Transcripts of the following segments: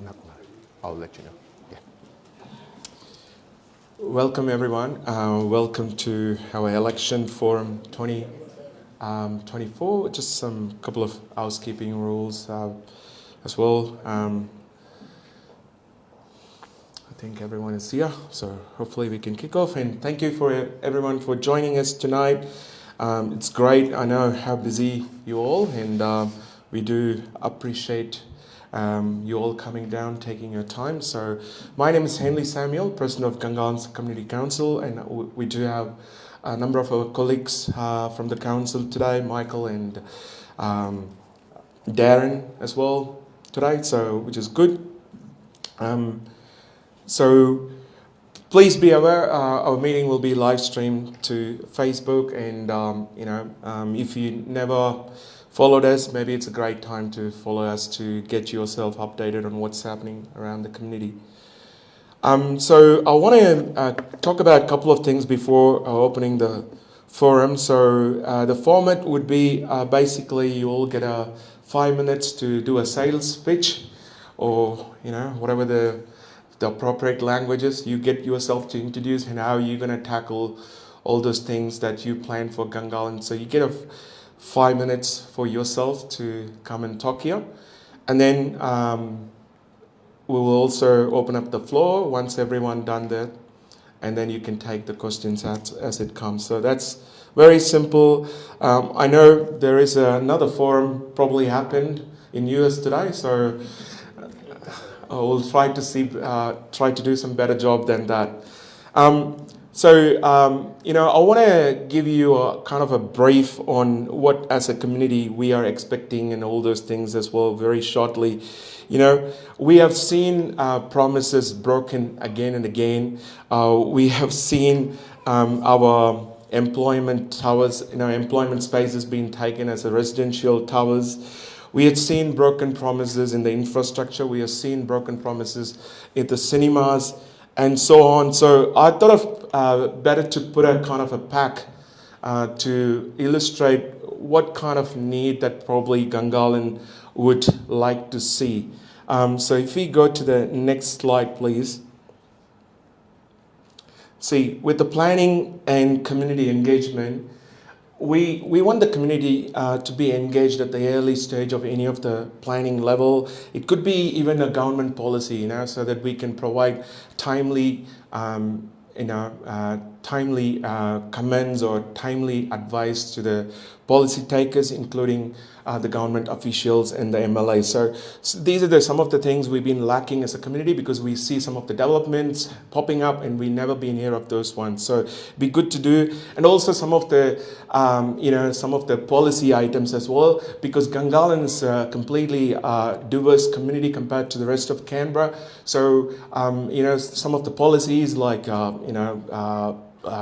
No, I'll let you know. Yeah. Welcome everyone. Welcome to our election forum 2024. Just some couple of housekeeping rules as well. I think everyone is here, so hopefully we can kick off. And thank you for everyone for joining us tonight. It's great. I know how busy you all, and we do appreciate you all coming down, taking your time. So my name is Henley Samuel, President of Gungahlin Community Council, and we do have a number of our colleagues from the council today, Michael and Darren as well today, so which is good. So please be aware, our meeting will be live streamed to Facebook, and if you never followed us, maybe it's a great time to follow us to get yourself updated on what's happening around the community. So I want to talk about a couple of things before opening the forum. So the format would be basically you all get 5 minutes to do a sales pitch, or whatever the appropriate languages. You get yourself to introduce and how you're going to tackle all those things that you plan for Gungahlin. So you get 5 minutes for yourself to come and talk here. And then we will also open up the floor once everyone done that. And then you can take the questions as it comes. So that's very simple. I know there is another forum probably happened in US today. So we'll try to do some better job than that. I want to give you a kind of a brief on what, as a community, we are expecting and all those things as well, very shortly. We have seen promises broken again and again. We have seen our employment towers, employment spaces being taken as a residential towers. We had seen broken promises in the infrastructure. We have seen broken promises in the cinemas and so on. So I thought of better to put a kind of a pack to illustrate what kind of need that probably Gungahlin would like to see. So if we go to the next slide, please. See, with the planning and community engagement, we want the community to be engaged at the early stage of any of the planning level. It could be even a government policy, so that we can provide timely, comments or timely advice to the policy takers, including the government officials and the MLA. So these are some of the things we've been lacking as a community, because we see some of the developments popping up and we never been here of those ones. So it'd be good to do, and also some of the policy items as well, because Gungahlin is a completely diverse community compared to the rest of Canberra. So some of the policies like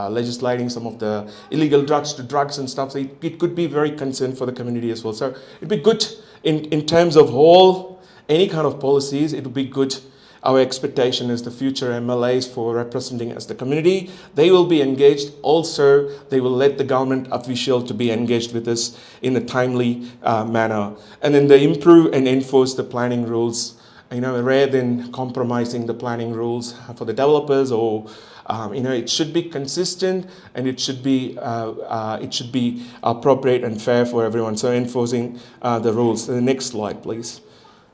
legislating some of the illegal drugs and stuff, so it could be very concerned for the community as well. So it'd be good in terms of any kind of policies. It would be good. Our expectation is the future MLAs for representing as the community, they will be engaged. Also, they will let the government official to be engaged with us in a timely manner. And then they improve and enforce the planning rules, rather than compromising the planning rules for the developers, or it should be consistent, and it should be appropriate and fair for everyone. So enforcing the rules. So the next slide, please.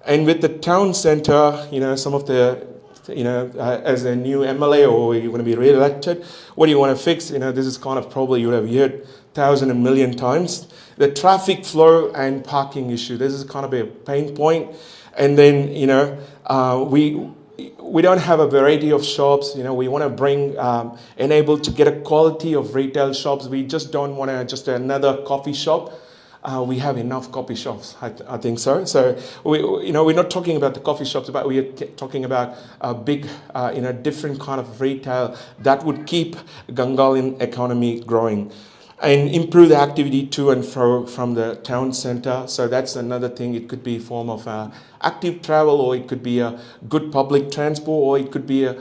And with the town centre, some of the, as a new MLA, or you want to be re-elected, what do you want to fix? This is kind of probably you would have heard 1,000 and million times. The traffic flow and parking issue. This is kind of a pain point. And then, we don't have a variety of shops. We want to enable to get a quality of retail shops. We just don't want just another coffee shop. We have enough coffee shops, I think so. So we're not talking about the coffee shops, but we are talking about a big, different kind of retail that would keep Gungahlin economy growing, and improve the activity to and fro from the town centre. So that's another thing. It could be a form of active travel, or it could be a good public transport, or it could be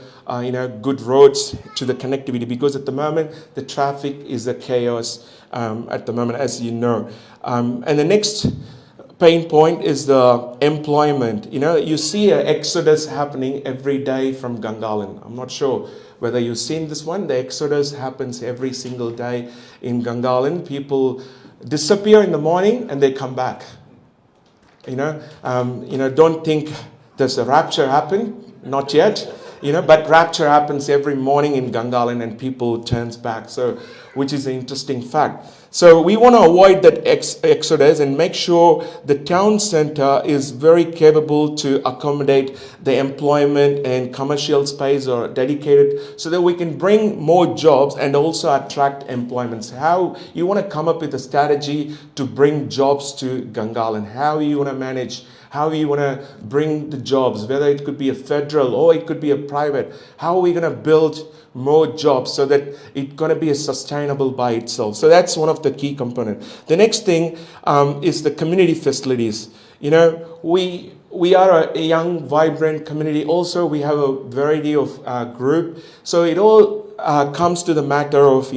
good roads to the connectivity, because at the moment the traffic is a chaos at the moment, as you know. And the next pain point is the employment. You know, you see an exodus happening every day from Gungahlin. I'm not sure whether you've seen this one. The exodus happens every single day in Gungahlin. People disappear in the morning and they come back. Don't think there's a rapture happen, not yet. But rapture happens every morning in Gungahlin and people turns back. So, which is an interesting fact. So we want to avoid that exodus and make sure the town centre is very capable to accommodate the employment and commercial space or dedicated, so that we can bring more jobs and also attract employments. How you want to come up with a strategy to bring jobs to Gungahlin? How you want to manage? How you want to bring the jobs, whether it could be a federal or it could be a private. How are we going to build more jobs so that it's going to be sustainable by itself? So that's one of the key components. The next thing is the community facilities. We are a young, vibrant community. Also, we have a variety of group. So it all comes to the matter of,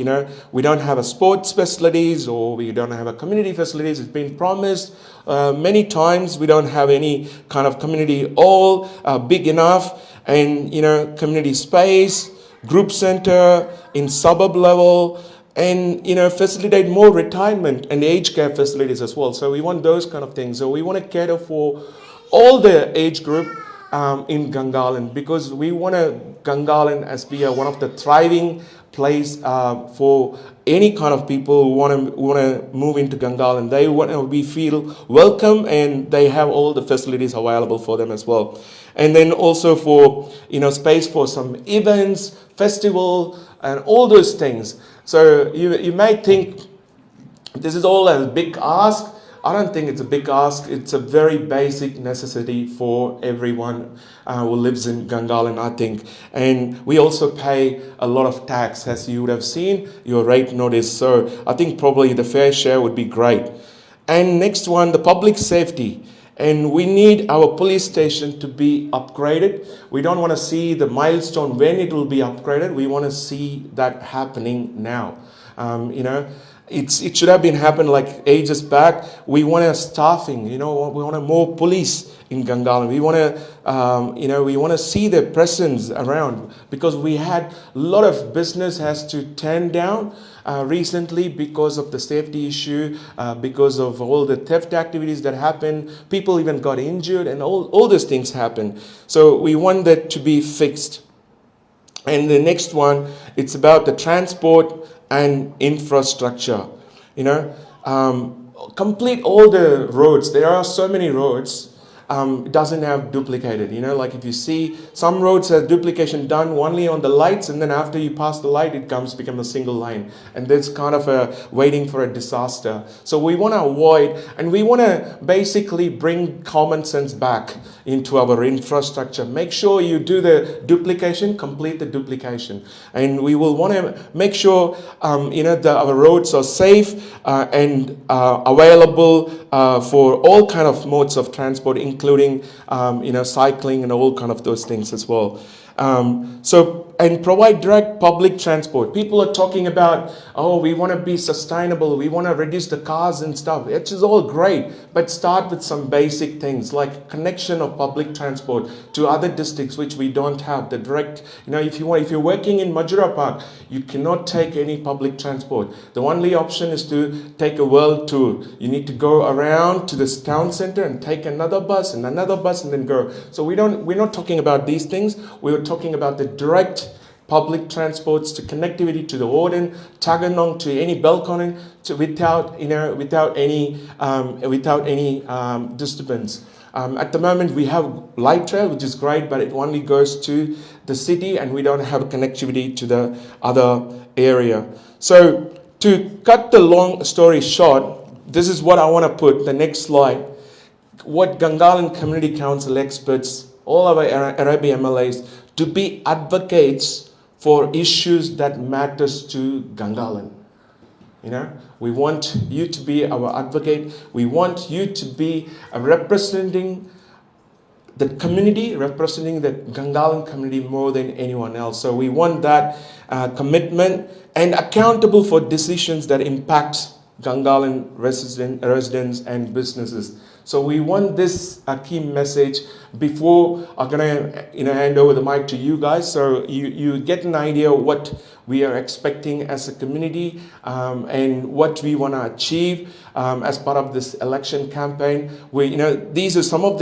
we don't have a sports facilities or we don't have a community facilities. It's been promised many times. We don't have any kind of community hall big enough, and, community space, group center in suburb level, and facilitate more retirement and aged care facilities as well. So we want those kind of things. So we want to cater for all the age group in Gungahlin, because we want Gungahlin as be one of the thriving place for any kind of people who want to move into Gungahlin. They want to feel welcome and they have all the facilities available for them as well. And then also for space for some events, festival, and all those things. So you may think this is all a big ask. I don't think it's a big ask. It's a very basic necessity for everyone who lives in Gungahlin, I think. And we also pay a lot of tax, as you would have seen your rate notice. So I think probably the fair share would be great. And next one, the public safety. And we need our police station to be upgraded. We don't want to see the milestone when it will be upgraded. We want to see that happening now. It should have been happened like ages back. We want a staffing, we want more police in Gungahlin. We want to see their presence around, because we had a lot of business has to turn down recently because of the safety issue, because of all the theft activities that happened. People even got injured and all these things happened. So we want that to be fixed. And the next one, it's about the transport and infrastructure. Complete all the roads. There are so many roads. It doesn't have duplicated. Like if you see some roads have duplication done only on the lights, and then after you pass the light, it become a single line, and that's kind of waiting for a disaster. So we want to avoid, and we want to basically bring common sense back into our infrastructure. Make sure you do the duplication, complete the duplication, and we will want to make sure that our roads are safe and available for all kind of modes of transport, including cycling and all kind of those things as well. And provide direct public transport. People are talking about, we want to be sustainable, we want to reduce the cars and stuff. It is all great, but start with some basic things like connection of public transport to other districts which we don't have. The direct, if you're working in Majura Park, you cannot take any public transport. The only option is to take a world tour. You need to go around to this town center and take another bus and then go. So we're not talking about these things. We're talking about the direct public transports, to connectivity to the Warden, Taganong, to any Belconnen, without any disturbance. At the moment, we have light rail, which is great, but it only goes to the city, and we don't have connectivity to the other area. So to cut the long story short, this is what I want to put, the next slide. What Gungahlin Community Council experts, all our Arabi MLAs, to be advocates for issues that matters to Gungahlin. We want you to be our advocate. We want you to be representing the community, representing the Gungahlin community more than anyone else. So we want that commitment and accountable for decisions that impact Gungahlin residents and businesses. So we want this key message before I'm gonna hand over the mic to you guys, so you get an idea of what we are expecting as a community and what we want to achieve as part of this election campaign. These are some of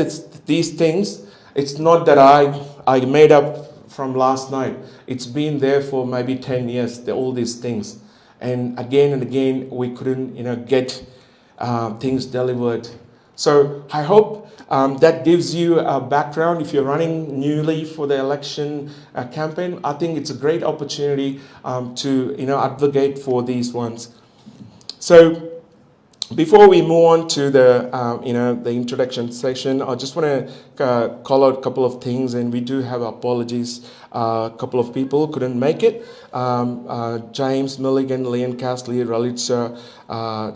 these things. It's not that I made up from last night. It's been there for maybe 10 years, all these things. And again, we couldn't, get things delivered. So I hope that gives you a background. If you're running newly for the election campaign, I think it's a great opportunity to, advocate for these ones. So before we move on to the the introduction section, I just want to call out a couple of things, and we do have apologies. A couple of people couldn't make it. James Milligan, Leon Castley, Ralitza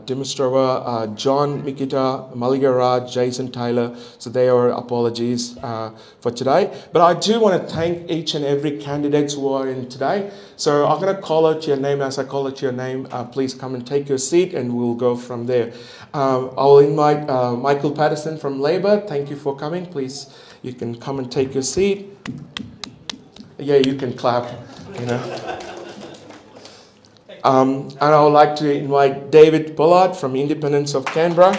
Dimistrova, John Mikita, Maligaraj, Jason Tyler. So they are apologies for today. But I do want to thank each and every candidate who are in today. So I'm going to call out your name. As I call out your name, please come and take your seat, and we'll go from there. I'll invite Michael Patterson from Labor. Thank you for coming. Please, you can come and take your seat. Yeah, you can clap, And I would like to invite David Pollard from Independence of Canberra.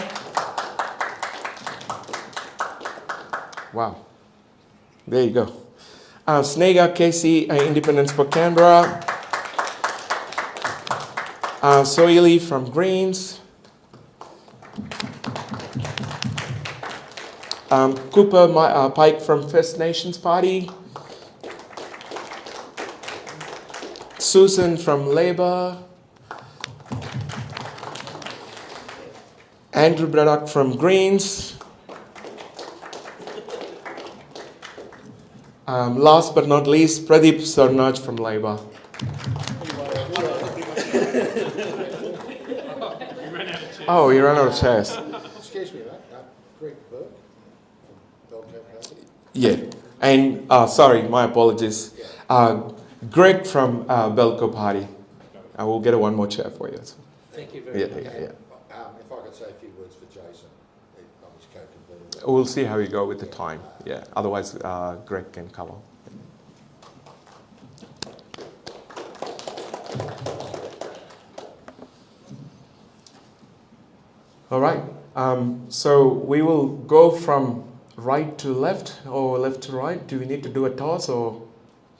Wow. There you go. Snega Casey, Independence for Canberra. Soili from Greens. Cooper Pike from First Nations Party. Susan from Labor. Andrew Braddock from Greens. Last but not least, Pradeep Sarnaj from Labor. Oh, you ran out of chairs. Excuse me, Greg Burke from Belco. Yeah, and sorry, my apologies. Greg from Belco Party. I will get one more chair for you. Thank you very much. If I could say a few words for Jason, I'm his co-convener. We'll see how you go with the time. Yeah, otherwise Greg can cover. All right, so we will go from right to left or left to right. Do we need to do a toss or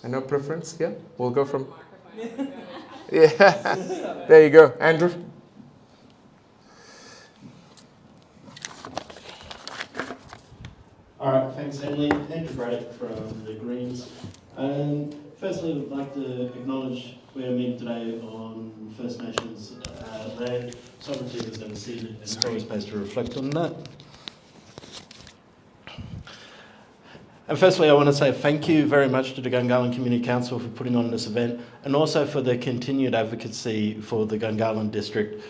no preference? Yeah, we'll go from... Yeah, there you go. Andrew? All right, thanks, Emily. Andrew Braddock from the Greens. Firstly, I'd like to acknowledge we are meeting today on First Nations land. Sovereignty is never ceded, and it's always supposed to reflect on that. And firstly, I want to say thank you very much to the Gungahlin Community Council for putting on this event, and also for the continued advocacy for the Gungahlin district.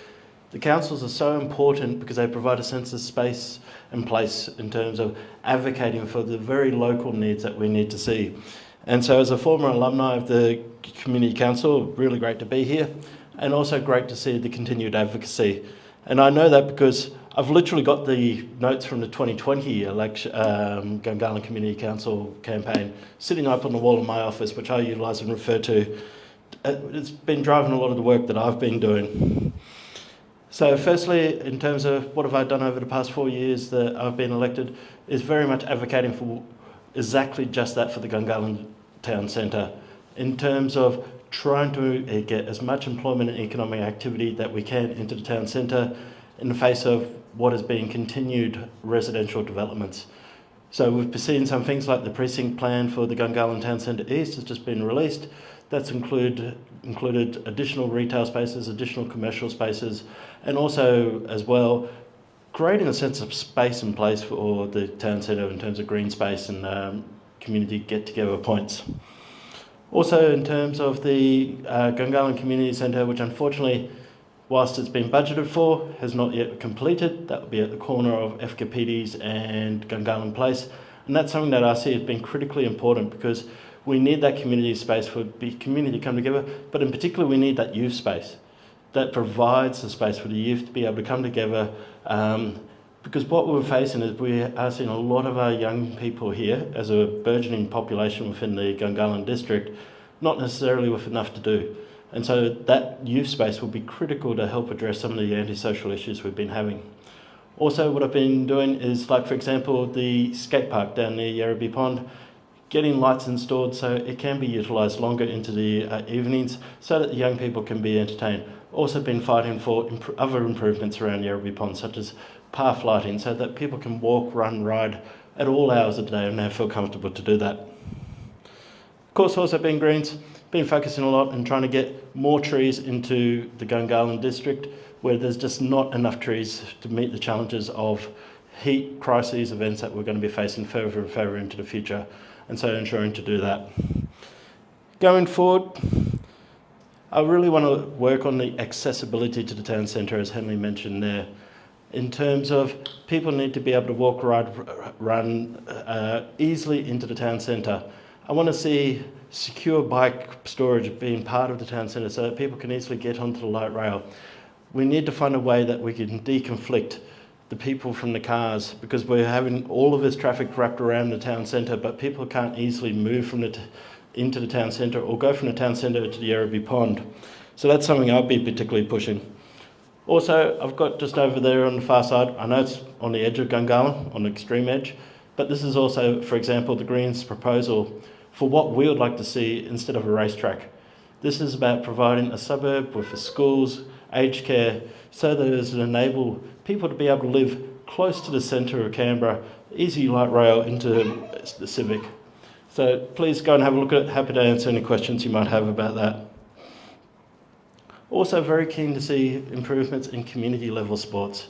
The councils are so important because they provide a sense of space and place in terms of advocating for the very local needs that we need to see. And so as a former alumni of the Community Council, really great to be here, and also great to see the continued advocacy. And I know that because I've literally got the notes from the 2020 election, Gungahlin Community Council campaign sitting up on the wall in my office, which I utilise and refer to. It's been driving a lot of the work that I've been doing. So firstly, in terms of what have I done over the past 4 years that I've been elected, is very much advocating for exactly just that for the Gungahlin Town Centre, in terms of trying to get as much employment and economic activity that we can into the town centre in the face of what has been continued residential developments. So we've seen some things like the precinct plan for the Gungahlin Town Centre East has just been released. That's included additional retail spaces, additional commercial spaces, and also as well creating a sense of space and place for the town centre in terms of green space and community get-together points. Also in terms of the Gungahlin Community Centre, which unfortunately, whilst it's been budgeted for, has not yet completed. That will be at the corner of FKPDs and Gungahlin Place. And that's something that I see as being critically important because we need that community space for the community to come together, but in particular we need that youth space that provides the space for the youth to be able to come together Because what we're facing is we are seeing a lot of our young people here, as a burgeoning population within the Gungahlin district, not necessarily with enough to do. And so that youth space will be critical to help address some of the antisocial issues we've been having. Also, what I've been doing is, like for example, the skate park down near Yarrabee Pond, getting lights installed so it can be utilised longer into the evenings so that the young people can be entertained. Also been fighting for other improvements around Yarrabee Pond, such as path lighting, so that people can walk, run, ride at all hours of the day and they feel comfortable to do that. Of course, also been greens, been focusing a lot on trying to get more trees into the Gungahlin district, where there's just not enough trees to meet the challenges of heat crises events that we're going to be facing further and further into the future, and so ensuring to do that. Going forward, I really want to work on the accessibility to the town centre, as Henley mentioned there, in terms of people need to be able to walk, ride, run easily into the town centre. I want to see secure bike storage being part of the town centre so that people can easily get onto the light rail. We need to find a way that we can deconflict the people from the cars, because we're having all of this traffic wrapped around the town centre, but people can't easily move from into the town centre or go from the town centre to the Yarrabee Pond. So that's something I'll be particularly pushing. Also, I've got just over there on the far side, I know it's on the edge of Gungahlin, on the extreme edge, but this is also, for example, the Greens' proposal for what we would like to see instead of a racetrack. This is about providing a suburb with the schools, aged care, so that it will enable people to be able to live close to the centre of Canberra, easy light rail into the civic. So please go and have a look at it. Happy to answer any questions you might have about that. Also very keen to see improvements in community level sports.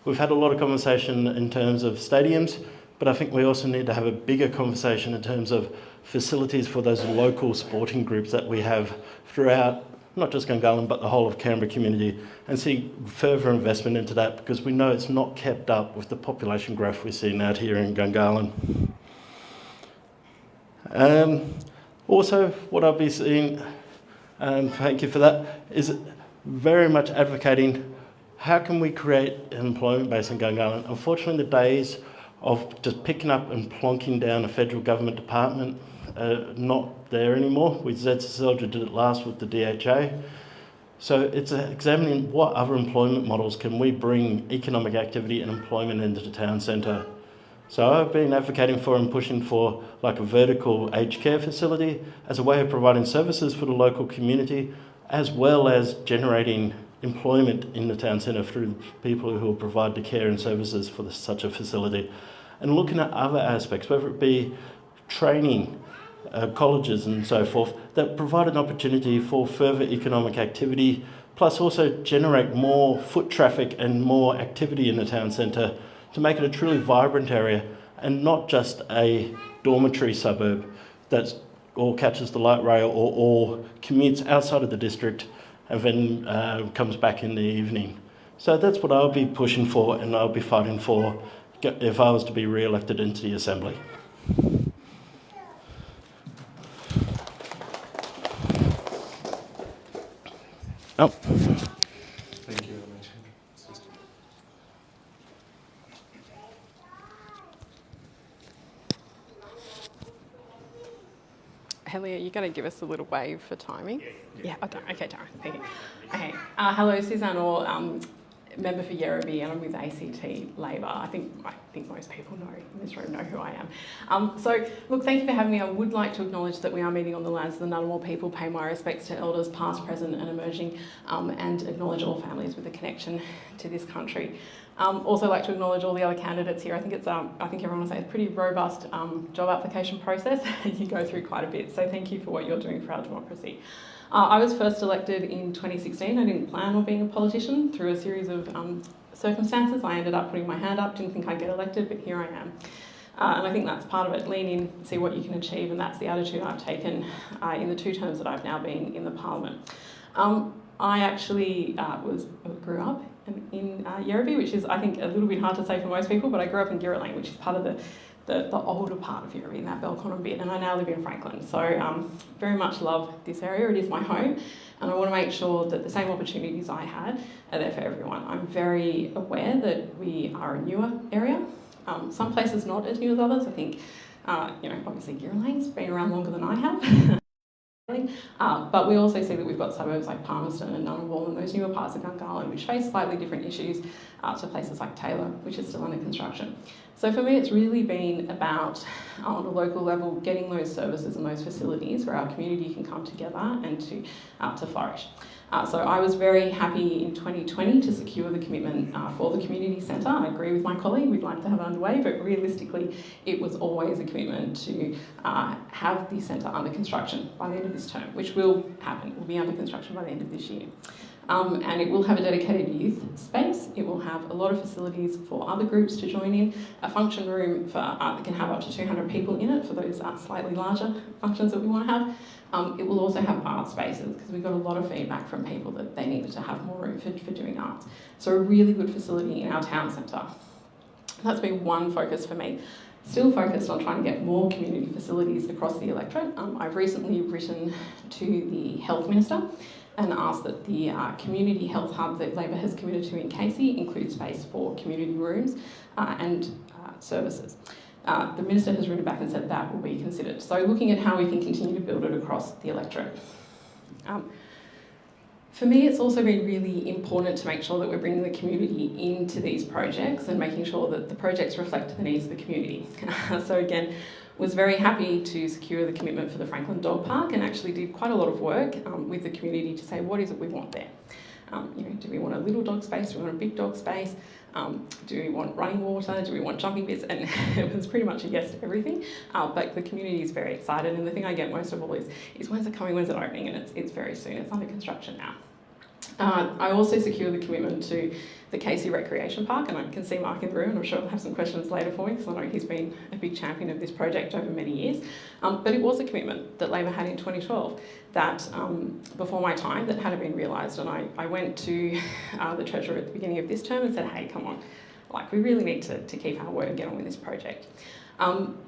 We've had a lot of conversation in terms of stadiums, but I think we also need to have a bigger conversation in terms of facilities for those local sporting groups that we have throughout, not just Gungahlin, but the whole of Canberra community, and see further investment into that, because we know it's not kept up with the population growth we're seeing out here in Gungahlin. Also, what I'll be seeing, thank you for that, is very much advocating how can we create an employment base in Gungahlin. Unfortunately, the days of just picking up and plonking down a federal government department not there anymore. With ZSL did it last with the DHA. So it's examining what other employment models can we bring economic activity and employment into the town centre. So I've been advocating for and pushing for like a vertical aged care facility as a way of providing services for the local community, as well as generating employment in the town centre through people who will provide the care and services for such a facility. And looking at other aspects, whether it be training, colleges and so forth, that provide an opportunity for further economic activity, plus also generate more foot traffic and more activity in the town centre to make it a truly vibrant area and not just a dormitory suburb that's all catches the light rail or commutes outside of the district and then comes back in the evening. So that's what I'll be pushing for and I'll be fighting for if I was to be re-elected into the Assembly. Oh. Thank you very much. Helly, are you going to give us a little wave for timing? Yeah. Okay, Tara. Thank you. Okay. Hello, Suzanne Orr, member for Yarrabee, and I'm with ACT Labor. I think most people in this room know who I am. So, look, thank you for having me. I would like to acknowledge that we are meeting on the lands of the Ngunnawal people, pay my respects to elders past, present and emerging, and acknowledge all families with a connection to this country. Also like to acknowledge all the other candidates here. I think everyone will say it's a pretty robust job application process and you go through quite a bit. So thank you for what you're doing for our democracy. I was first elected in 2016. I didn't plan on being a politician. Through a series of circumstances, I ended up putting my hand up, didn't think I'd get elected, but here I am. And I think that's part of it. Lean in, see what you can achieve, and that's the attitude I've taken in the 2 terms that I've now been in the Parliament. I actually grew up in Yarrabee, which is, I think, a little bit hard to say for most people, but I grew up in Gungahlin, which is part of the older part of Yarraville, that Belconnen bit, and I now live in Franklin. So very much love this area. It is my home, and I want to make sure that the same opportunities I had are there for everyone. I'm very aware that we are a newer area. Some places not as new as others. I think, obviously Gungahlane's been around longer than I have. But we also see that we've got suburbs like Palmerston and Ngunnawal and those newer parts of Gungahlin which face slightly different issues to places like Taylor, which is still under construction. So for me, it's really been about, on a local level, getting those services and those facilities where our community can come together and to flourish. So I was very happy in 2020 to secure the commitment for the community centre. I agree with my colleague, we'd like to have it underway, but realistically it was always a commitment to have the centre under construction by the end of this term, which will happen. It will be under construction by the end of this year. And it will have a dedicated youth space. It will have a lot of facilities for other groups to join in, a function room for, that can have up to 200 people in it for those slightly larger functions that we want to have. It will also have art spaces because we got a lot of feedback from people that they needed to have more room for doing arts. So a really good facility in our town centre. That's been one focus for me. Still focused on trying to get more community facilities across the electorate. I've recently written to the Health Minister and asked that the community health hub that Labor has committed to in Casey include space for community rooms and services. The Minister has written back and said that will be considered. So looking at how we can continue to build it across the electorate. For me, it's also been really important to make sure that we're bringing the community into these projects and making sure that the projects reflect the needs of the community. So again, was very happy to secure the commitment for the Franklin Dog Park and actually did quite a lot of work with the community to say, what is it we want there? Do we want a little dog space? Do we want a big dog space? Do we want running water? Do we want jumping bits? And it was pretty much a yes to everything. But the community is very excited, and the thing I get most of all is when's it coming, when's it opening? And it's very soon. It's under construction now. I also secured the commitment to the Casey Recreation Park, and I can see Mark in the room, and I'm sure he'll have some questions later for me because I know he's been a big champion of this project over many years. But it was a commitment that Labor had in 2012 that, before my time, that hadn't been realised. And I went to the Treasurer at the beginning of this term and said, hey, come on, like we really need to keep our word and get on with this project.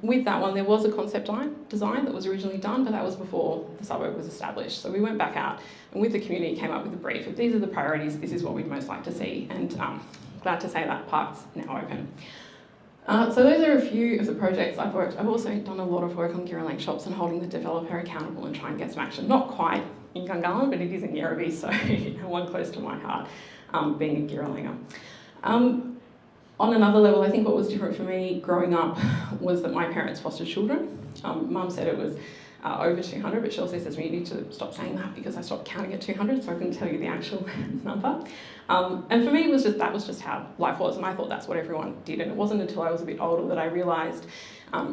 With that one, there was a concept design that was originally done, but that was before the suburb was established. So we went back out and with the community came up with a brief. If these are the priorities, this is what we'd most like to see. And glad to say that park's now open. So those are a few of the projects I've worked. I've also done a lot of work on Gungahlin shops and holding the developer accountable and trying to get some action. Not quite in Gungahlin, but it is in Yarraville, so one close to my heart, being a Gungahlanger. On another level, I think what was different for me growing up was that my parents fostered children. Mum said it was over 200, but she also says you need to stop saying that because I stopped counting at 200, so I couldn't tell you the actual number. And for me, that was just how life was, and I thought that's what everyone did. And it wasn't until I was a bit older that I realised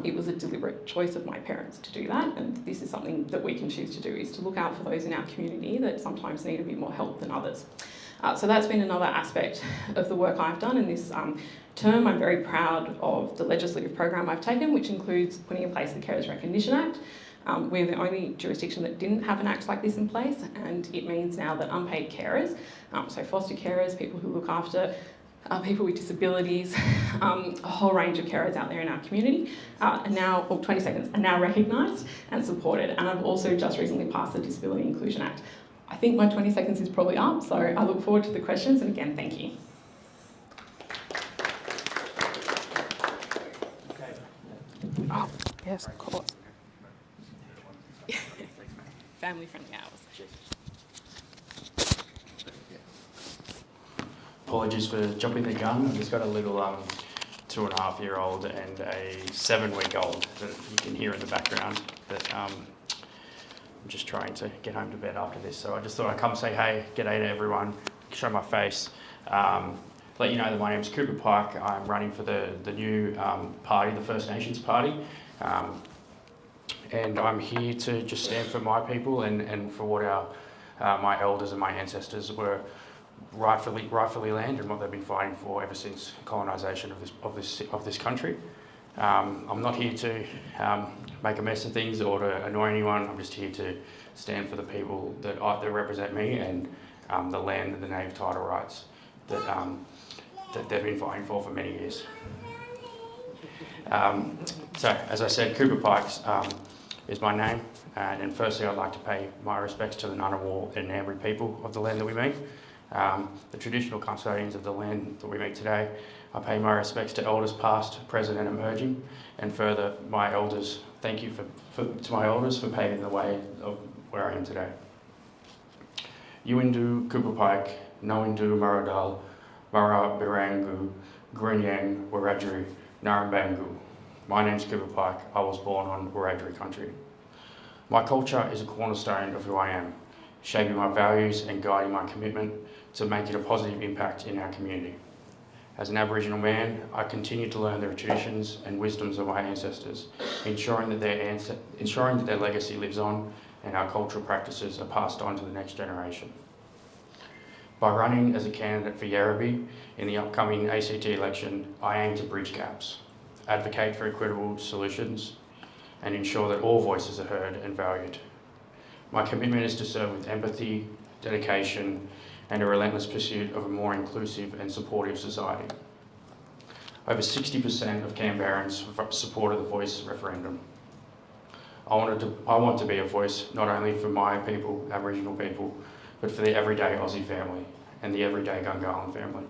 it was a deliberate choice of my parents to do that, and this is something that we can choose to do, is to look out for those in our community that sometimes need a bit more help than others. So that's been another aspect of the work I've done in this term. I'm very proud of the legislative program I've taken, which includes putting in place the Carers Recognition Act. We're the only jurisdiction that didn't have an act like this in place, and it means now that unpaid carers, so foster carers, people who look after people with disabilities, a whole range of carers out there in our community are now, 20 seconds, are now recognised and supported. And I've also just recently passed the Disability Inclusion Act. I think my 20 seconds is probably up, so I look forward to the questions, and again, thank you. Okay. Oh, yes, of course. Family-friendly hours. Apologies for jumping the gun. I've just got a little 2.5-year-old and a 7-week-old that you can hear in the background. That I'm just trying to get home to bed after this, so I just thought I'd come say hey, g'day to everyone, show my face, let you know that my name's Cooper Pike. I'm running for the new party, the First Nations Party, and I'm here to just stand for my people and for what my elders and my ancestors were rightfully land and what they've been fighting for ever since colonisation of this country. I'm not here to make a mess of things or to annoy anyone. I'm just here to stand for the people that represent me and the land and the native title rights that they've been fighting for many years. So, as I said, Cooper Pikes is my name, and firstly I'd like to pay my respects to the Ngunnawal and Ngambri people of the land that we meet, the traditional custodians of the land that we meet today. I pay my respects to elders past, present and emerging, and further my elders. Thank you to my elders for paving the way of where I am today. Yuindu Cooper Pike, Noindu Maradal, Mara Birangu, Grunyang Wiradjuri, Narambangu. My name's Cooper Pike. I was born on Wiradjuri country. My culture is a cornerstone of who I am, shaping my values and guiding my commitment to making a positive impact in our community. As an Aboriginal man, I continue to learn the traditions and wisdoms of my ancestors, ensuring that their legacy lives on and our cultural practices are passed on to the next generation. By running as a candidate for Yarrabee in the upcoming ACT election, I aim to bridge gaps, advocate for equitable solutions, and ensure that all voices are heard and valued. My commitment is to serve with empathy, dedication, and a relentless pursuit of a more inclusive and supportive society. Over 60% of Canberrans supported the Voice referendum. I want to be a voice not only for my people, Aboriginal people, but for the everyday Aussie family and the everyday Gungahlin family.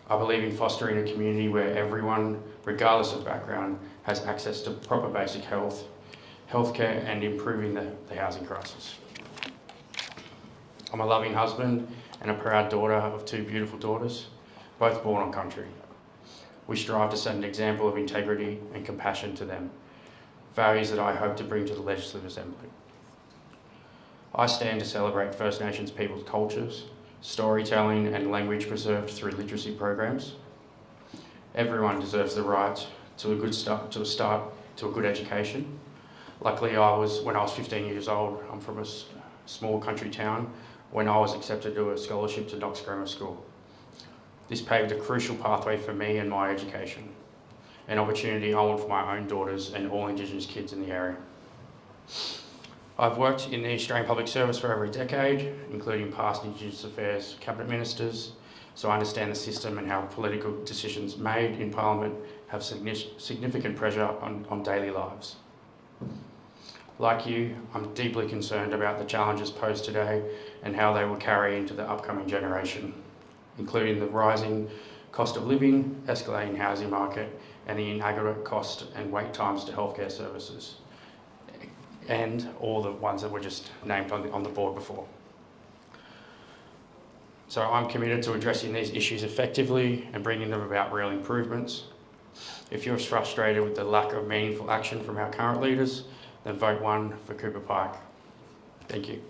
I believe in fostering a community where everyone, regardless of background, has access to proper basic healthcare and improving the housing crisis. I'm a loving husband and a proud daughter of two beautiful daughters, both born on country. We strive to set an example of integrity and compassion to them, values that I hope to bring to the Legislative Assembly. I stand to celebrate First Nations people's cultures, storytelling and language preserved through literacy programs. Everyone deserves the right to a good education. Luckily, when I was 15 years old, I'm from a small country town, when I was accepted to a scholarship to Knox Grammar School. This paved a crucial pathway for me and my education, an opportunity I want for my own daughters and all Indigenous kids in the area. I've worked in the Australian Public Service for over a decade, including past Indigenous Affairs Cabinet Ministers, so I understand the system and how political decisions made in Parliament have significant pressure on daily lives. Like you, I'm deeply concerned about the challenges posed today and how they will carry into the upcoming generation, including the rising cost of living, escalating housing market, and the inaggregate cost and wait times to healthcare services, and all the ones that were just named on the board before. So I'm committed to addressing these issues effectively and bringing them about real improvements. If you're frustrated with the lack of meaningful action from our current leaders, then vote 1 for Cooper Pike. Thank you.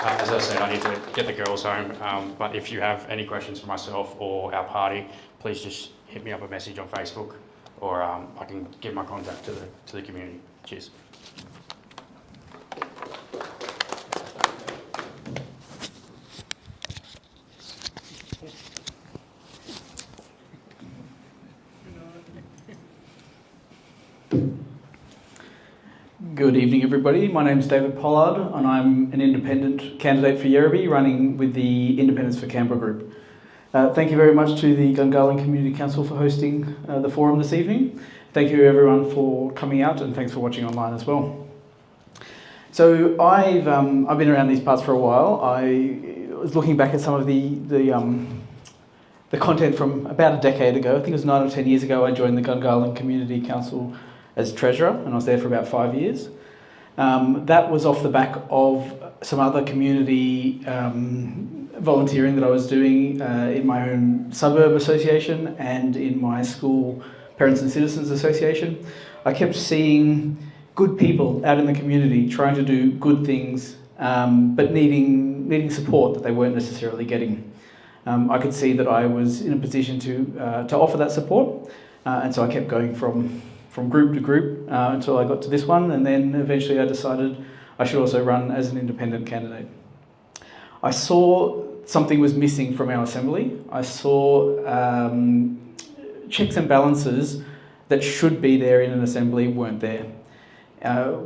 As I said, I need to get the girls home, but if you have any questions for myself or our party, please just hit me up a message on Facebook, or I can give my contact to the community. Cheers. Good evening, everybody. My name is David Pollard, and I'm an independent candidate for Yarrabee, running with the Independents for Canberra group. Thank you very much to the Gungahlin Community Council for hosting the forum this evening. Thank you, everyone, for coming out, and thanks for watching online as well. So I've been around these parts for a while. I was looking back at some of the content from about a decade ago. I think it was 9 or 10 years ago. I joined the Gungahlin Community Council as treasurer, and I was there for about 5 years. That was off the back of some other community volunteering that I was doing in my own suburb association and in my school Parents and Citizens Association. I kept seeing good people out in the community trying to do good things, but needing support that they weren't necessarily getting. I could see that I was in a position to offer that support, and so I kept going from group to group until I got to this one, and then eventually I decided I should also run as an independent candidate. I saw something was missing from our assembly. I saw checks and balances that should be there in an assembly weren't there.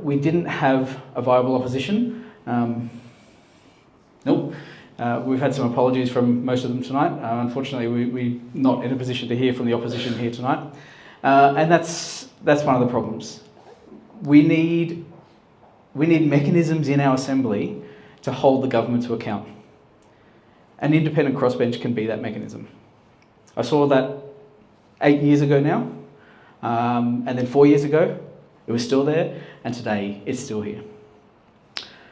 We didn't have a viable opposition. Nope. We've had some apologies from most of them tonight. Unfortunately, we're not in a position to hear from the opposition here tonight. And that's one of the problems. We need mechanisms in our assembly to hold the government to account. An independent crossbench can be that mechanism. I saw that 8 years ago now, and then 4 years ago, it was still there, and today it's still here.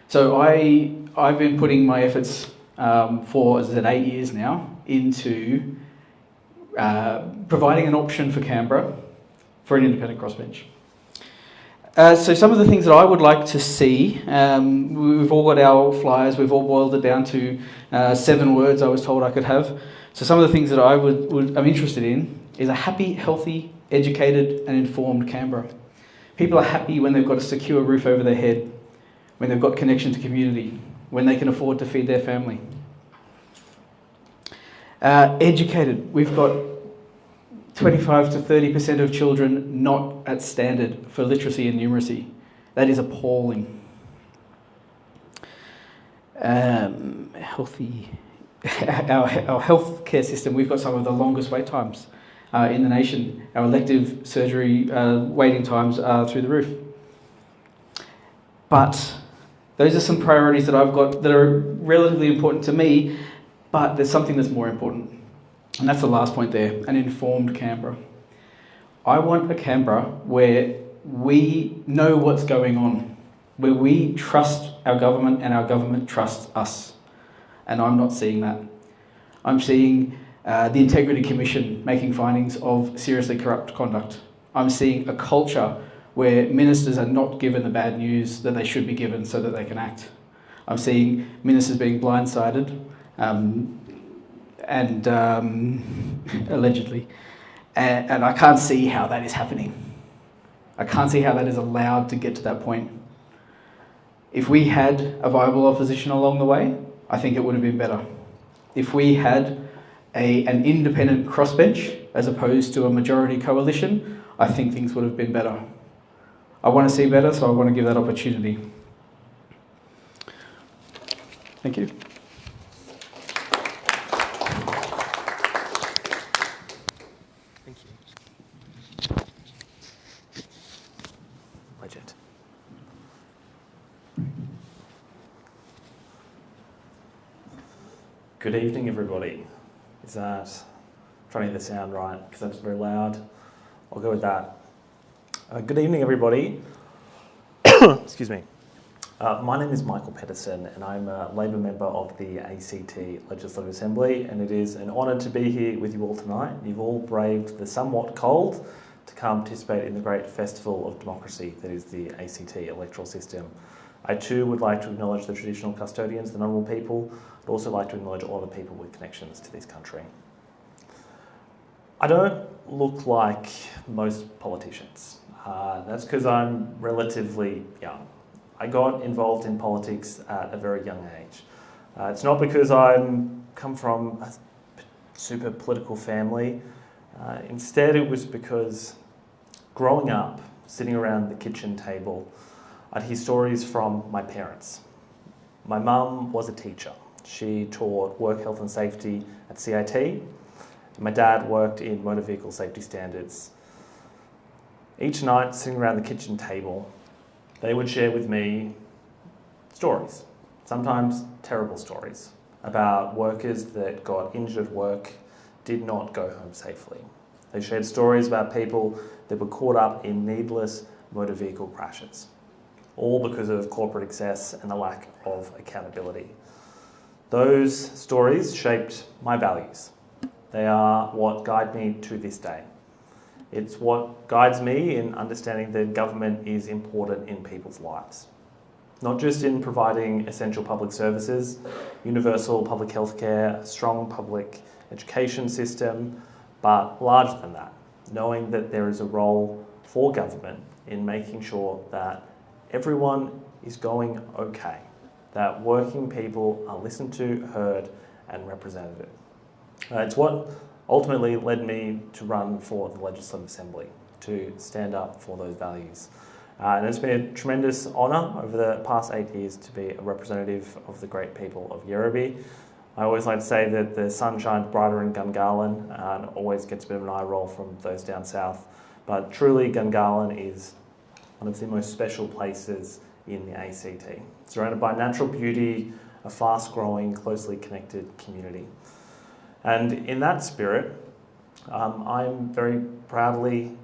So I've been putting my efforts for, as I said, 8 years now into providing an option for Canberra for an independent crossbench. So some of the things that I would like to see, we've all got our flyers, we've all boiled it down to 7 words I was told I could have. So some of the things that I'm interested in is a happy, healthy, educated and informed Canberra. People are happy when they've got a secure roof over their head, when they've got connection to community, when they can afford to feed their family. Educated, we've got 25 to 30% of children not at standard for literacy and numeracy. That is appalling. Healthy. Our healthcare system, we've got some of the longest wait times in the nation. Our elective surgery waiting times are through the roof. But those are some priorities that I've got that are relatively important to me, but there's something that's more important. And that's the last point there, an informed Canberra. I want a Canberra where we know what's going on, where we trust our government and our government trusts us. And I'm not seeing that. I'm seeing the Integrity Commission making findings of seriously corrupt conduct. I'm seeing a culture where ministers are not given the bad news that they should be given so that they can act. I'm seeing ministers being blindsided, and allegedly, and I can't see how that is happening. I can't see how that is allowed to get to that point. If we had a viable opposition along the way, I think it would have been better. If we had an independent crossbench as opposed to a majority coalition, I think things would have been better. I want to see better, so I want to give that opportunity. Thank you. Thank you. Legend. Good evening, everybody. Is that trying to get the sound right? Because that's very loud. I'll go with that. Good evening, everybody. Excuse me. My name is Michael Pedersen, and I'm a Labor member of the ACT Legislative Assembly, and it is an honour to be here with you all tonight. You've all braved the somewhat cold to come participate in the great festival of democracy that is the ACT electoral system. I too would like to acknowledge the traditional custodians, the Ngunnawal people. I'd also like to acknowledge all the people with connections to this country. I don't look like most politicians. That's because I'm relatively young. I got involved in politics at a very young age. It's not because I come from a super political family. Instead, it was because growing up, sitting around the kitchen table, I'd hear stories from my parents. My mum was a teacher. She taught work health and safety at CIT. My dad worked in motor vehicle safety standards. Each night, sitting around the kitchen table, they would share with me stories, sometimes terrible stories, about workers that got injured at work, did not go home safely. They shared stories about people that were caught up in needless motor vehicle crashes, all because of corporate excess and the lack of accountability. Those stories shaped my values. They are what guide me to this day. It's what guides me in understanding that government is important in people's lives. Not just in providing essential public services, universal public health care, a strong public education system, but larger than that, knowing that there is a role for government in making sure that everyone is going okay, that working people are listened to, heard, and represented. It's what ultimately led me to run for the Legislative Assembly, to stand up for those values. And it's been a tremendous honour over the past 8 years to be a representative of the great people of Werribee. I always like to say that the sun shines brighter in Gungahlin and always gets a bit of an eye roll from those down south. But truly, Gungahlin is one of the most special places in the ACT. Surrounded by natural beauty, a fast-growing, closely connected community. And in that spirit, I'm very proudly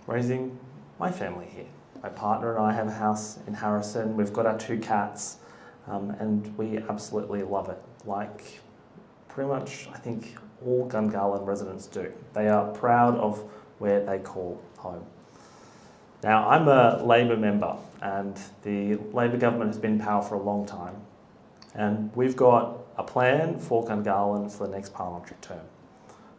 raising my family here. My partner and I have a house in Harrison. We've got our 2 cats, and we absolutely love it. Like pretty much, I think, all Gungahlin residents do. They are proud of where they call home. Now, I'm a Labor member, and the Labor government has been in power for a long time, and we've got a plan for Gungahlin for the next parliamentary term.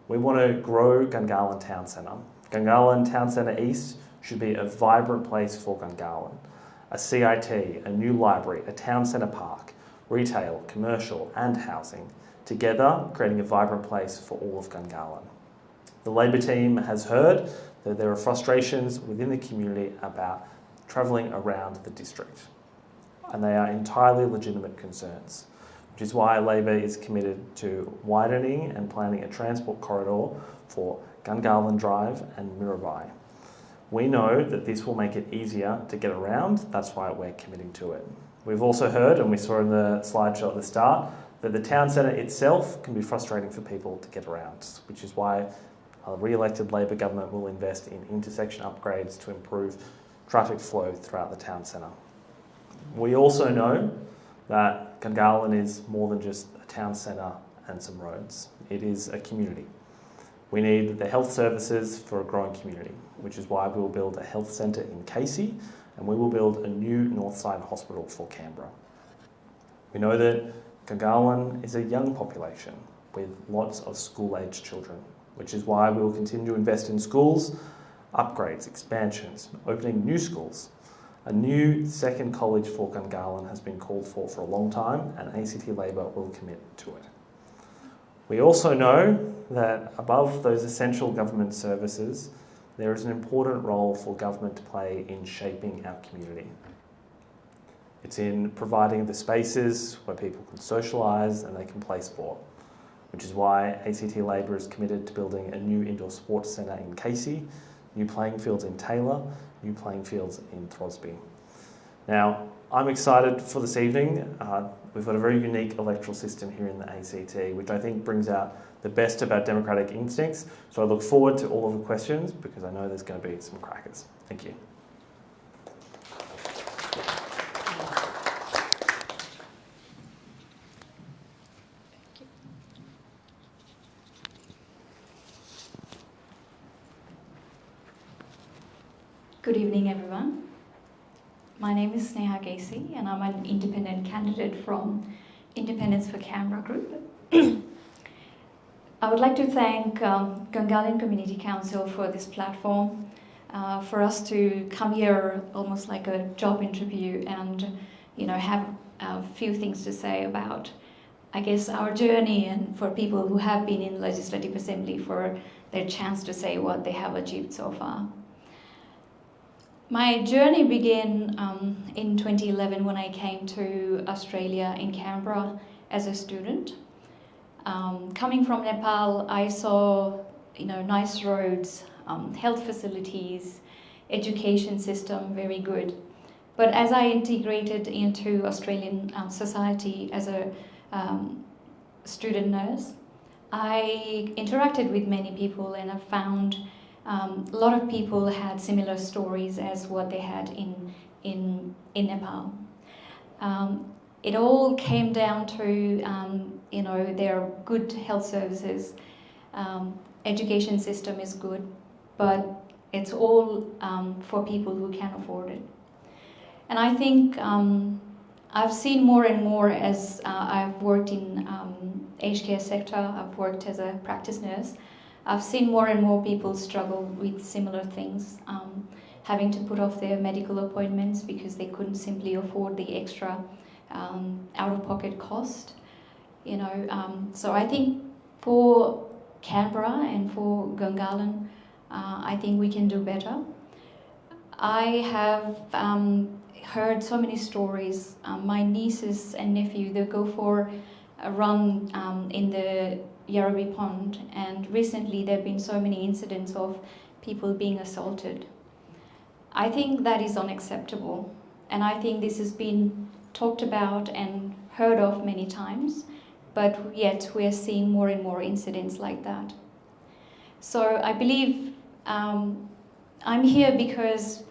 We want to grow Gungahlin Town Centre. Gungahlin Town Centre East should be a vibrant place for Gungahlin. A CIT, a new library, a town centre park, retail, commercial and housing, together creating a vibrant place for all of Gungahlin. The Labor team has heard that there are frustrations within the community about travelling around the district, and they are entirely legitimate concerns, which is why Labor is committed to widening and planning a transport corridor for Gungahlin Drive and Mirabai. We know that this will make it easier to get around, that's why we're committing to it. We've also heard, and we saw in the slideshow at the start, that the town centre itself can be frustrating for people to get around, which is why a re-elected Labor government will invest in intersection upgrades to improve traffic flow throughout the town centre. We also know that Gungahlin is more than just a town centre and some roads. It is a community. We need the health services for a growing community, which is why we will build a health centre in Casey, and we will build a new Northside hospital for Canberra. We know that Gungahlin is a young population with lots of school-aged children, which is why we will continue to invest in schools, upgrades, expansions, opening new schools. A new second college for Gungahlin has been called for a long time, and ACT Labor will commit to it. We also know that above those essential government services, there is an important role for government to play in shaping our community. It's in providing the spaces where people can socialise and they can play sport, which is why ACT Labor is committed to building a new indoor sports centre in Casey, new playing fields in Taylor, new playing fields in Throsby. Now, I'm excited for this evening. We've got a very unique electoral system here in the ACT, which I think brings out the best of our democratic instincts. So I look forward to all of the questions because I know there's going to be some crackers. Thank you. Good evening, everyone. My name is Sneha Gacy, and I'm an independent candidate from Independence for Canberra Group. I would like to thank Gungahlin Community Council for this platform, for us to come here almost like a job interview and, have a few things to say about, I guess, our journey, and for people who have been in Legislative Assembly for their chance to say what they have achieved so far. My journey began in 2011 when I came to Australia in Canberra as a student. Coming from Nepal, I saw nice roads, health facilities, education system, very good. But as I integrated into Australian society as a student nurse, I interacted with many people, and I found a lot of people had similar stories as what they had in Nepal. It all came down to their good health services, education system is good, but it's all for people who can afford it. And I think I've seen more and more as I've worked in aged care sector, I've worked as a practice nurse. I've seen more and more people struggle with similar things, having to put off their medical appointments because they couldn't simply afford the extra out-of-pocket cost. So I think for Canberra and for Gungahlin, I think we can do better. I have heard so many stories. My nieces and nephew, they go for run in the Yarrabee Pond, and recently there have been so many incidents of people being assaulted. I think that is unacceptable, and I think this has been talked about and heard of many times, but yet we're seeing more and more incidents like that. So I believe I'm here because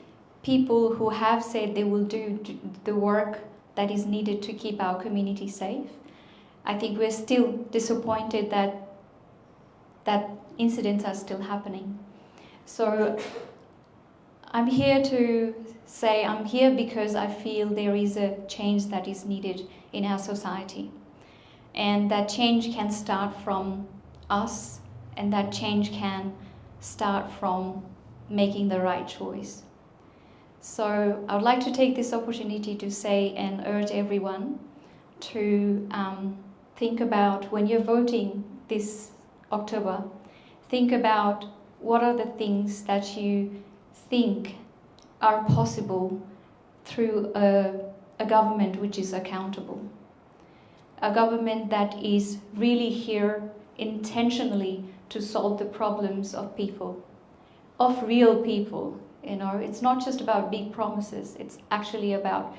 people who have said they will do the work that is needed to keep our community safe, I think we're still disappointed that incidents are still happening. So I'm here to say I'm here because I feel there is a change that is needed in our society. And that change can start from us, and that change can start from making the right choice. So I would like to take this opportunity to say and urge everyone to think about, when you're voting this October, think about what are the things that you think are possible through a government which is accountable. A government that is really here intentionally to solve the problems of people, of real people. You know, it's not just about big promises, it's actually about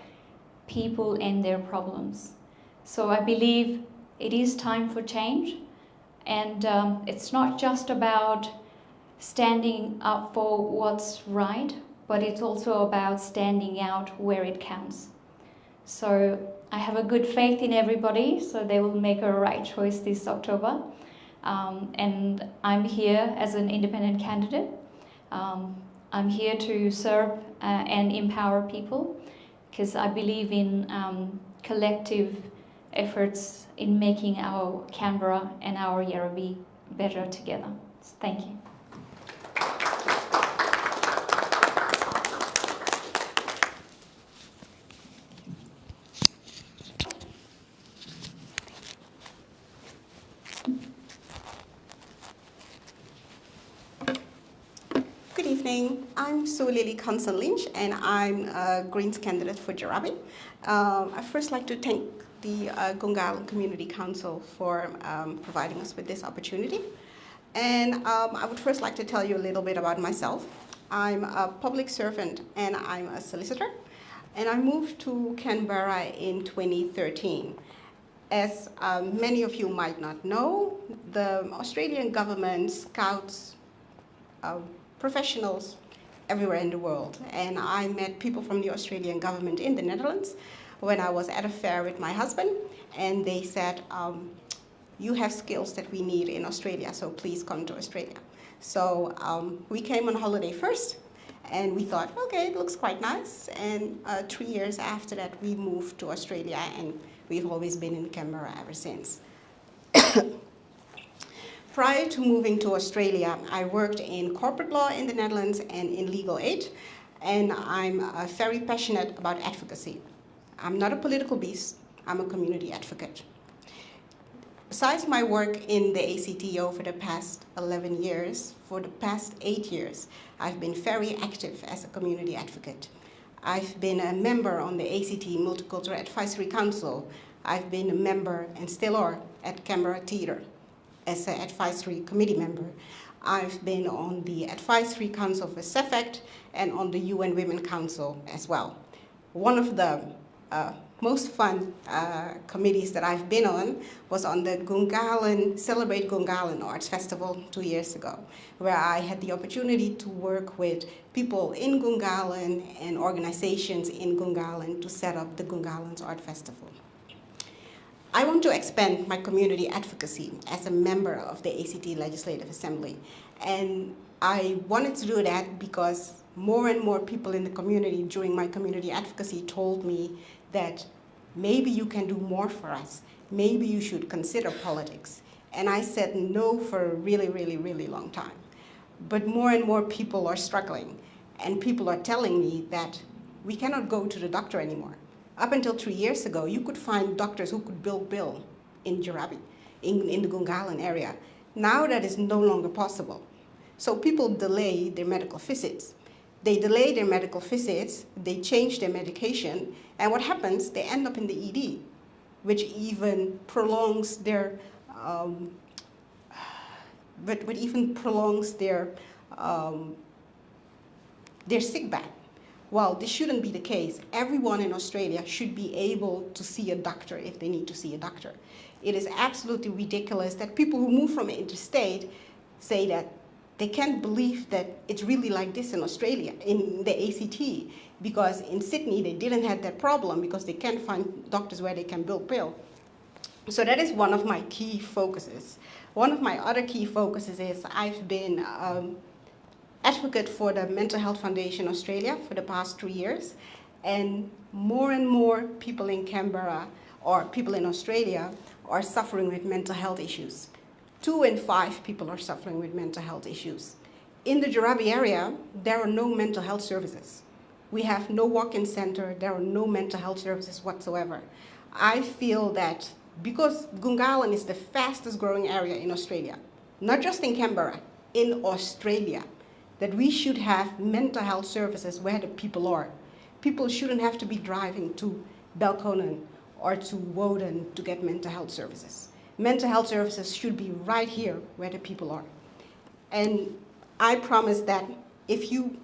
people and their problems. So I believe it is time for change, and it's not just about standing up for what's right, but it's also about standing out where it counts. So I have a good faith in everybody, so they will make a right choice this October. And I'm here as an independent candidate. I'm here to serve and empower people, because I believe in collective efforts in making our Canberra and our Yarrabee better together. So thank you. Good evening. I'm Sue Lily Conson Lynch, and I'm a Greens candidate for Yarrabee. I'd first like to thank the Gungahlin Community Council for providing us with this opportunity. And I would first like to tell you a little bit about myself. I'm a public servant and I'm a solicitor. And I moved to Canberra in 2013. As many of you might not know, the Australian government scouts professionals everywhere in the world. And I met people from the Australian government in the Netherlands when I was at a fair with my husband, and they said, you have skills that we need in Australia, so please come to Australia. So we came on holiday first, and we thought, okay, it looks quite nice. And 3 years after that, we moved to Australia, and we've always been in Canberra ever since. Prior to moving to Australia, I worked in corporate law in the Netherlands and in legal aid, and I'm very passionate about advocacy. I'm not a political beast, I'm a community advocate. Besides my work in the ACT over the past 11 years, for the past 8 years, I've been very active as a community advocate. I've been a member on the ACT Multicultural Advisory Council. I've been a member, and still are, at Canberra Theatre as an advisory committee member. I've been on the Advisory Council for CEFACT and on the UN Women Council as well. One of the most fun committees that I've been on was on the Celebrate Gungahlin Arts Festival 2 years ago, where I had the opportunity to work with people in Gungahlin and organizations in Gungahlin to set up the Gungahlin Art Festival. I want to expand my community advocacy as a member of the ACT Legislative Assembly. And I wanted to do that because more and more people in the community during my community advocacy told me that maybe you can do more for us. Maybe you should consider politics. And I said no for a really, really, really long time. But more and more people are struggling. And people are telling me that we cannot go to the doctor anymore. Up until 3 years ago, you could find doctors who could bill in Yarrabee, in the Gungahlin area. Now that is no longer possible. So people delay their medical visits. They delay their medical visits, they change their medication, and what happens? They end up in the ED. which even prolongs their their sick bag. Well, this shouldn't be the case. Everyone in Australia should be able to see a doctor if they need to see a doctor. It is absolutely ridiculous that people who move from interstate say that they can't believe that it's really like this in Australia, in the ACT, because in Sydney they didn't have that problem because they can't find doctors where they can bill. So that is one of my key focuses. One of my other key focuses is I've been advocate for the Mental Health Foundation Australia for the past 3 years, and more people in Canberra or people in Australia are suffering with mental health issues. 2 in 5 people are suffering with mental health issues. In the Jarabi area, there are no mental health services. We have no walk-in center, there are no mental health services whatsoever. I feel that because Gungahlin is the fastest growing area in Australia, not just in Canberra, in Australia, that we should have mental health services where the people are. People shouldn't have to be driving to Belconnen or to Woden to get mental health services. Mental health services should be right here where the people are. And I promise that if you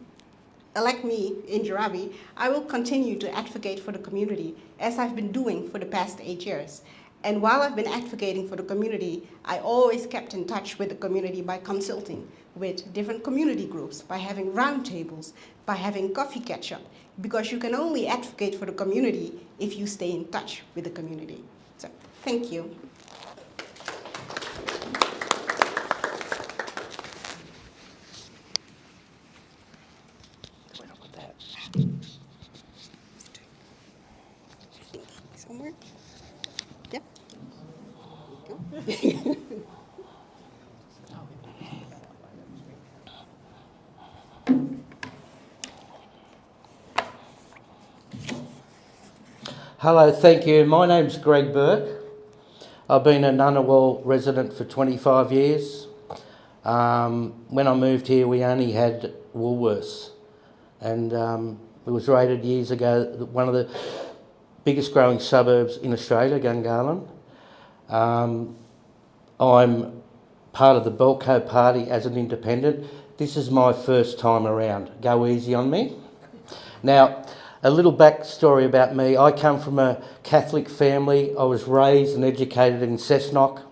elect me in Jarabi, I will continue to advocate for the community as I've been doing for the past 8 years. And while I've been advocating for the community, I always kept in touch with the community by consulting with different community groups, by having roundtables, by having coffee catch-up, because you can only advocate for the community if you stay in touch with the community. So, thank you. Somewhere? Yep. Go. Hello, thank you. My name's Greg Burke. I've been a Ngunnawal resident for 25 years. When I moved here, we only had Woolworths, and it was rated years ago one of the biggest growing suburbs in Australia, Gungahlin. I'm part of the Belco Party as an independent. This is my first time around. Go easy on me. Now, a little backstory about me. I come from a Catholic family. I was raised and educated in Cessnock,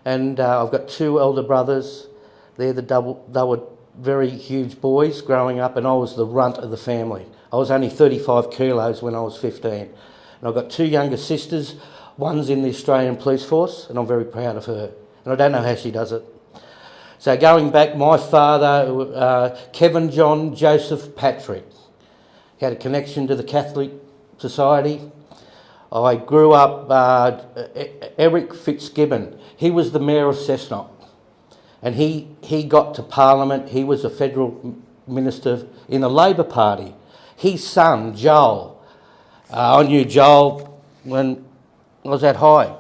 and I've got 2 elder brothers. They were very huge boys growing up, and I was the runt of the family. I was only 35 kilos when I was 15. And I've got 2 younger sisters. One's in the Australian Police Force, and I'm very proud of her. And I don't know how she does it. So going back, my father, Kevin John Joseph Patrick, he had a connection to the Catholic Society. I grew up, Eric Fitzgibbon, he was the mayor of Cessnock, and he got to Parliament. He was a federal minister in the Labor Party. His son, Joel, I knew Joel when I was at high.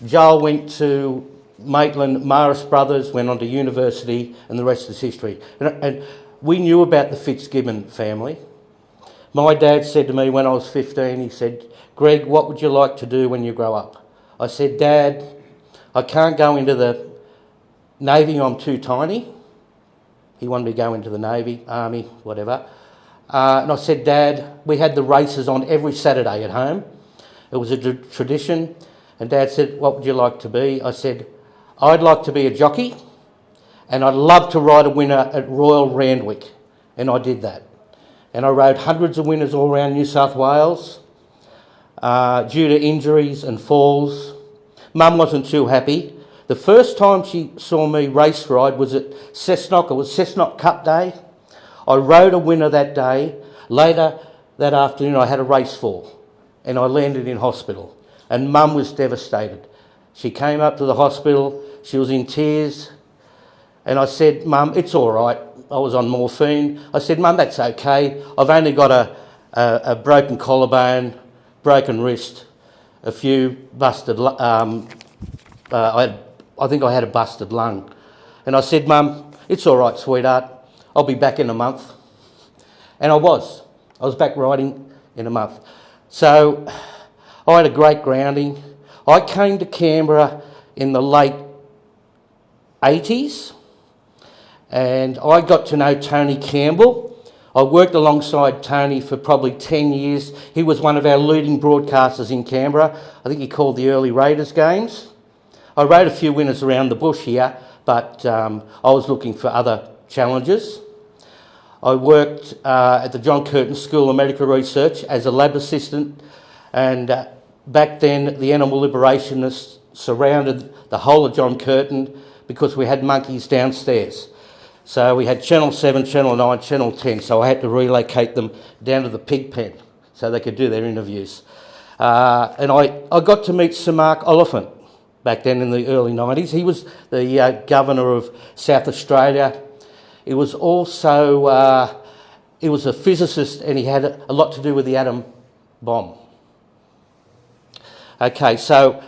Joel went to Maitland, Marist Brothers, went on to university, and the rest is history. And we knew about the Fitzgibbon family. My dad said to me when I was 15, he said, "Greg, what would you like to do when you grow up?" I said, "Dad, I can't go into the Navy, I'm too tiny." He wanted me to go into the Navy, Army, whatever. And I said, "Dad," we had the races on every Saturday at home. It was a tradition. And Dad said, "What would you like to be?" I said, "I'd like to be a jockey, and I'd love to ride a winner at Royal Randwick." And I did that. And I rode hundreds of winners all around New South Wales due to injuries and falls. Mum wasn't too happy. The first time she saw me race ride was at Cessnock. It was Cessnock Cup Day. I rode a winner that day. Later that afternoon I had a race fall and I landed in hospital. And Mum was devastated. She came up to the hospital. She was in tears. And I said, "Mum, it's all right." I was on morphine. I said, "Mum, that's okay. I've only got a broken collarbone, broken wrist, a few busted... I think I had a busted lung." And I said, "Mum, it's all right, sweetheart. I'll be back in a month." And I was. I was back riding in a month. So I had a great grounding. I came to Canberra in the late 80s, and I got to know Tony Campbell. I worked alongside Tony for probably 10 years. He was one of our leading broadcasters in Canberra. I think he called the early Raiders games. I rode a few winners around the bush here, but I was looking for other challenges. I worked at the John Curtin School of Medical Research as a lab assistant, and back then the animal liberationists surrounded the whole of John Curtin because we had monkeys downstairs. So we had Channel 7, Channel 9, Channel 10, so I had to relocate them down to the pig pen so they could do their interviews. And I got to meet Sir Mark Oliphant back then in the early 90s. He was the governor of South Australia. He was also, he was a physicist, and he had a lot to do with the atom bomb. Okay, so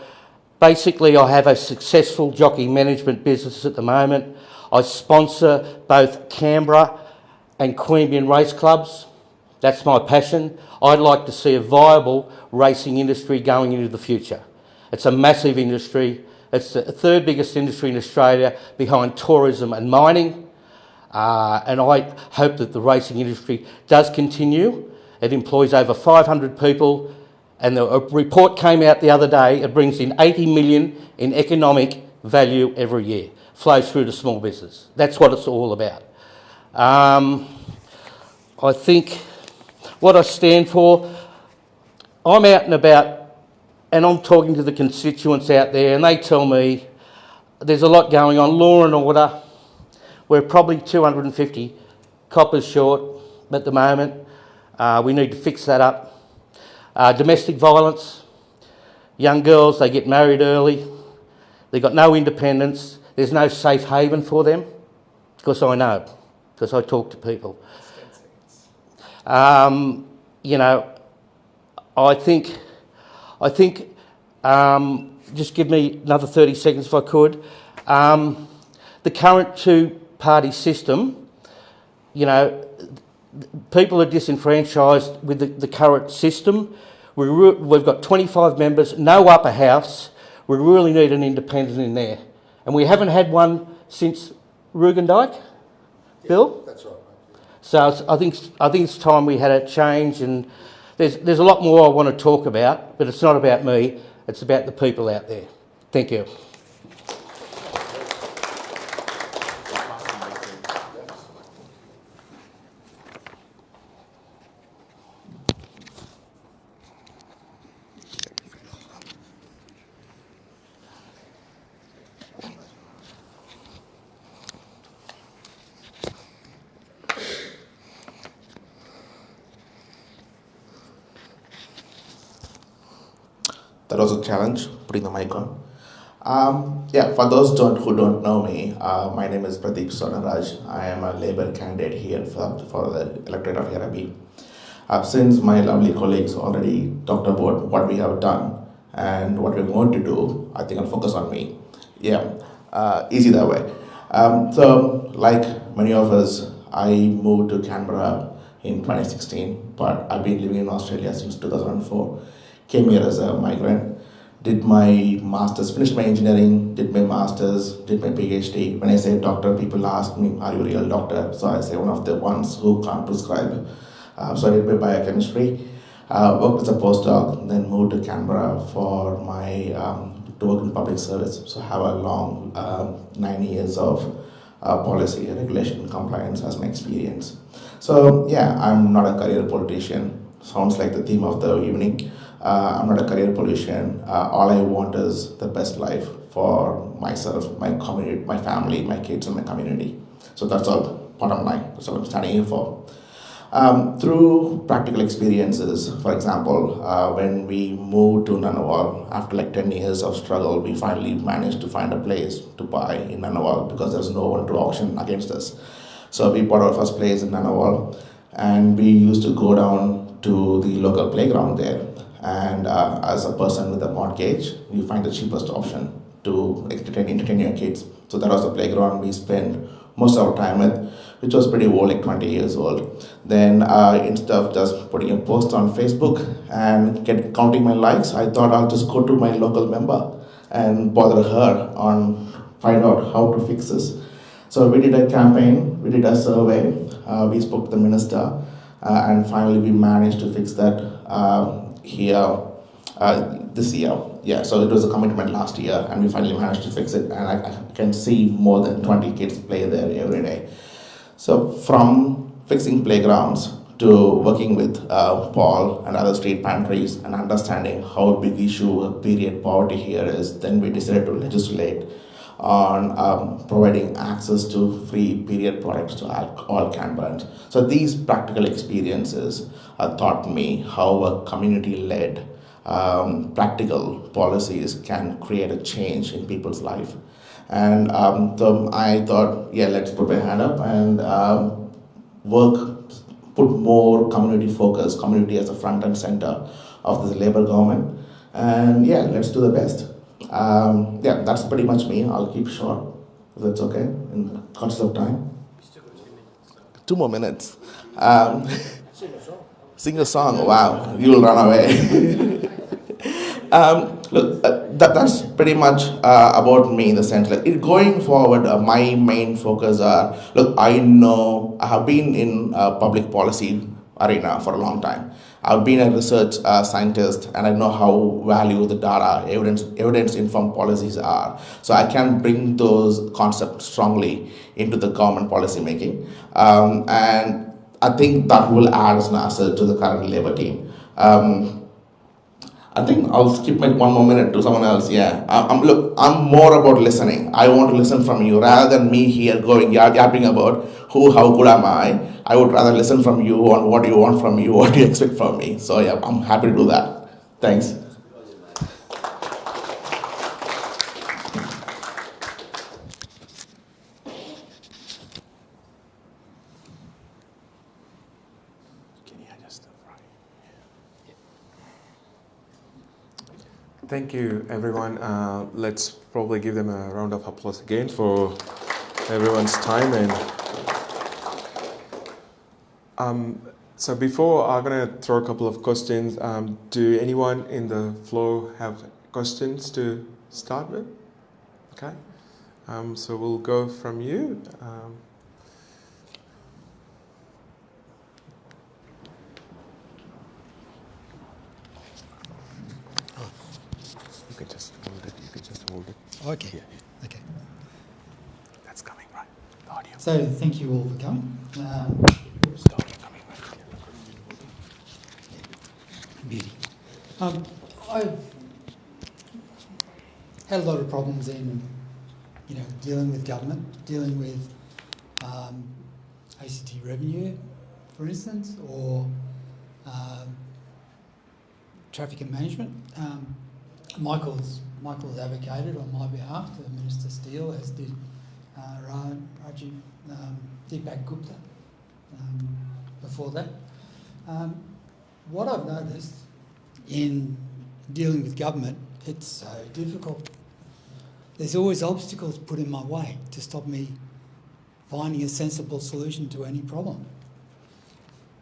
basically I have a successful jockey management business at the moment. I sponsor both Canberra and Queanbeyan race clubs. That's my passion. I'd like to see a viable racing industry going into the future. It's a massive industry. It's the third biggest industry in Australia behind tourism and mining. And I hope that the racing industry does continue. It employs over 500 people, and a report came out the other day. It brings in 80 million in economic value every year. Flows through to small business. That's what it's all about. I think what I stand for, I'm out and about, and I'm talking to the constituents out there, and they tell me there's a lot going on. Law and order, we're probably 250 coppers short at the moment. We need to fix that up. Domestic violence, young girls, they get married early. They've got no independence. There's no safe haven for them, because I know, because I talk to people. You know, I think, just give me another 30 seconds if I could. The current two-party system, you know, people are disenfranchised with the current system. We've got 25 members, no upper house. We really need an independent in there. And we haven't had one since Rugendijk, Bill? That's right, mate. So I think it's time we had a change, and there's a lot more I want to talk about, but it's not about me, it's about the people out there. Thank you. That was a challenge, putting the mic on. Yeah, for those who don't know me, my name is Pradeep Sonaraj. I am a Labour candidate here for the electorate of Yerrabi. Since my lovely colleagues already talked about what we have done and what we're going to do, I think I'll focus on me. Yeah, easy that way. So, like many of us, I moved to Canberra in 2016, but I've been living in Australia since 2004. Came here as a migrant, did my master's, finished my engineering, did my master's, did my PhD. When I say doctor, people ask me, are you a real doctor? So I say one of the ones who can't prescribe. So I did my biochemistry, worked as a postdoc, then moved to Canberra for my, to work in public service. So I have a long 9 years of policy, regulation, compliance as my experience. So yeah, I'm not a career politician. Sounds like the theme of the evening. I'm not a career politician. All I want is the best life for myself, my community, my family, my kids, and my community. So that's all, bottom line. That's what I'm standing here for. Through practical experiences, for example, when we moved to Ngunnawal, after like 10 years of struggle, we finally managed to find a place to buy in Ngunnawal because there's no one to auction against us. So we bought our first place in Ngunnawal, and we used to go down to the local playground there. And as a person with a mortgage, you find the cheapest option to entertain your kids. So that was the playground we spent most of our time with, which was pretty old, like 20 years old. Then instead of just putting a post on Facebook and counting my likes, I thought I'll just go to my local member and bother her on find out how to fix this. So we did a campaign, we did a survey, we spoke to the minister, and finally we managed to fix that here this year. Yeah, so it was a commitment last year, and we finally managed to fix it, and I can see more than 20 kids play there every day. So from fixing playgrounds to working with Paul and other street pantries and understanding how big issue period poverty here is, then we decided to legislate on providing access to free period products to all Canberrans. So these practical experiences taught me how a community-led practical policies can create a change in people's life. And so I thought, yeah, let's put my hand up and put more community focus, community as a front and center of this Labour government. And yeah, let's do the best. Yeah, that's pretty much me. I'll keep short, if that's okay, in conscious of time. 2 more minutes. Sing a song. Wow, you'll run away. Look, that's pretty much about me in the sense, like, going forward, my main focus are, look, I know I have been in public policy arena for a long time. I've been a research scientist, and I know how valuable the data, evidence-informed policies are. So I can bring those concepts strongly into the government policy making. And I think that will add as an asset to the current Labour team. I think I'll skip my 1 more minute to someone else. Yeah, I'm more about listening. I want to listen from you rather than me here going yapping about how good am I. I would rather listen from you on what you want from you, what do you expect from me. So yeah, I'm happy to do that. Thanks. Thank you, everyone. Let's probably give them a round of applause again for everyone's time. And so before, I'm going to throw a couple of questions. Do anyone in the floor have questions to start with? Okay. So we'll go from you. You can just hold it. Okay. Yeah. Okay. That's coming, right? The audio. So thank you all for coming. Beauty. I've had a lot of problems in, dealing with government, dealing with ACT revenue, for instance, or traffic and management. Michael's advocated on my behalf to Minister Steele, as did Rajiv Deepak Gupta before that. What I've noticed in dealing with government, it's so difficult. There's always obstacles put in my way to stop me finding a sensible solution to any problem.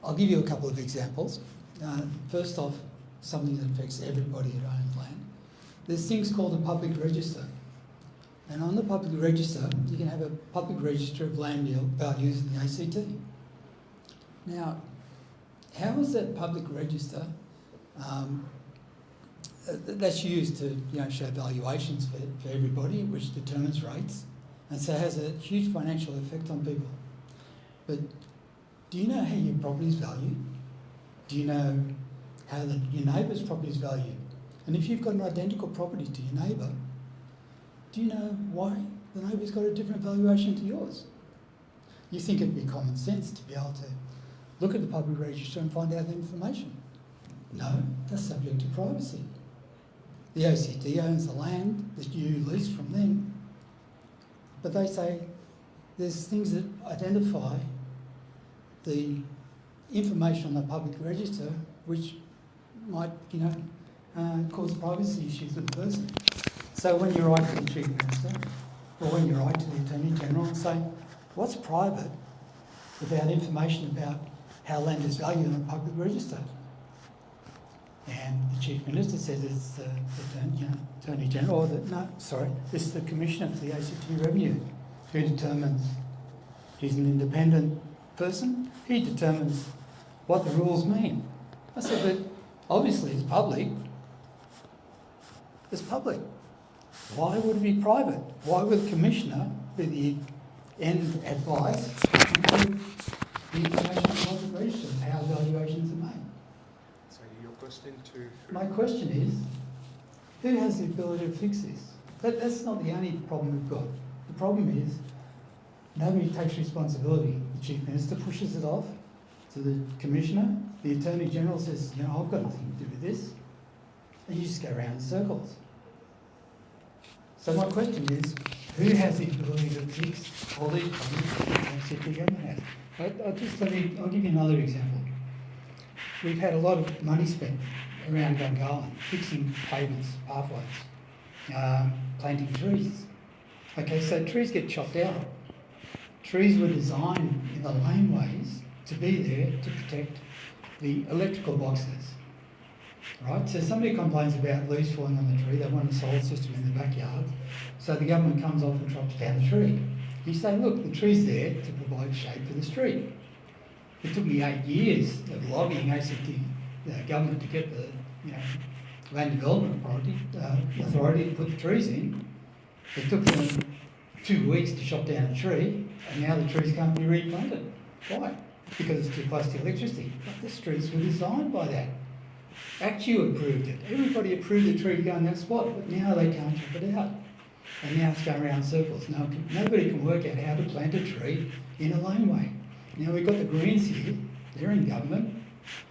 I'll give you a couple of examples. First off, something that affects everybody that owns land. There's things called a public register. And on the public register, you can have a public register of land values in the ACT. Now, how is that public register that's used to show valuations for everybody, which determines rates, and so it has a huge financial effect on people. But do you know how your property is valued? Do you know how your neighbour's property is valued? And if you've got an identical property to your neighbour, do you know why the neighbour's got a different valuation to yours? You think it'd be common sense to be able to look at the public register and find out the information. No, that's subject to privacy. The ACT owns the land that you lease from them, but they say there's things that identify the information on the public register which might, cause privacy issues with the person. So when you write to the Chief Minister, or when you write to the Attorney General and say, What's private without information about how land is valued on a public register? And the Chief Minister says it's the Attorney General, it's the Commissioner for the ACT Revenue who determines. He's an independent person. He determines what the rules mean. I said, but obviously it's public. It's public. Why would it be private? Why would the Commissioner be the end advice to the information on the public register of how valuations are made? So your question to... My question is, who has the ability to fix this? That's not the only problem we've got. The problem is nobody takes responsibility. The Chief Minister pushes it off to the Commissioner. The Attorney General says, I've got nothing to do with this. And you just go around in circles. So my question is, who has the ability to fix all these problems that the city government has? I'll give you another example. We've had a lot of money spent around Gungahlin, fixing pavements, pathways, planting trees. Okay, so trees get chopped out. Trees were designed in the laneways to be there to protect the electrical boxes. Right, so somebody complains about leaves falling on the tree, they want a solar system in the backyard, so the government comes off and chops down the tree. You say, look, the tree's there to provide shade for the street. It took me 8 years of lobbying ACT government to get the Land Development Authority to put the trees in. It took them 2 weeks to chop down a tree, and now the trees can't be replanted. Why? Because it's too close to electricity. But the streets were designed by that. ACTU approved it. Everybody approved the tree to go in that spot, but now they can't chop it out. And now it's going around in circles. Now, nobody can work out how to plant a tree in a laneway. Now, we've got the Greens here, they're in government.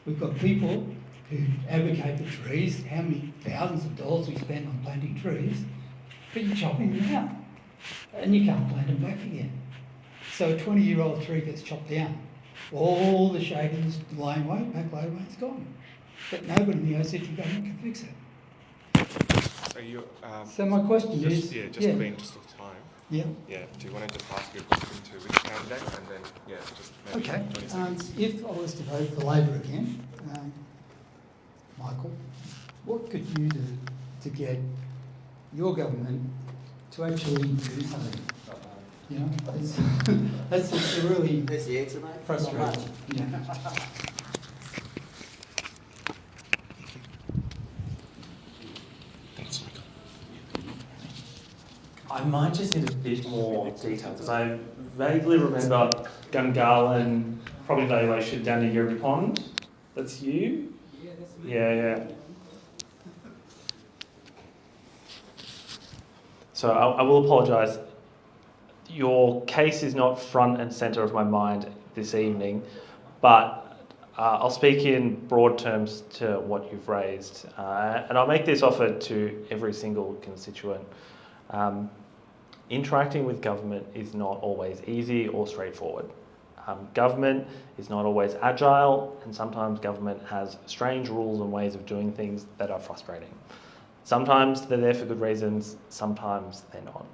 We've got people who advocate for trees, how many thousands of dollars we spend on planting trees, but you're chopping them out. And you can't plant them back again. So a 20-year-old tree gets chopped down. All the shade in the laneway, back laneway, is gone. But nobody in the ACT government can fix it. So my question is... in the interest of time. Yeah. Yeah. Do you want to just ask your question to which candidate, and then just maybe Okay. 20 seconds. If I was to vote for Labor again, Michael, what could you do to get your government to actually do something? That's a really That's the answer, mate. frustrating. Yeah. Thanks, Michael. I might just need a bit more detail because I vaguely remember Gungahlin, probably valuation down to Yerby Pond. That's you? Yeah, that's me. Yeah. So I will apologise. Your case is not front and centre of my mind this evening, but I'll speak in broad terms to what you've raised, and I'll make this offer to every single constituent. Interacting with government is not always easy or straightforward. Government is not always agile, and sometimes government has strange rules and ways of doing things that are frustrating. Sometimes they're there for good reasons, sometimes they're not.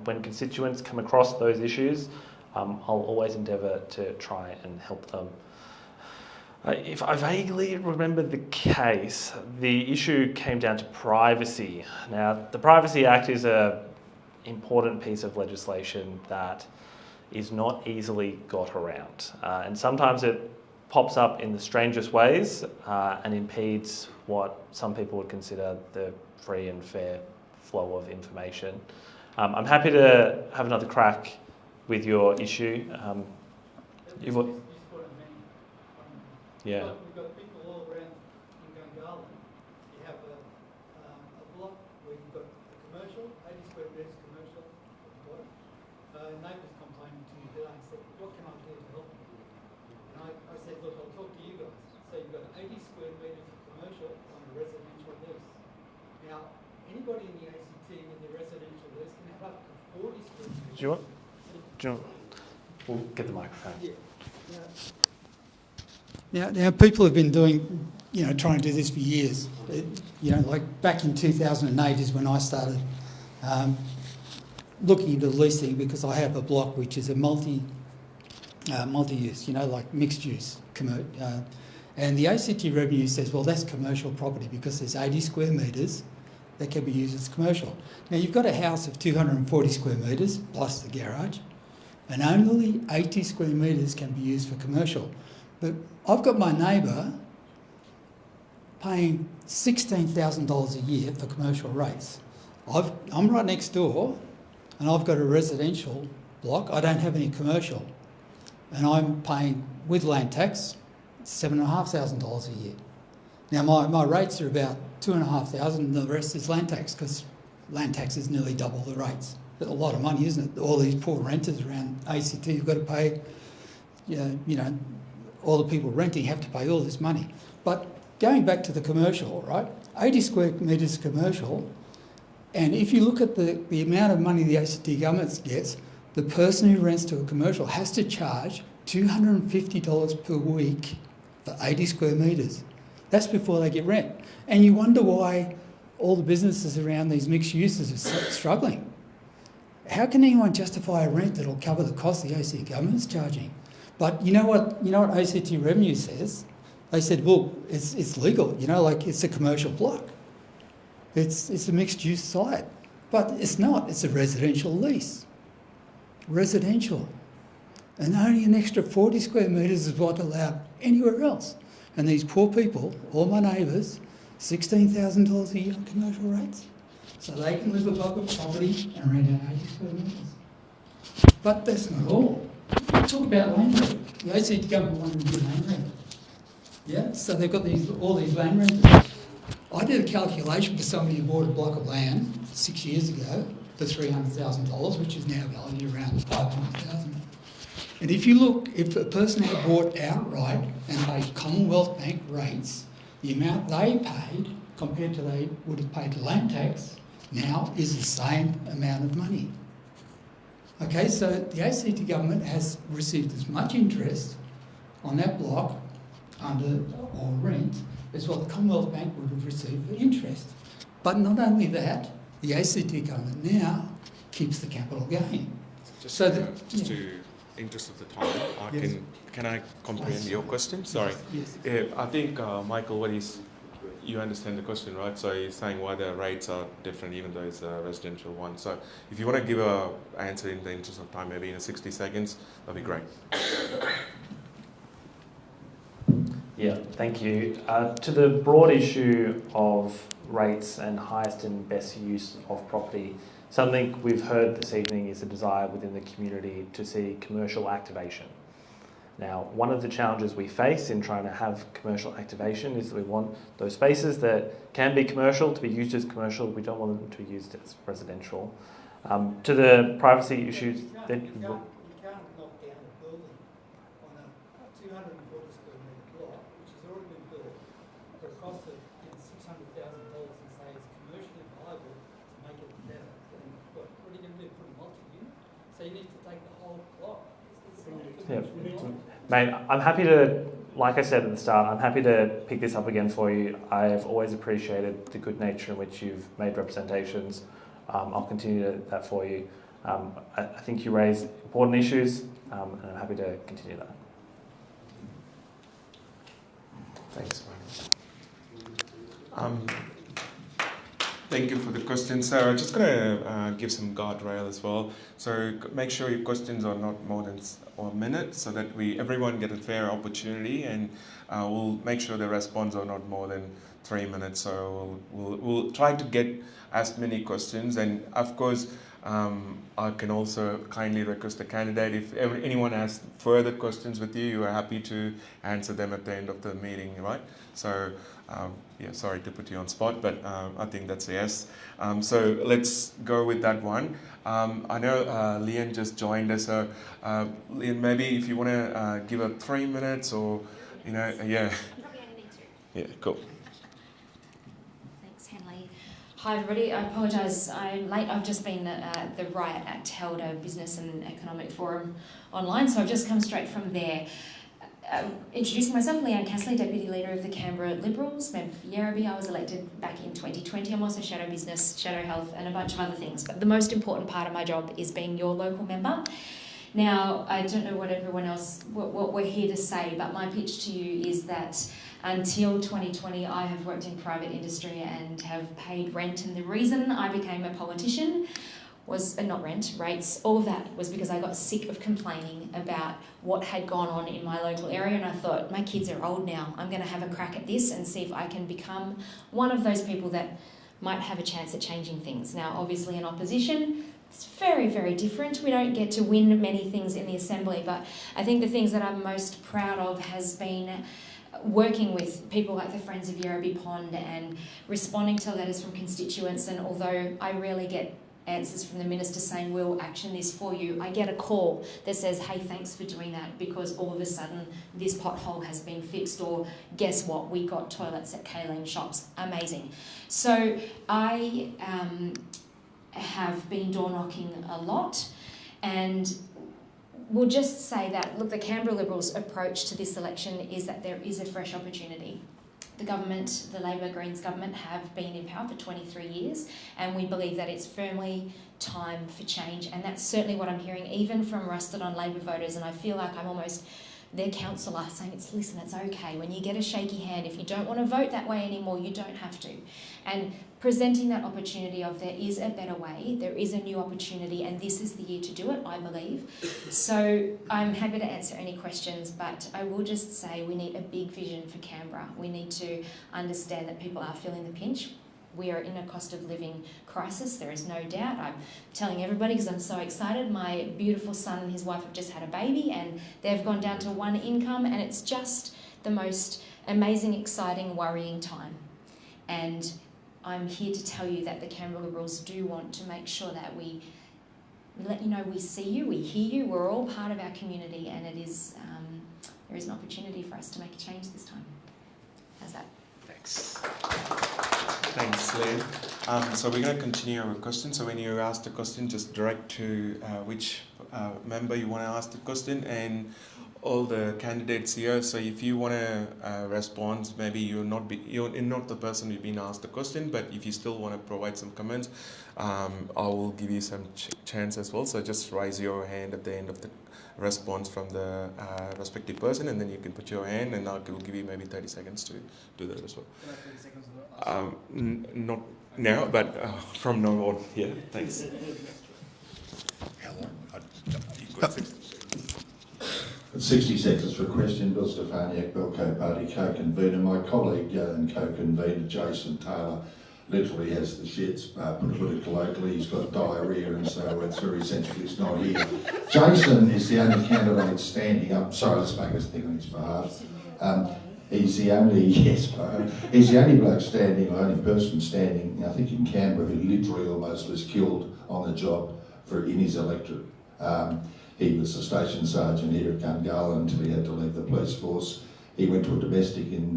When constituents come across those issues, I'll always endeavour to try and help them. If I vaguely remember the case, the issue came down to privacy. Now, the Privacy Act is an important piece of legislation that is not easily got around. And sometimes it pops up in the strangest ways and impedes what some people would consider the free and fair flow of information. I'm happy to have another crack with your issue. Yeah. We've got people all around in Gungahlin. You have a block where you've got a commercial, 80 square metres commercial at the bottom. Neighbours complaining to me today and said, what can I do to help you? And I said, look, I'll talk to you guys. So you've got 80 square metres of commercial on a residential lease. Now, anybody in the ACT with a residential lease can have up to 40 square metres. Do you want? We'll get the microphone. Yeah. Now, people have been doing, trying to do this for years. Like back in 2008 is when I started looking into leasing because I have a block which is a multi-use, like mixed use. And the ACT revenue says, well, that's commercial property because there's 80 square metres that can be used as commercial. Now, you've got a house of 240 square metres plus the garage, and only 80 square metres can be used for commercial. But I've got my neighbour paying $16,000 a year for commercial rates. I'm right next door and I've got a residential block. I don't have any commercial. And I'm paying, with land tax, $7,500 a year. Now, my rates are about $2,500 and the rest is land tax because land tax is nearly double the rates. A lot of money, isn't it? All these poor renters around ACT have got to pay, all the people renting have to pay all this money. But going back to the commercial, right? 80 square metres commercial, and if you look at the amount of money the ACT government gets, the person who rents to a commercial has to charge $250 per week for 80 square metres. That's before they get rent. And you wonder why all the businesses around these mixed uses are struggling. How can anyone justify a rent that'll cover the cost the ACT government's charging? But you know what ACT Revenue says? They said, well, it's legal, like it's a commercial block. It's a mixed use site. But it's not, it's a residential lease. Residential. And only an extra 40 square metres is what's allowed anywhere else. And these poor people, all my neighbours, $16,000 a year on commercial rates. So they can live above the property and rent out 80 square metres. But that's not all. Talk about land rent. The ACT government wanted to do land rent. Yeah, so they've got all these land renters. I did a calculation for somebody who bought a block of land 6 years ago for $300,000, which is now valued around $500,000. And if you look, if a person had bought outright and paid Commonwealth Bank rates, the amount they paid compared to they would have paid land tax now is the same amount of money. Okay, so the ACT government has received as much interest on that block under or rent as what the Commonwealth Bank would have received for interest. But not only that, the ACT government now keeps the capital gain. Interest of the time, can I comprehend your question? Sorry. Yes. I think, Michael, you understand the question, right? So you're saying why the rates are different even though it's a residential one. So if you want to give an answer in the interest of time, maybe in 60 seconds, that'd be great. Yeah, thank you. To the broad issue of rates and highest and best use of property, something we've heard this evening is a desire within the community to see commercial activation. Now, one of the challenges we face in trying to have commercial activation is that we want those spaces that can be commercial to be used as commercial. We don't want them to be used as residential. To the privacy issues that You can't knock down a building on a 240 square metre block, which has already been built for a cost of $600,000 and say it's commercially viable to make it better. And what are you going to do? Put a multi-unit? So you need to take the whole block. Mate, I'm happy to, like I said at the start, I'm happy to pick this up again for you. I've always appreciated the good nature in which you've made representations. I'll continue that for you. I think you raise important issues, and I'm happy to continue that. Thanks, Brian. Thank you for the question. So I'm just going to give some guardrail as well. So make sure your questions are not more than a minute so that everyone get a fair opportunity, and we'll make sure the response are not more than 3 minutes. So we'll try to get as many questions, and of course I can also kindly request the candidate, if anyone has further questions with you, you are happy to answer them at the end of the meeting, right? So yeah, sorry to put you on spot, but I think that's a yes. So let's go with that one. I know Leanne just joined us, so Leanne, maybe if you want to give her 3 minutes, or yeah. Probably only need 2. Yeah, cool. Thanks, Henley. Hi everybody, I apologise, I'm late. I've just been at the Riot Act held a business and economic forum online, so I've just come straight from there. introducing myself, Leanne Castley, Deputy Leader of the Canberra Liberals, member for Yerraby. I was elected back in 2020. I'm also Shadow Business, Shadow Health and a bunch of other things. But the most important part of my job is being your local member. Now, I don't know what everyone else, what we're here to say, but my pitch to you is that until 2020, I have worked in private industry and have paid rent. And the reason I became a politician was, not rent, rates, all of that was because I got sick of complaining about what had gone on in my local area, and I thought, my kids are old now, I'm going to have a crack at this and see if I can become one of those people that might have a chance at changing things. Now, obviously in opposition, it's very, very different. We don't get to win many things in the Assembly, but I think the things that I'm most proud of has been working with people like the Friends of Yerraby Pond and responding to letters from constituents. And although I rarely get answers from the minister saying we'll action this for you, I get a call that says, hey, thanks for doing that, because all of a sudden this pothole has been fixed, or guess what, we got toilets at K-Lane shops. Amazing. So I have been door knocking a lot, and we'll just say that, look, the Canberra Liberals' approach to this election is that there is a fresh opportunity. The government, the Labor Greens government, have been in power for 23 years, and we believe that it's firmly time for change, and that's certainly what I'm hearing even from rusted on Labor voters, and I feel like I'm almost their counsellor saying, listen, it's okay. When you get a shaky hand, if you don't want to vote that way anymore, you don't have to. And presenting that opportunity of there is a better way, there is a new opportunity, and this is the year to do it, I believe. So I'm happy to answer any questions, but I will just say we need a big vision for Canberra. We need to understand that people are feeling the pinch. We are in a cost of living crisis, there is no doubt. I'm telling everybody because I'm so excited. My beautiful son and his wife have just had a baby, and they've gone down to one income, and it's just the most amazing, exciting, worrying time. And I'm here to tell you that the Canberra Liberals do want to make sure that we let you know we see you, we hear you, we're all part of our community, and it is there is an opportunity for us to make a change this time. How's that? Thanks. Thanks, Liam. So we're going to continue our question. So when you ask the question, just direct to which member you want to ask the question, and all the candidates here. So if you want to respond, maybe you're not the person who's been asked the question, but if you still want to provide some comments, I will give you some chance as well. So just raise your hand at the end of the response from the respective person, and then you can put your hand, and I will give you maybe 30 seconds to do that as well. 30 seconds not now, but from now on. Yeah, thanks. How long? You've got 60 seconds. 60 seconds for a question. Bill Stefaniak, Belco Party co-convener. My colleague and co-convener, Jason Taylor, literally has the shits, put it colloquially. He's got diarrhoea, and so it's very essential he's not here. Jason is the only candidate standing up. Sorry, let's make us think on his behalf. He's the only, he's the only bloke standing, or only person standing, I think in Canberra, who literally almost was killed on the job in his electorate. He was a station sergeant here at Gungahlin until he had to leave the police force. He went to a domestic in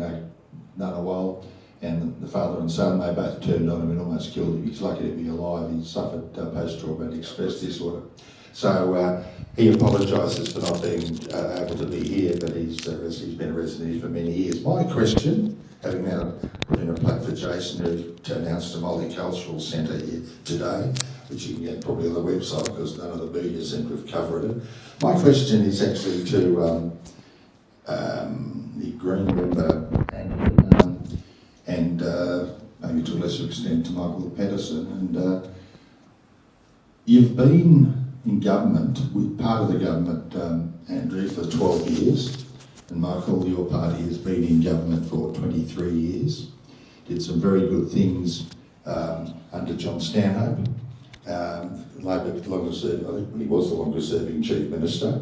Ngunnawal, and the father and son, they both turned on him and almost killed him. He's lucky to be alive. He suffered post-traumatic stress disorder. So he apologises for not being able to be here, but he's been a resident here for many years. My question, having now put in a plug for Jason, who announced a multicultural centre here today, which you can get probably on the website because none of the media seem to have covered it. My question is actually to the Green member and maybe to a lesser extent to Michael Patterson. And you've been in government, with part of the government, Andrew, for 12 years, and Michael, your party has been in government for 23 years. Did some very good things under John Stanhope. Labor longer serving, I think he was the longest serving Chief Minister,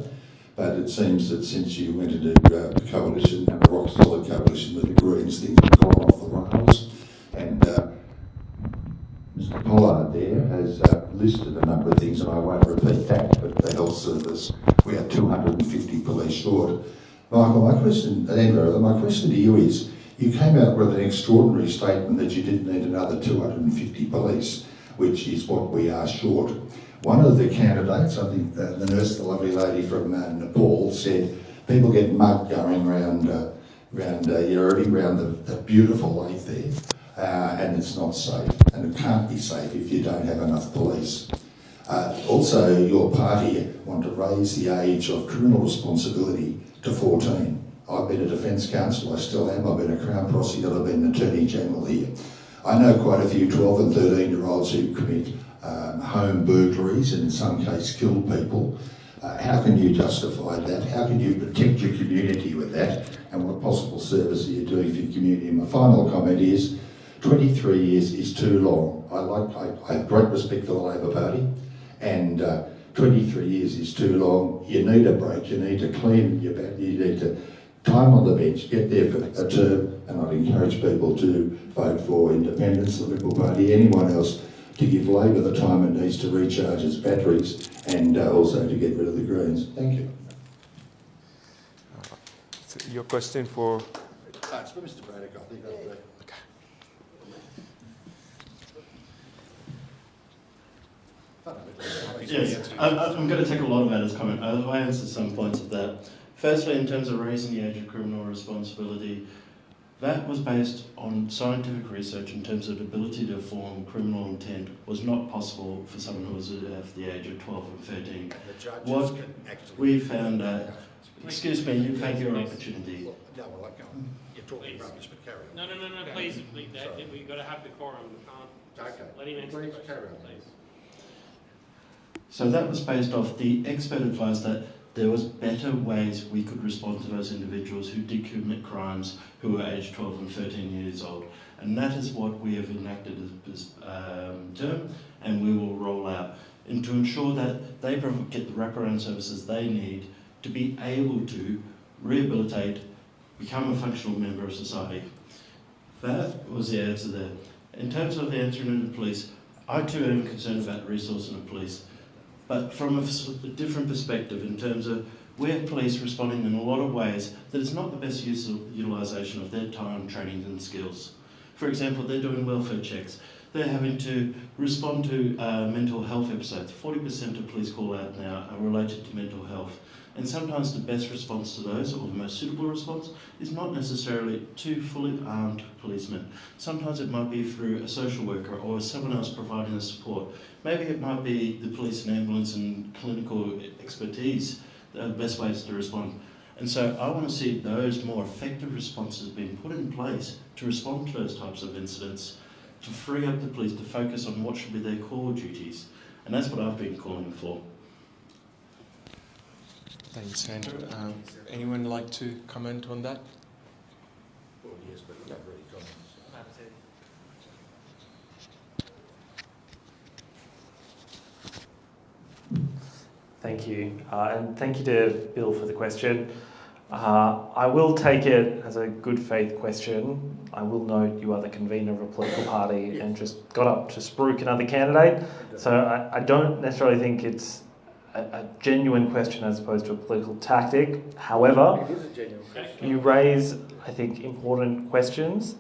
but it seems that since you went into the coalition, a rock solid coalition with the Greens, things have gone off the rails. And Mr. Pollard there has listed a number of things, and I won't repeat that, but the health service, we are 250 police short. Michael, my question to you is, you came out with an extraordinary statement that you didn't need another 250 police, which is what we are short. One of the candidates, I think the nurse, the lovely lady from Nepal, said People get mugged going around Yerribee, around the beautiful lake there, and it's not safe, and it can't be safe if you don't have enough police. Also, your party want to raise the age of criminal responsibility to 14. I've been a defence counsel, I still am, I've been a Crown prosecutor, I've been an Attorney General here. I know quite a few 12 and 13-year-olds who commit home burglaries and in some cases kill people. How can you justify that? How can you protect your community with that? And what possible service are you doing for your community? And my final comment is, 23 years is too long. I have great respect for the Labor Party, and 23 years is too long. You need a break, you need to clean your back, you need to time on the bench, get there for a term, and I'd encourage people to vote for independents, the Liberal Party, anyone else, to give Labor the time it needs to recharge its batteries and also to get rid of the Greens. Thank you. So your question for... It's for Mr Braddock, I think that'll do. Yes, I'm going to take a lot of Adam's comment. I'll answer some points of that. Firstly, in terms of raising the age of criminal responsibility, that was based on scientific research in terms of the ability to form criminal intent was not possible for someone who was at the age of 12 and 13. What we found excuse me, you take your opportunity. No, well, you're talking rubbish, but carry on. No, please, we've got to have the quorum. We can't let him answer the question, carry on. please. So that was based off the expert advice that there was better ways we could respond to those individuals who did commit crimes who were aged 12 and 13 years old. And that is what we have enacted as term, and we will roll out. And to ensure that they get the wraparound services they need to be able to rehabilitate, become a functional member of society. That was the answer there. In terms of answering the police, I too am concerned about resourcing the police. But from a different perspective, in terms of we have police responding in a lot of ways that is not the best utilisation of their time, training and skills. For example, they're doing welfare checks. They're having to respond to mental health episodes. 40% of police call out now are related to mental health. And sometimes the best response to those, or the most suitable response, is not necessarily two fully armed policemen. Sometimes it might be through a social worker or someone else providing the support. Maybe it might be the police and ambulance and clinical expertise that are the best ways to respond. And so I want to see those more effective responses being put in place to respond to those types of incidents, to free up the police to focus on what should be their core duties. And that's what I've been calling for. Thanks, Andrew. Anyone like to comment on that? Well, yes, but not really comments. Thank you, and thank you to Bill for the question. I will take it as a good faith question. I will note you are the convener of a political party and just got up to spruik another candidate, so I don't necessarily think it's a genuine question as opposed to a political tactic. However, It is a genuine question. you raise, I think, important questions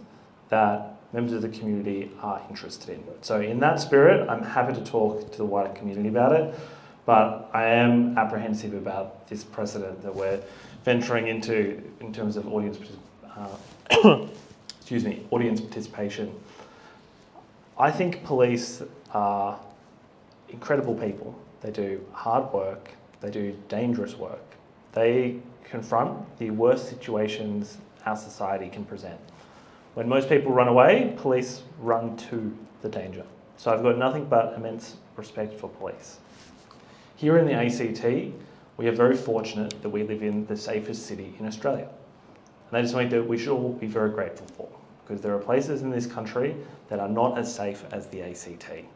that members of the community are interested in. So in that spirit, I'm happy to talk to the wider community about it, but I am apprehensive about this precedent that we're venturing into in terms of audience audience participation. I think police are incredible people. They do hard work, they do dangerous work. They confront the worst situations our society can present. When most people run away, police run to the danger. So I've got nothing but immense respect for police. Here in the ACT, we are very fortunate that we live in the safest city in Australia. And that is something that we should all be very grateful for, because there are places in this country that are not as safe as the ACT.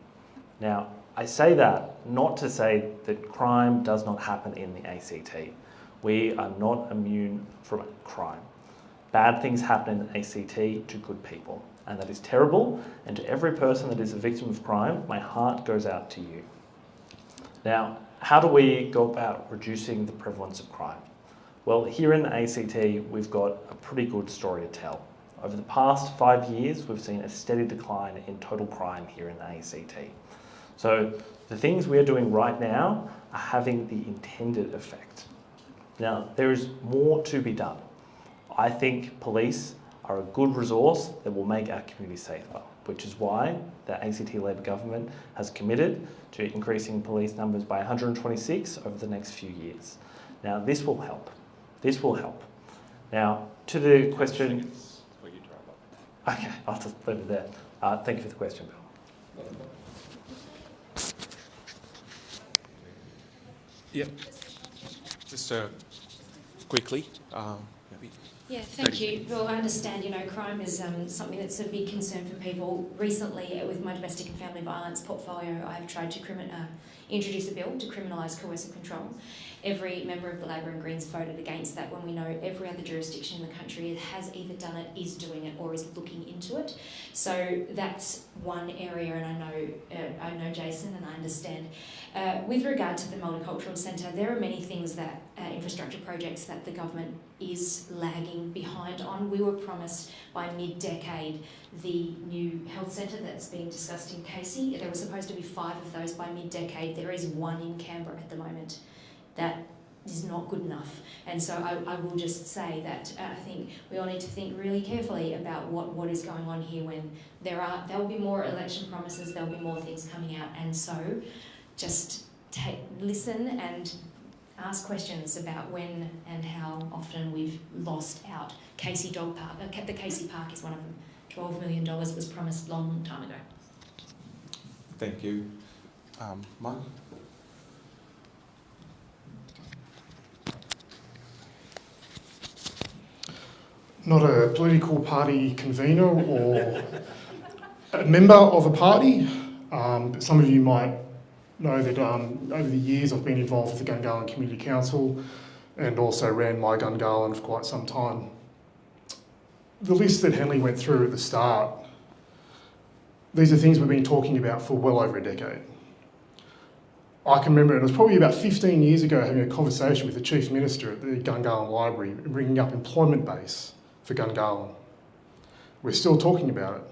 Now, I say that not to say that crime does not happen in the ACT. We are not immune from crime. Bad things happen in the ACT to good people, and that is terrible, and to every person that is a victim of crime, my heart goes out to you. Now, how do we go about reducing the prevalence of crime? Well, here in the ACT, we've got a pretty good story to tell. Over the past 5 years, we've seen a steady decline in total crime here in the ACT. So the things we're doing right now are having the intended effect. Now, there is more to be done. I think police are a good resource that will make our community safer, which is why the ACT Labor government has committed to increasing police numbers by 126 over the next few years. Now, this will help. This will help. Now, to the question... Okay, I'll just leave it there. Thank you for the question, Bill. Yep. Just quickly, maybe. Yeah, thank you. Well, I understand, crime is something that's a big concern for people. Recently, with my domestic and family violence portfolio, I have tried to introduce a bill to criminalise coercive control. Every member of the Labor and Greens voted against that when we know every other jurisdiction in the country has either done it, is doing it, or is looking into it. So that's one area, and I know Jason, and I understand. With regard to the Multicultural Centre, there are many things that infrastructure projects that the government is lagging behind on. We were promised by mid-decade the new health centre that's being discussed in Casey. There were supposed to be 5 of those by mid-decade. There is 1 in Canberra at the moment. That is not good enough. And so I will just say that I think we all need to think really carefully about what is going on here when there will be more election promises, there will be more things coming out. And so just listen and ask questions about when and how often we've lost out. Casey Dog Park, the Casey Park is one of them. $12 million was promised long time ago. Thank you. Mark? Not a political party convener or a member of a party. Some of you might know that over the years I've been involved with the Gungahlin Community Council and also ran my Gungahlin for quite some time. The list that Henley went through at the start, these are things we've been talking about for well over a decade. I can remember, it was probably about 15 years ago, having a conversation with the Chief Minister at the Gungahlin Library, bringing up employment base for Gungahlin. We're still talking about it.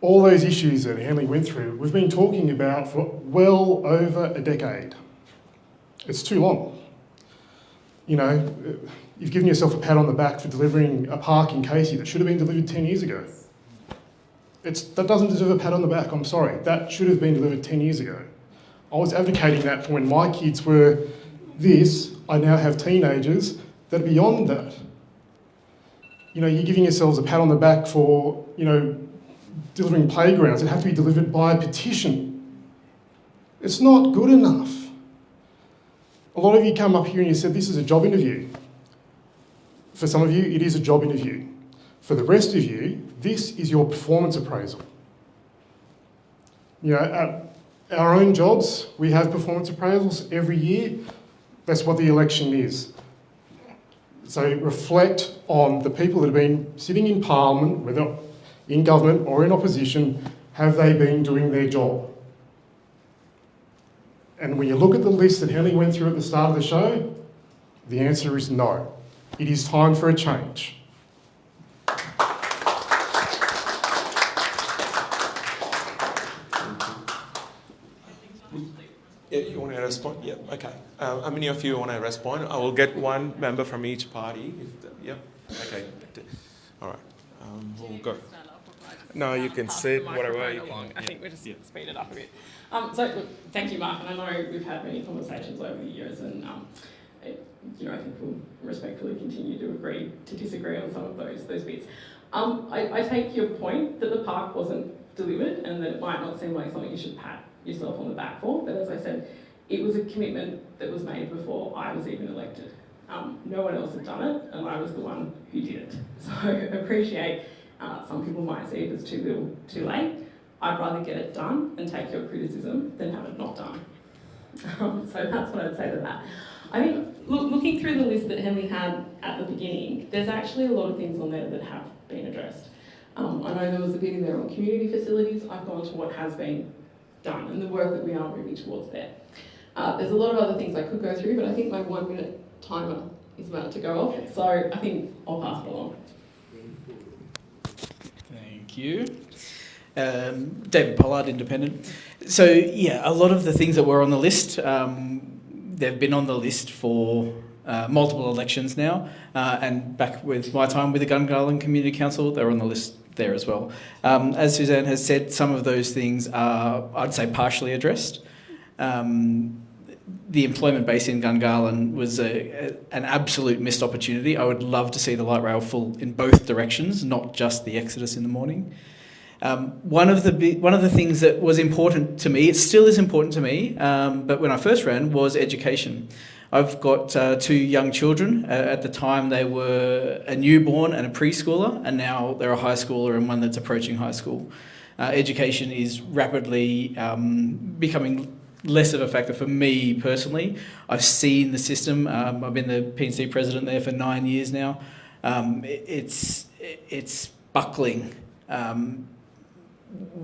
All those issues that Henley went through, we've been talking about for well over a decade. It's too long. You've given yourself a pat on the back for delivering a park in Casey that should have been delivered 10 years ago. That doesn't deserve a pat on the back, I'm sorry. That should have been delivered 10 years ago. I was advocating that for when my kids were this. I now have teenagers that are beyond that. You're giving yourselves a pat on the back for, delivering playgrounds that have to be delivered by a petition. It's not good enough. A lot of you come up here and you said this is a job interview. For some of you, it is a job interview. For the rest of you, this is your performance appraisal. At our own jobs, we have performance appraisals every year. That's what the election is. So reflect on the people that have been sitting in Parliament, whether in government or in opposition, have they been doing their job? And when you look at the list that Henley went through at the start of the show, the answer is no. It is time for a change. Yeah, you want to respond? Yeah, okay. How many of you want to respond? I will get one member from each party. Yep. Okay. All right. We'll go. No, you can sit, whatever. You can, I think we're just speed it up a bit. Look, thank you, Mark. And I know we've had many conversations over the years, and I think we'll respectfully continue to agree to disagree on some of those bits. I take your point that the park wasn't delivered, and that it might not seem like something you should pat yourself on the back for. But as I said, it was a commitment that was made before I was even elected. No one else had done it, and I was the one who did it. So I appreciate some people might see it as too little, too late. I'd rather get it done and take your criticism than have it not done. So that's what I'd say to that. I think, looking through the list that Henley had at the beginning, there's actually a lot of things on there that have been addressed. I know there was a bit in there on community facilities. I've gone to what has been done and the work that we are moving towards there. There's a lot of other things I could go through, but I think my 1 minute timer is about to go off, so I think I'll pass it along. Thank you. David Pollard, Independent. So yeah, a lot of the things that were on the list, They've been on the list for multiple elections now, and back with my time with the Gungahlin Community Council, they were on the list there as well. As Suzanne has said, some of those things are, I'd say, partially addressed. The employment base in Gungahlin was an absolute missed opportunity. I would love to see the light rail full in both directions, not just the exodus in the morning. One of the things that was important to me, it still is important to me, but when I first ran, was education. I've got 2 young children. At the time they were a newborn and a preschooler, and now they're a high schooler and one that's approaching high school. Education is rapidly becoming less of a factor for me personally. I've seen the system. I've been the P&C president there for 9 years now. It's buckling.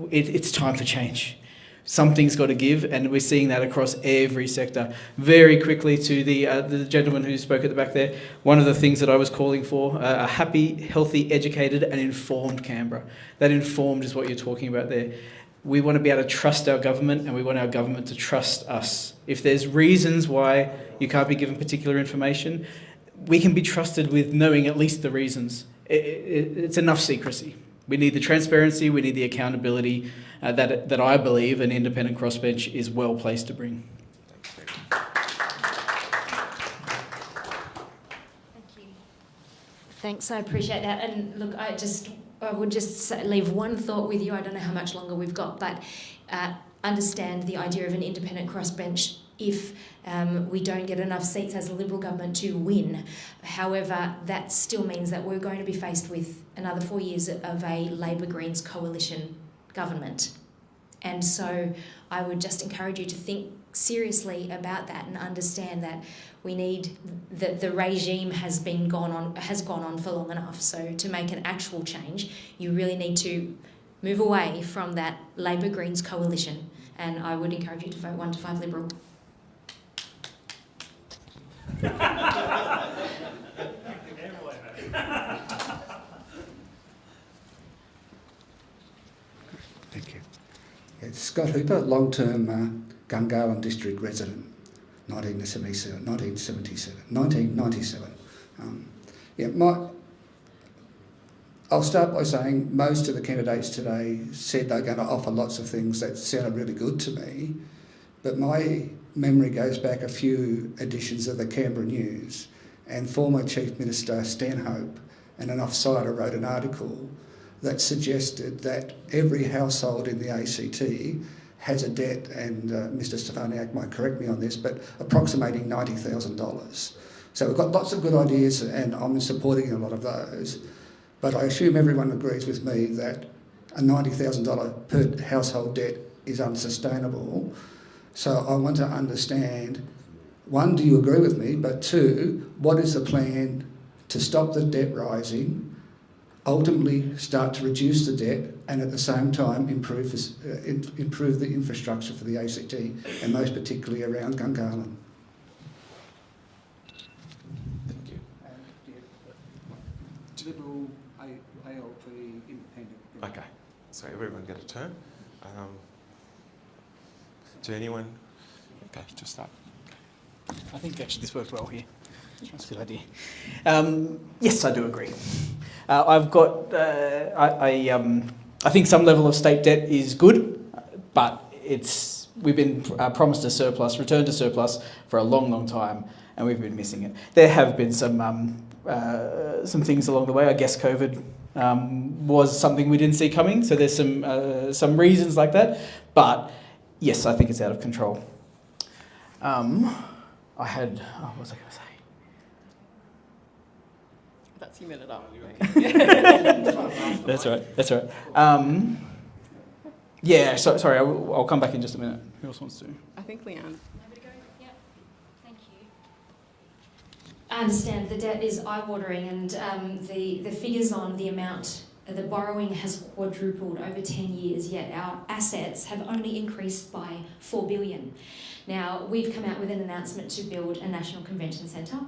It's time for change. Something's got to give, and we're seeing that across every sector. Very quickly to the gentleman who spoke at the back there, one of the things that I was calling for, a happy, healthy, educated and informed Canberra. That informed is what you're talking about there. We want to be able to trust our government, and we want our government to trust us. If there's reasons why you can't be given particular information, we can be trusted with knowing at least the reasons. It's enough secrecy. We need the transparency, we need the accountability that I believe an independent crossbench is well placed to bring. Thank you. Thanks, I appreciate that. And look, I would just leave one thought with you. I don't know how much longer we've got, but understand the idea of an independent crossbench if we don't get enough seats as a Liberal government to win. However, that still means that we're going to be faced with another 4 years of a Labor-Greens coalition government. And so I would just encourage you to think seriously about that and understand that we need that the regime has gone on for long enough. So to make an actual change, you really need to move away from that Labor-Greens coalition. And I would encourage you to vote 1 to 5 Liberal. Thank you. It's Scott Hooper, long-term Gungahlin district resident, 1997. I'll start by saying most of the candidates today said they're going to offer lots of things that sounded really good to me, but my memory goes back a few editions of the Canberra News, and former Chief Minister Stanhope and an offsider wrote an article that suggested that every household in the ACT has a debt, and Mr Stefaniak might correct me on this, but approximating $90,000. So we've got lots of good ideas, and I'm supporting a lot of those, but I assume everyone agrees with me that a $90,000 per household debt is unsustainable. So I want to understand, 1, do you agree with me? But 2, what is the plan to stop the debt rising, ultimately start to reduce the debt, and at the same time improve the infrastructure for the ACT, and most particularly around Gungahlin? Thank you. Liberal, ALP, independent. Okay, so everyone get a turn. To anyone? Okay, just start. I think actually this worked well here. That's a good idea. Yes, I do agree. I've got. I think some level of state debt is good, but we've been promised a surplus, return to surplus for a long, long time, and we've been missing it. There have been some things along the way. I guess COVID was something we didn't see coming, so there's some reasons like that. But yes, I think it's out of control. What was I going to say? That's your minute up. That's right. Yeah, sorry, I'll come back in just a minute. Who else wants to? I think Leanne. Yeah, thank you. I understand the debt is eye-watering, and the figures on the amount, the borrowing has quadrupled over 10 years, yet our assets have only increased by $4 billion. Now, we've come out with an announcement to build a national convention centre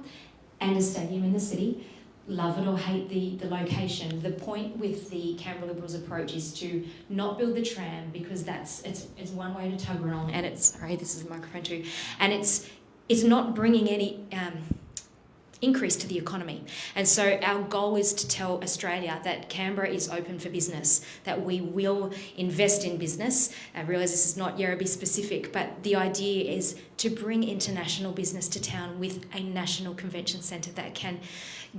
and a stadium in the city. Love it or hate the location. The point with the Canberra Liberals approach is to not build the tram, because it's one way to Tuggeranong, and sorry, this is the microphone too, and it's it's not bringing any increase to the economy. And so our goal is to tell Australia that Canberra is open for business, that we will invest in business. I realise this is not Yerrabee specific, but the idea is to bring international business to town with a national convention centre that can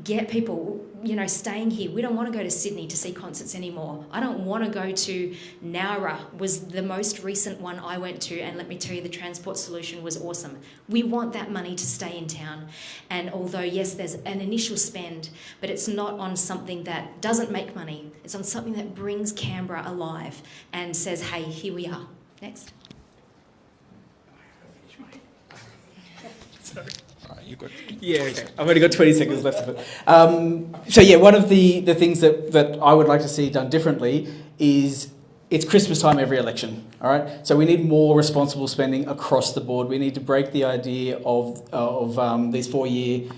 get people, staying here. We don't want to go to Sydney to see concerts anymore. I don't want to go to Nowra, was the most recent one I went to, and let me tell you, the transport solution was awesome. We want that money to stay in town. And although, yes, there's an initial spend, but it's not on something that doesn't make money. It's on something that brings Canberra alive and says, hey, here we are. Next. Sorry. You got yeah, okay. I've only got 20 seconds left of it. So yeah, one of the things that I would like to see done differently is it's Christmas time every election, all right? So we need more responsible spending across the board. We need to break the idea of these 4-year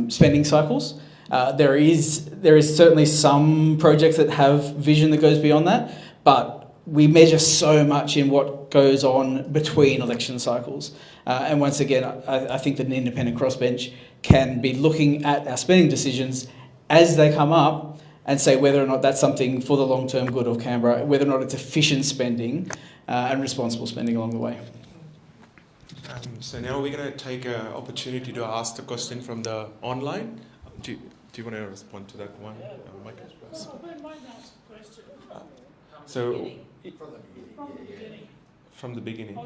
spending cycles. There is certainly some projects that have vision that goes beyond that, but we measure so much in what goes on between election cycles. And once again, I think that an independent crossbench can be looking at our spending decisions as they come up and say whether or not that's something for the long-term good of Canberra, whether or not it's efficient spending and responsible spending along the way. So now we're going to take an opportunity to ask the question from the online. Do you want to respond to that one, Mike? So, from the beginning.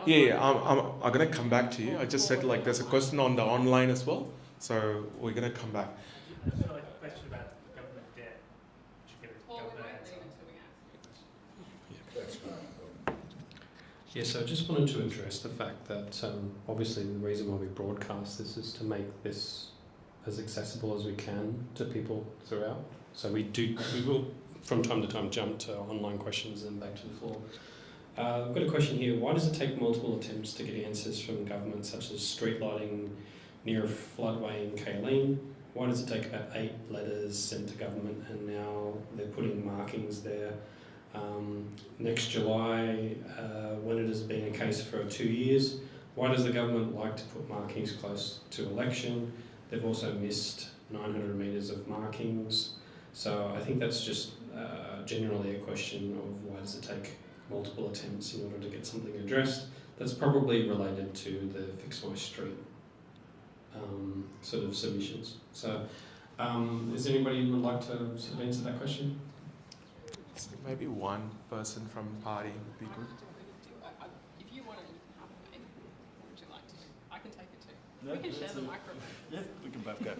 Yeah, I'm going to come back to you. I just said there's a question on the online as well, so we're going to come back. Yeah, so I just wanted to address the fact that obviously the reason why we broadcast this is to make this as accessible as we can to people throughout. So we will from time to time jump to online questions and back to the floor. I've got a question here. Why does it take multiple attempts to get answers from government, such as street lighting near a floodway in Gungahlin? Why does it take about 8 letters sent to government and now they're putting markings there? Next July, when it has been a case for 2 years, why does the government like to put markings close to election? They've also missed 900 metres of markings. So I think that's just generally a question of why does it take multiple attempts in order to get something addressed. That's probably related to the Fix My Street sort of submissions. So is there anybody who would like to sort of answer that question? So maybe one person from party would be good. If you want to have a name, what would you like to do? I can take it too. No, we can share the microphone. Yeah, we can both go.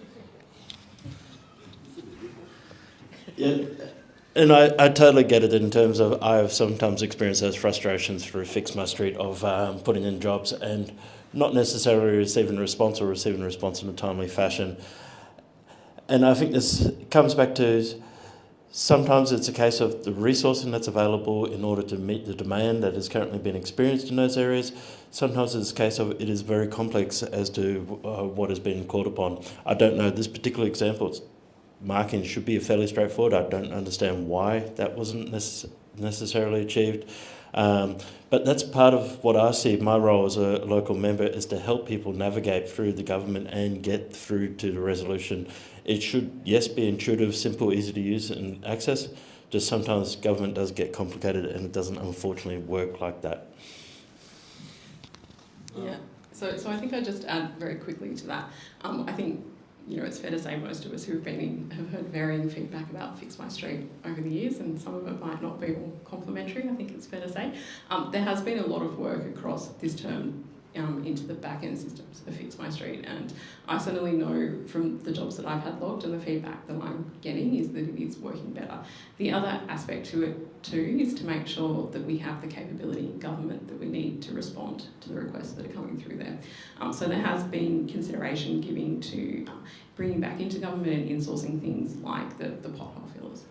Yeah, and I totally get it in terms of I have sometimes experienced those frustrations through Fix My Street of putting in jobs and not necessarily receiving a response or receiving a response in a timely fashion. And I think this comes back to sometimes it's a case of the resourcing that's available in order to meet the demand that is currently being experienced in those areas. Sometimes it's a case of it is very complex as to what is being called upon. I don't know this particular example. Marking should be fairly straightforward. I don't understand why that wasn't necessarily achieved. But that's part of what I see my role as a local member is to help people navigate through the government and get through to the resolution. It should, yes, be intuitive, simple, easy to use and access. Just sometimes government does get complicated and it doesn't unfortunately work like that. Yeah, so I think I'd just add very quickly to that. I think it's fair to say most of us who have heard varying feedback about Fix My Street over the years, and some of it might not be all complimentary, I think it's fair to say. There has been a lot of work across this term into the back-end systems of Fix My Street, and I certainly know from the jobs that I've had logged and the feedback that I'm getting is that it is working better. The other aspect to it too is to make sure that we have the capability in government that we need to respond to the requests that are coming through there. So there has been consideration given to bringing back into government and insourcing things like the pothole fillers.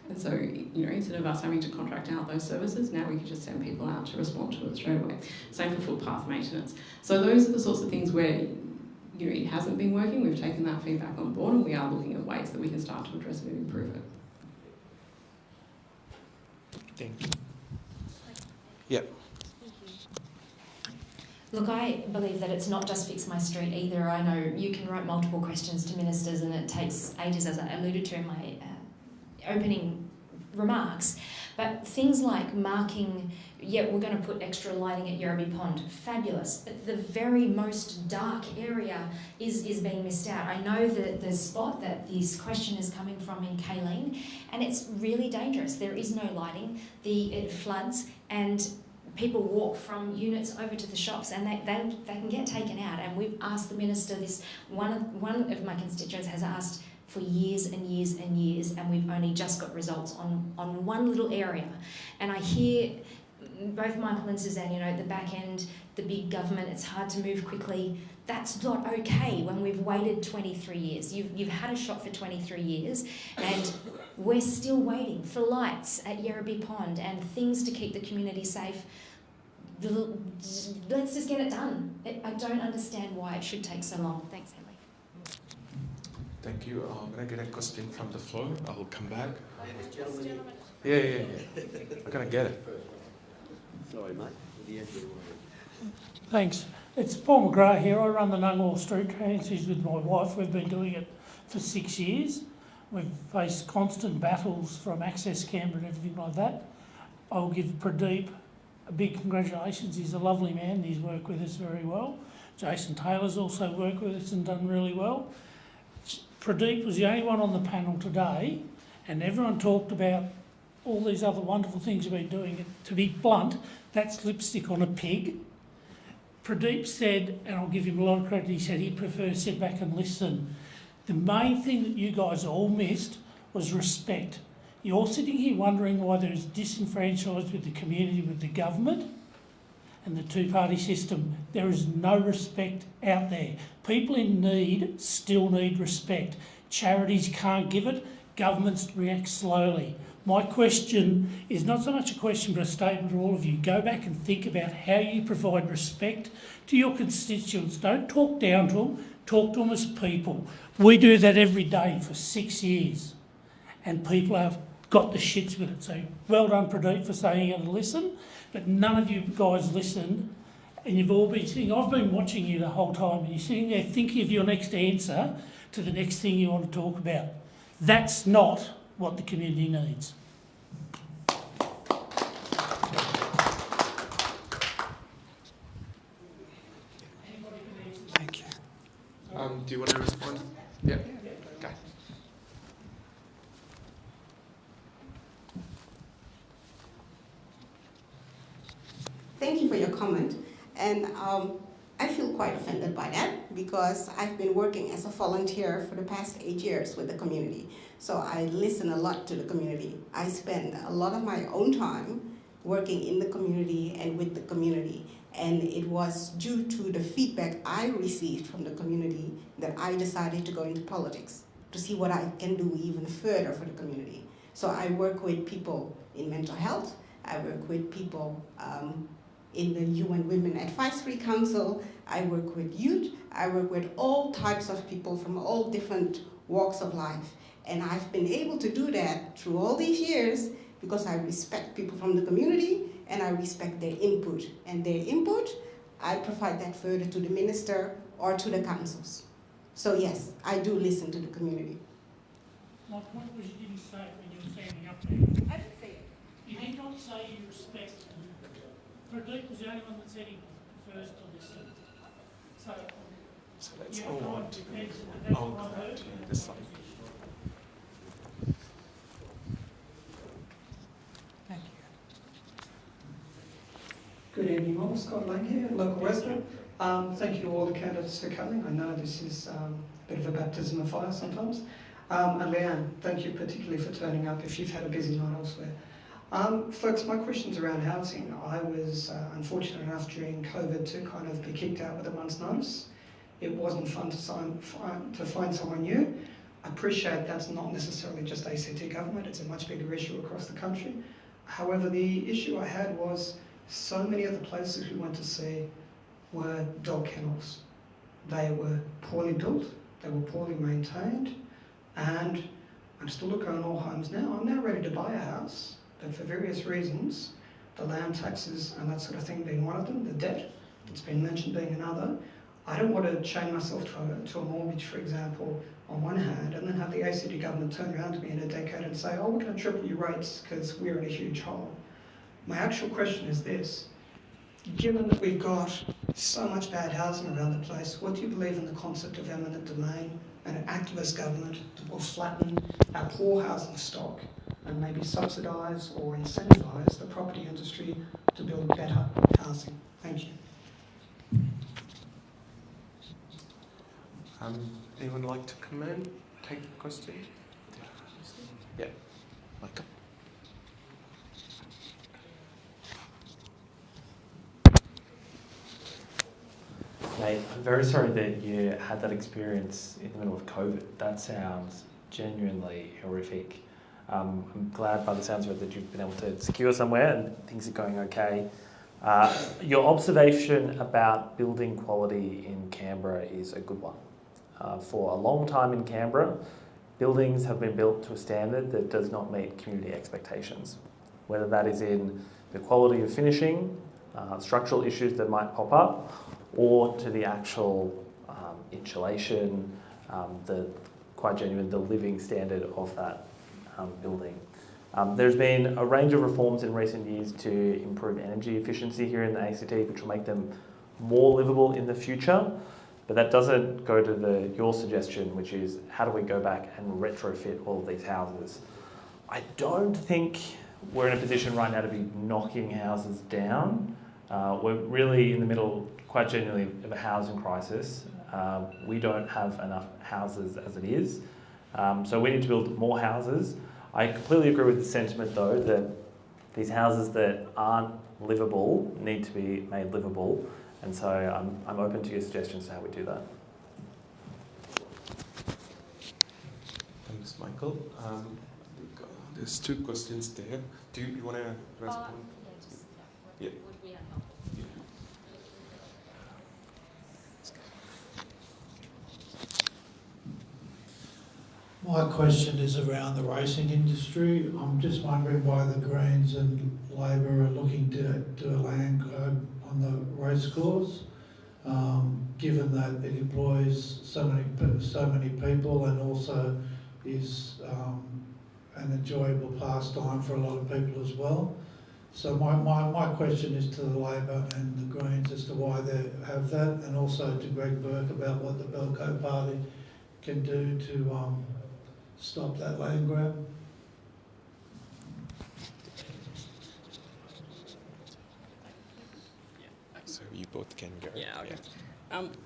And so, instead of us having to contract out those services, now we can just send people out to respond to it straight away. Same for footpath maintenance. So those are the sorts of things where, it hasn't been working. We've taken that feedback on board and we are looking at ways that we can start to address it and improve it. Thank you. Yep. Look, I believe that it's not just fix my street either. I know you can write multiple questions to ministers and it takes ages, as I alluded to in my opening remarks. But things like marking, yeah, we're going to put extra lighting at Yerrabee Pond, fabulous. But the very most dark area is being missed out. I know that the spot that this question is coming from in Kayleen, and it's really dangerous. There is no lighting, it floods, and people walk from units over to the shops and they can get taken out. And we've asked the minister this, one of my constituents has asked for years and years and years, and we've only just got results on one little area. And I hear both Michael and Suzanne, you know, the back end, the big government, it's hard to move quickly. That's not okay when we've waited 23 years. You've had a shot for 23 years and we're still waiting for lights at Yerrabee Pond and things to keep the community safe. Let's just get it done. I don't understand why it should take so long. Thanks, Henley. Thank you. I'm going to get a question from the floor. I'll come back. Yeah. I'm going to get it. Sorry, mate. Thanks. It's Paul McGrath here. I run the Gungahlin Street Transies with my wife. We've been doing it for 6 years. We've faced constant battles from Access Canberra and everything like that. I'll give Pradeep a big congratulations. He's a lovely man. He's worked with us very well. Jason Taylor's also worked with us and done really well. Pradeep was the only one on the panel today, and everyone talked about all these other wonderful things we've been doing. To be blunt, that's lipstick on a pig. Pradeep said, and I'll give him a lot of credit, he said he'd prefer to sit back and listen. The main thing that you guys all missed was respect. You're all sitting here wondering why there's disenfranchised with the community, with the government and the two-party system. There is no respect out there. People in need still need respect. Charities can't give it. Governments react slowly. My question is not so much a question but a statement to all of you. Go back and think about how you provide respect to your constituents. Don't talk down to them. Talk to them as people. We do that every day for 6 years and people have got the shits with it. So well done, Pradeep, for saying you're going to listen, but none of you guys listened, and you've all been sitting, I've been watching you the whole time, and you're sitting there thinking of your next answer to the next thing you want to talk about. That's not what the community needs. Thank you. Do you want to respond? Yeah. Okay. Thank you for your comment, and I feel quite offended by that because I've been working as a volunteer for the past 8 years with the community. So I listen a lot to the community. I spend a lot of my own time working in the community and with the community. And it was due to the feedback I received from the community that I decided to go into politics to see what I can do even further for the community. So I work with people in mental health. I work with people in the UN Women Advisory Council. I work with youth. I work with all types of people from all different walks of life. And I've been able to do that through all these years because I respect people from the community and I respect their input. And their input, I provide that further to the minister or to the councils. So yes, I do listen to the community. My point was you didn't say it when you were standing up there. I didn't say it. You did not say you respect. Pradeep was the only one that said he prefers to listen. So let's yeah, move on to this side. Thank you. Good evening, all. Scott Lang here, local resident. Thank you all the candidates for coming. I know this is a bit of a baptism of fire sometimes. And Leanne, thank you particularly for turning up if you've had a busy night elsewhere. Folks, my question's around housing. I was unfortunate enough during COVID to kind of be kicked out with a month's notice. It wasn't fun to find someone new. I appreciate that's not necessarily just ACT government, it's a much bigger issue across the country. However, the issue I had was so many of the places we went to see were dog kennels. They were poorly built, they were poorly maintained, and I'm still looking at all homes now. I'm now ready to buy a house, but for various reasons, the land taxes and that sort of thing being one of them, the debt, It's been mentioned being another. I don't want to chain myself to a mortgage, for example, on one hand, and then have the ACT government turn around to me in a decade and say, oh, we're going to triple your rates because we're in a huge hole. My actual question is this. Given that we've got so much bad housing around the place, what do you believe in the concept of eminent domain and an activist government that will flatten our poor housing stock and maybe subsidise or incentivise the property industry to build better housing? Thank you. Anyone like to comment? Take the question? Yeah. Michael. Mate, I'm very sorry that you had that experience in the middle of COVID. That sounds genuinely horrific. I'm glad by the sounds of it that you've been able to secure somewhere and things are going okay. Your observation about building quality in Canberra is a good one. For a long time in Canberra, buildings have been built to a standard that does not meet community expectations, whether that is in the quality of finishing, structural issues that might pop up, or to the actual insulation, the living standard of that building. There's been a range of reforms in recent years to improve energy efficiency here in the ACT, which will make them more livable in the future. But that doesn't go to your suggestion, which is how do we go back and retrofit all of these houses? I don't think we're in a position right now to be knocking houses down. We're really in the middle, quite genuinely, of a housing crisis. We don't have enough houses as it is. So we need to build more houses. I completely agree with the sentiment, though, that these houses that aren't livable need to be made livable. And so I'm open to your suggestions to how we do that. Thanks, Michael. There's two questions there. Do you want to respond? Yeah. Would we help? My question is around the racing industry. I'm just wondering why the Greens and Labor are looking to do a land grab on the race course, given that it employs so many people and also is an enjoyable pastime for a lot of people as well. So my question is to the Labor and the Greens as to why they have that, and also to Greg Burke about what the Belco Party can do to stop that land grab. So you both can go. Yeah, okay.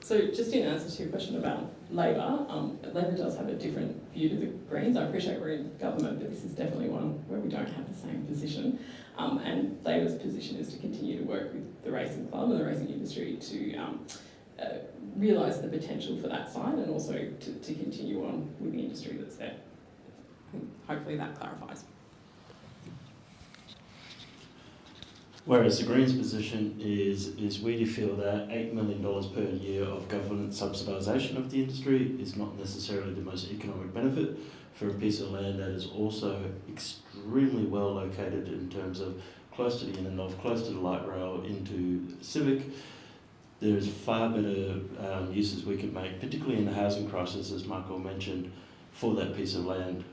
So just in answer to your question about Labor, Labor does have a different view to the Greens. I appreciate we're in government, but this is definitely one where we don't have the same position. And Labor's position is to continue to work with the racing club and the racing industry to realise the potential for that side, and also to continue on with the industry that's there. I think hopefully that clarifies. Whereas the Greens' position is we feel that $8 million per year of government subsidisation of the industry is not necessarily the most economic benefit for a piece of land that is also extremely well located in terms of close to the in and off, close to the light rail, into Civic. There's far better uses we could make, particularly in the housing crisis, as Michael mentioned, for that piece of land.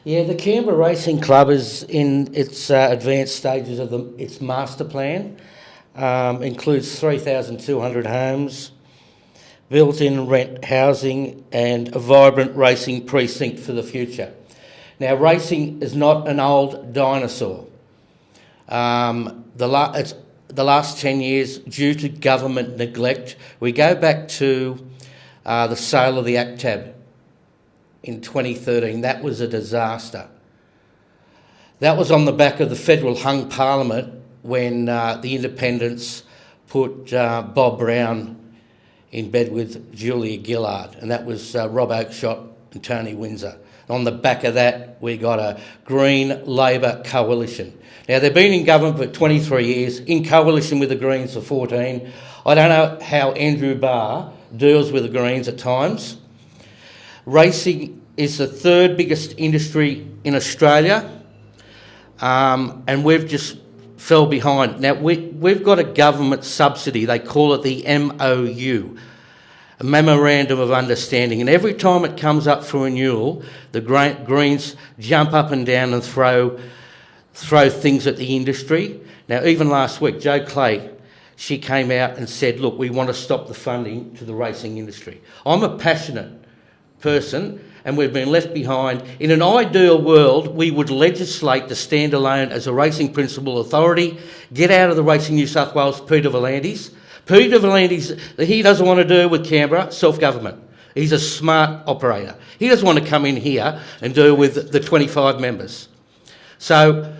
Yeah, the Canberra Racing Club is in its advanced stages of its master plan. Includes 3,200 homes, built-in rent housing, and a vibrant racing precinct for the future. Now, racing is not an old dinosaur. The last 10 years, due to government neglect, we go back to the sale of the ACTAB in 2013. That was a disaster. That was on the back of the federal hung parliament when the independents put Bob Brown in bed with Julia Gillard, and that was Rob Oakeshott and Tony Windsor. On the back of that, we got a Green Labor coalition. Now, they've been in government for 23 years, in coalition with the Greens for 14. I don't know how Andrew Barr deals with the Greens at times. Racing is the third biggest industry in Australia, and we've just fell behind. Now, we've got a government subsidy. They call it the MOU, a Memorandum of Understanding. And every time it comes up for renewal, the Greens jump up and down and throw things at the industry. Now, even last week, Jo Clay, she came out and said, look, we want to stop the funding to the racing industry. I'm a passionate person, and we've been left behind. In an ideal world, we would legislate to stand alone as a racing principal authority, get out of the Racing New South Wales, Peter V'landys. Peter V'landys, he doesn't want to do with Canberra, self-government. He's a smart operator. He doesn't want to come in here and deal with the 25 members. So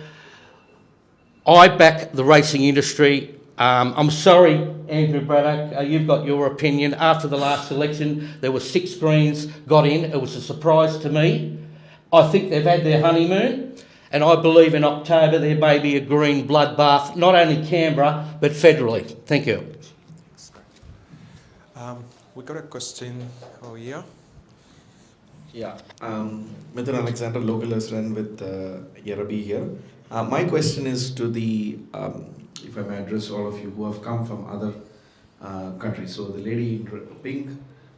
I back the racing industry. I'm sorry, Andrew Braddock, you've got your opinion. After the last election, there were 6 Greens got in. It was a surprise to me. I think they've had their honeymoon, and I believe in October there may be a Green bloodbath, not only Canberra, but federally. Thank you. We got a question over here. Yeah, Mithun Alexander, local resident with Yerrabi here. My question is to the, if I may address all of you who have come from other countries. So the lady in pink,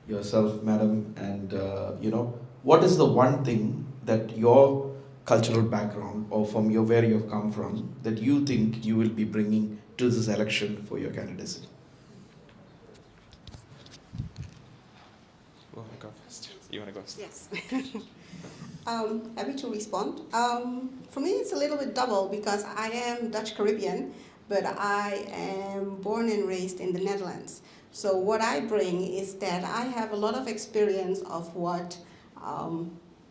yourself, madam, and what is the one thing that your cultural background or from where you have come from that you think you will be bringing to this election for your candidacy? Well, I go first. You want to go first? Yes. Happy to respond. For me, it's a little bit double because I am Dutch Caribbean, but I am born and raised in the Netherlands. So what I bring is that I have a lot of experience of what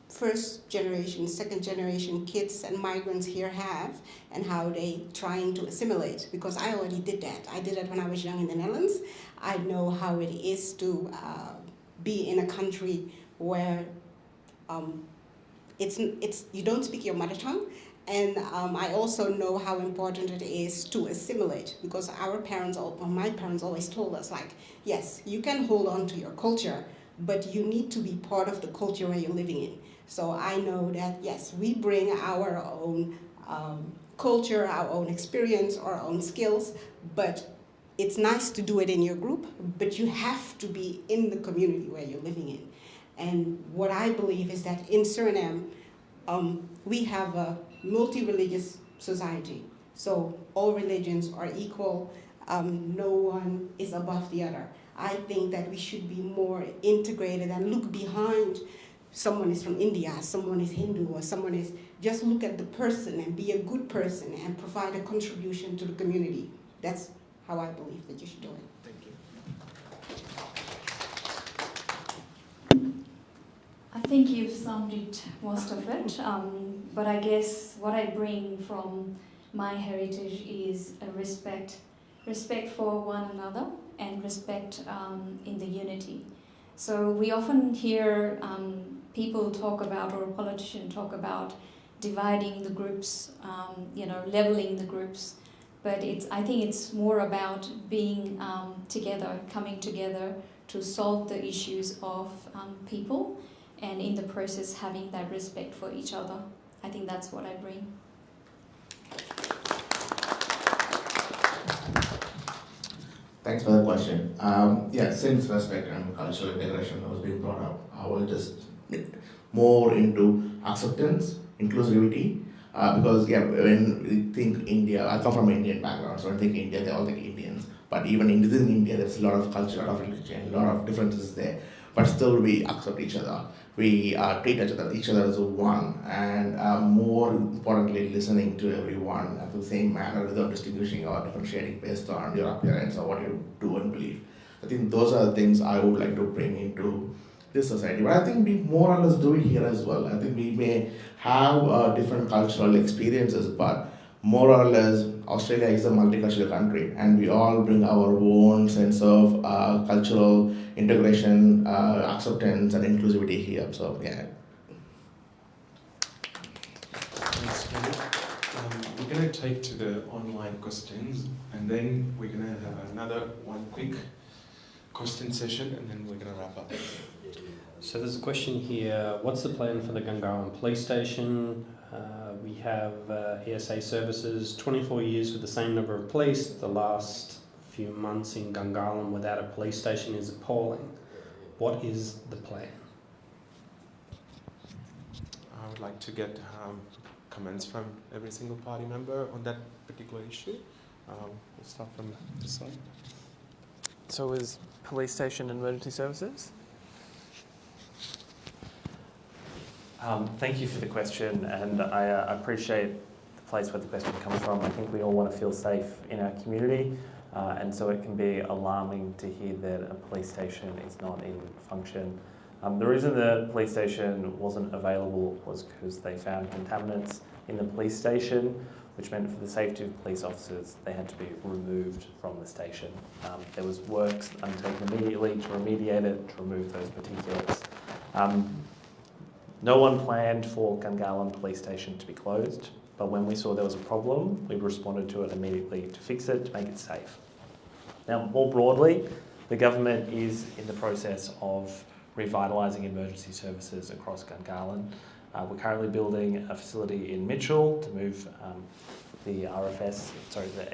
first generation, second generation kids and migrants here have and how they trying to assimilate, because I already did that. I did that when I was young in the Netherlands. I know how it is to be in a country where you don't speak your mother tongue, and I also know how important it is to assimilate, because our parents, or my parents always told us, like, yes, you can hold on to your culture, but you need to be part of the culture where you're living in. So I know that, yes, we bring our own culture, our own experience, our own skills, but it's nice to do it in your group, but you have to be in the community where you're living in. And what I believe is that in Suriname, we have a multi-religious society. So all religions are equal. No one is above the other. I think that we should be more integrated and look behind. Someone is from India, someone is Hindu, or someone is, just look at the person and be a good person and provide a contribution to the community. That's how I believe that you should do it. Thank you. I think you've summed it, most of it, but I guess what I bring from my heritage is a respect for one another and respect in the unity. So we often hear people talk about, or a politician talk about, dividing the groups, leveling the groups, but I think it's more about being together, coming together to solve the issues of people, and in the process having that respect for each other. I think that's what I bring. Thanks for the question. Since respect and cultural integration was being brought up, I will just more into acceptance, inclusivity, because when we think India, I come from an Indian background, so I think India, they all think Indians, but even within India, there's a lot of culture, a lot of religion, a lot of differences there, but still we accept each other. We treat each other as one, and more importantly, listening to everyone at the same manner without distinguishing or differentiating based on your appearance or what you do and believe. I think those are the things I would like to bring into this society. But I think we more or less do it here as well. I think we may have different cultural experiences, but more or less, Australia is a multicultural country, and we all bring our own sense of cultural integration, acceptance, and inclusivity here. So, yeah. Thanks, Mandy. We're going to take to the online questions, and then we're going to have another one quick question session, and then we're going to wrap up. So there's a question here. What's the plan for the Gungahlin Police Station? We have ESA services, 24 years with the same number of police. The last few months in Gungahlin without a police station is appalling. What is the plan? I would like to get comments from every single party member on that particular issue. We'll start from this side. So is police station and emergency services? Thank you for the question, and I appreciate the place where the question comes from. I think we all want to feel safe in our community, and so it can be alarming to hear that a police station is not in function. The reason the police station wasn't available was because they found contaminants in the police station, which meant for the safety of police officers, they had to be removed from the station. There was works undertaken immediately to remediate it, to remove those particulates. No one planned for Gungahlin Police Station to be closed, but when we saw there was a problem, we responded to it immediately to fix it, to make it safe. Now, more broadly, the government is in the process of revitalising emergency services across Gungahlin. We're currently building a facility in Mitchell to move the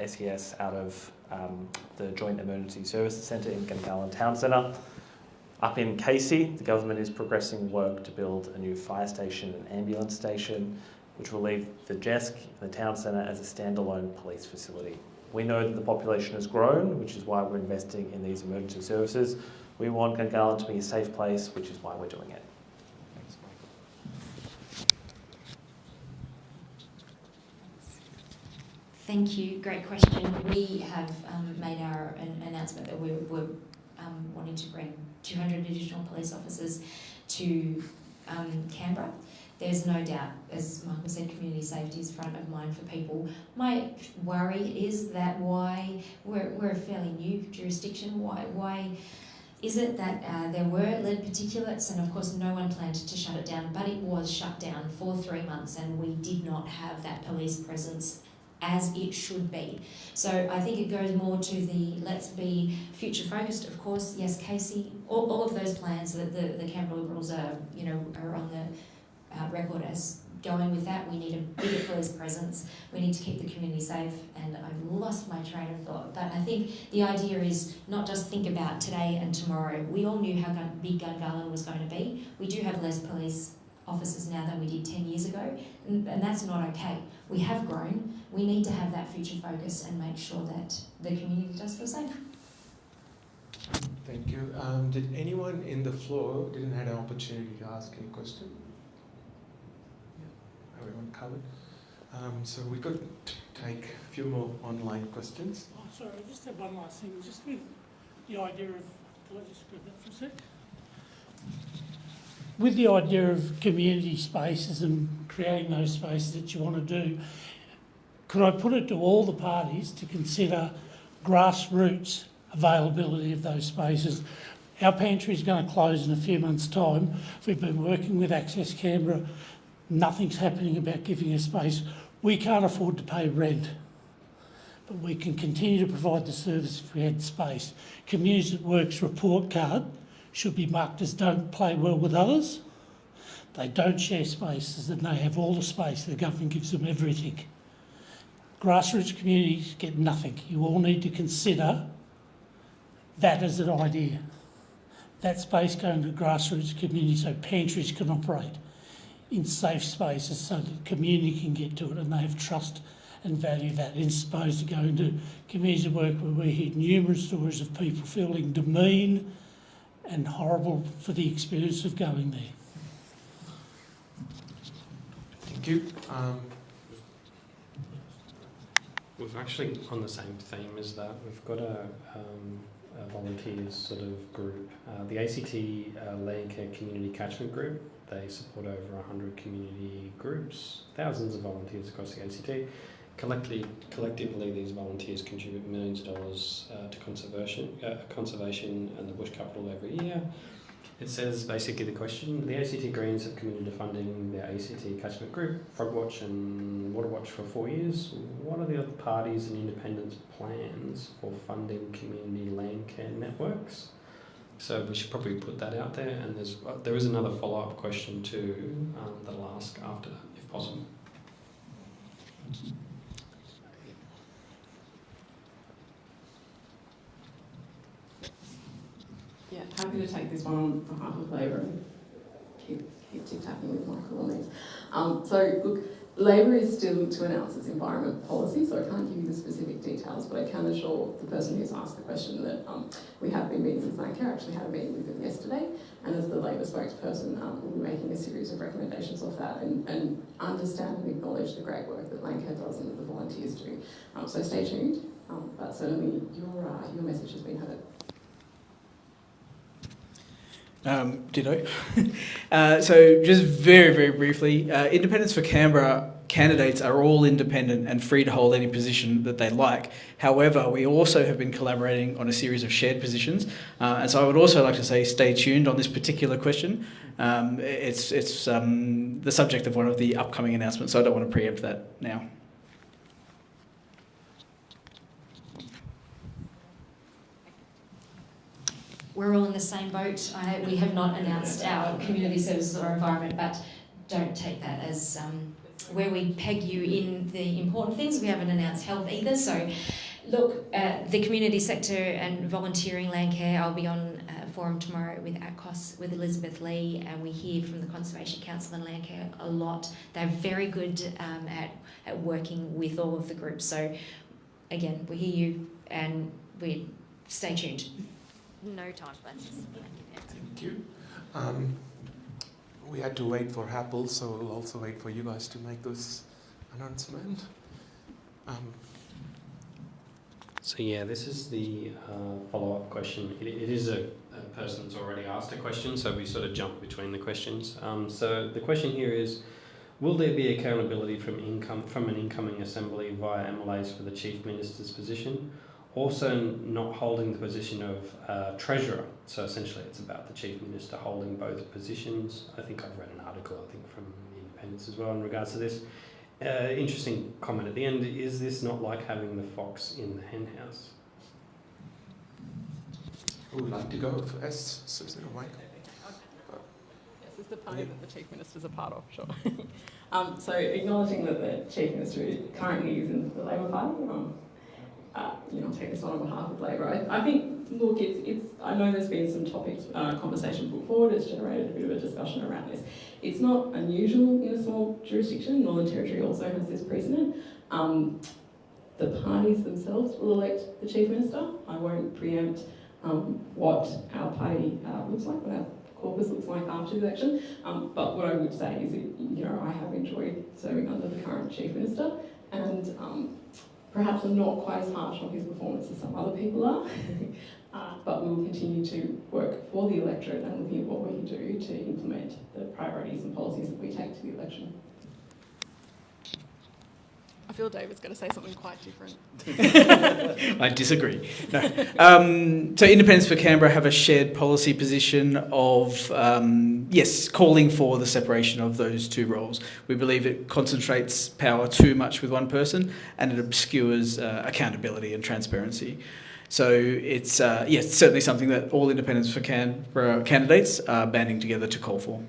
SES out of the Joint Emergency Services Centre in Gungahlin Town Centre. Up in Casey, the government is progressing work to build a new fire station and ambulance station, which will leave the JESC in the town centre as a standalone police facility. We know that the population has grown, which is why we're investing in these emergency services. We want Gungahlin to be a safe place, which is why we're doing it. Thank you. Great question. We have made our announcement that we're wanting to bring 200 additional police officers to Canberra. There's no doubt, as Michael said, community safety is front of mind for people. My worry is that why we're a fairly new jurisdiction. Why is it that there were lead particulates, and of course no one planned to shut it down, but it was shut down for 3 months, and we did not have that police presence as it should be. So I think it goes more to the let's be future focused. Of course, yes, Casey, all of those plans that the Canberra Liberals are on the record as going with that. We need a bigger police presence. We need to keep the community safe. And I've lost my train of thought. But I think the idea is not just think about today and tomorrow. We all knew how big Gungahlin was going to be. We do have less police officers now than we did 10 years ago, and that's not okay. We have grown. We need to have that future focus and make sure that the community does feel safe. Thank you. Did anyone in the floor didn't have an opportunity to ask any question? Yeah, everyone covered. So we could take a few more online questions. Oh, sorry, I just have one last thing. Just with the idea of, can I just grab that for a sec? With the idea of community spaces and creating those spaces that you want to do, could I put it to all the parties to consider grassroots availability of those spaces? Our pantry is going to close in a few months' time. We've been working with Access Canberra. Nothing's happening about giving us space. We can't afford to pay rent, but we can continue to provide the service if we had space. Communities at Work's report card should be marked as don't play well with others. They don't share spaces and they have all the space. The government gives them everything. Grassroots communities get nothing. You all need to consider that as an idea. That space going to grassroots communities so pantries can operate in safe spaces so that the community can get to it and they have trust and value that, as opposed to going to communities of work where we hear numerous stories of people feeling demeaned and horrible for the experience of going there. Thank you. We've actually on the same theme as that. We've got a volunteers sort of group, the ACT Land Care Community Catchment Group. They support over 100 community groups, thousands of volunteers across the ACT. Collectively, these volunteers contribute millions of dollars to conservation and the bush capital every year. It says basically the question: the ACT Greens have committed to funding the ACT Catchment Group, Frog Watch and Water Watch for 4 years. What are the other parties and independents' plans for funding community land care networks? So we should probably put that out there, and there is another follow-up question too that I'll ask after that, if possible. Yeah, happy to take this one on behalf of Labor and keep tip-tapping with Michael on these. So look, Labor is still to announce its environment policy, so I can't give you the specific details, but I can assure the person who's asked the question that we have been meeting with Landcare, actually had a meeting with them yesterday, and as the Labor spokesperson, we'll be making a series of recommendations off that and understand and acknowledge the great work that Landcare does and that the volunteers do. So stay tuned, but certainly your message has been heard. Ditto. So just very, very briefly, Independents for Canberra candidates are all independent and free to hold any position that they like. However, we also have been collaborating on a series of shared positions. And so I would also like to say stay tuned on this particular question. It's the subject of one of the upcoming announcements, so I don't want to preempt that now. We're all in the same boat. We have not announced our community services or environment, but don't take that as where we peg you in the important things. We haven't announced health either. So look, the community sector and volunteering Landcare, I'll be on a forum tomorrow with ACCOS, with Elizabeth Lee, and we hear from the Conservation Council and Landcare a lot. They're very good at working with all of the groups. So again, we hear you and we stay tuned. No time lapses. Thank you. We had to wait for Apple, so we'll also wait for you guys to make this announcement. So yeah, this is the follow-up question. It is a person that's already asked a question, so we sort of jump between the questions. So the question here is, will there be accountability from an incoming assembly via MLAs for the Chief Minister's position? Also not holding the position of Treasurer. So essentially it's about the Chief Minister holding both positions. I think I've read an article, from the Independents as well in regards to this. Interesting comment at the end, is this not like having the fox in the hen house? Who would like to go first, Susan or Michael? Yes, it's the party that the Chief Minister's a part of, sure. So acknowledging that the Chief Minister currently is in the Labor Party, take this on behalf of Labor. I think, look, I know there's been some topics, conversation put forward, it's generated a bit of a discussion around this. It's not unusual in a small jurisdiction. Northern Territory also has this precedent. The parties themselves will elect the Chief Minister. I won't preempt what our party looks like, what our caucus looks like after the election. But what I would say is that, I have enjoyed serving under the current Chief Minister, and perhaps I'm not quite as harsh on his performance as some other people are, but we will continue to work for the electorate and looking at what we can do to implement the priorities and policies that we take to the election. I feel David's going to say something quite different. I disagree. No. So Independents for Canberra have a shared policy position of, calling for the separation of those two roles. We believe it concentrates power too much with one person and it obscures accountability and transparency. So it's certainly something that all Independents for Canberra candidates are banding together to call for.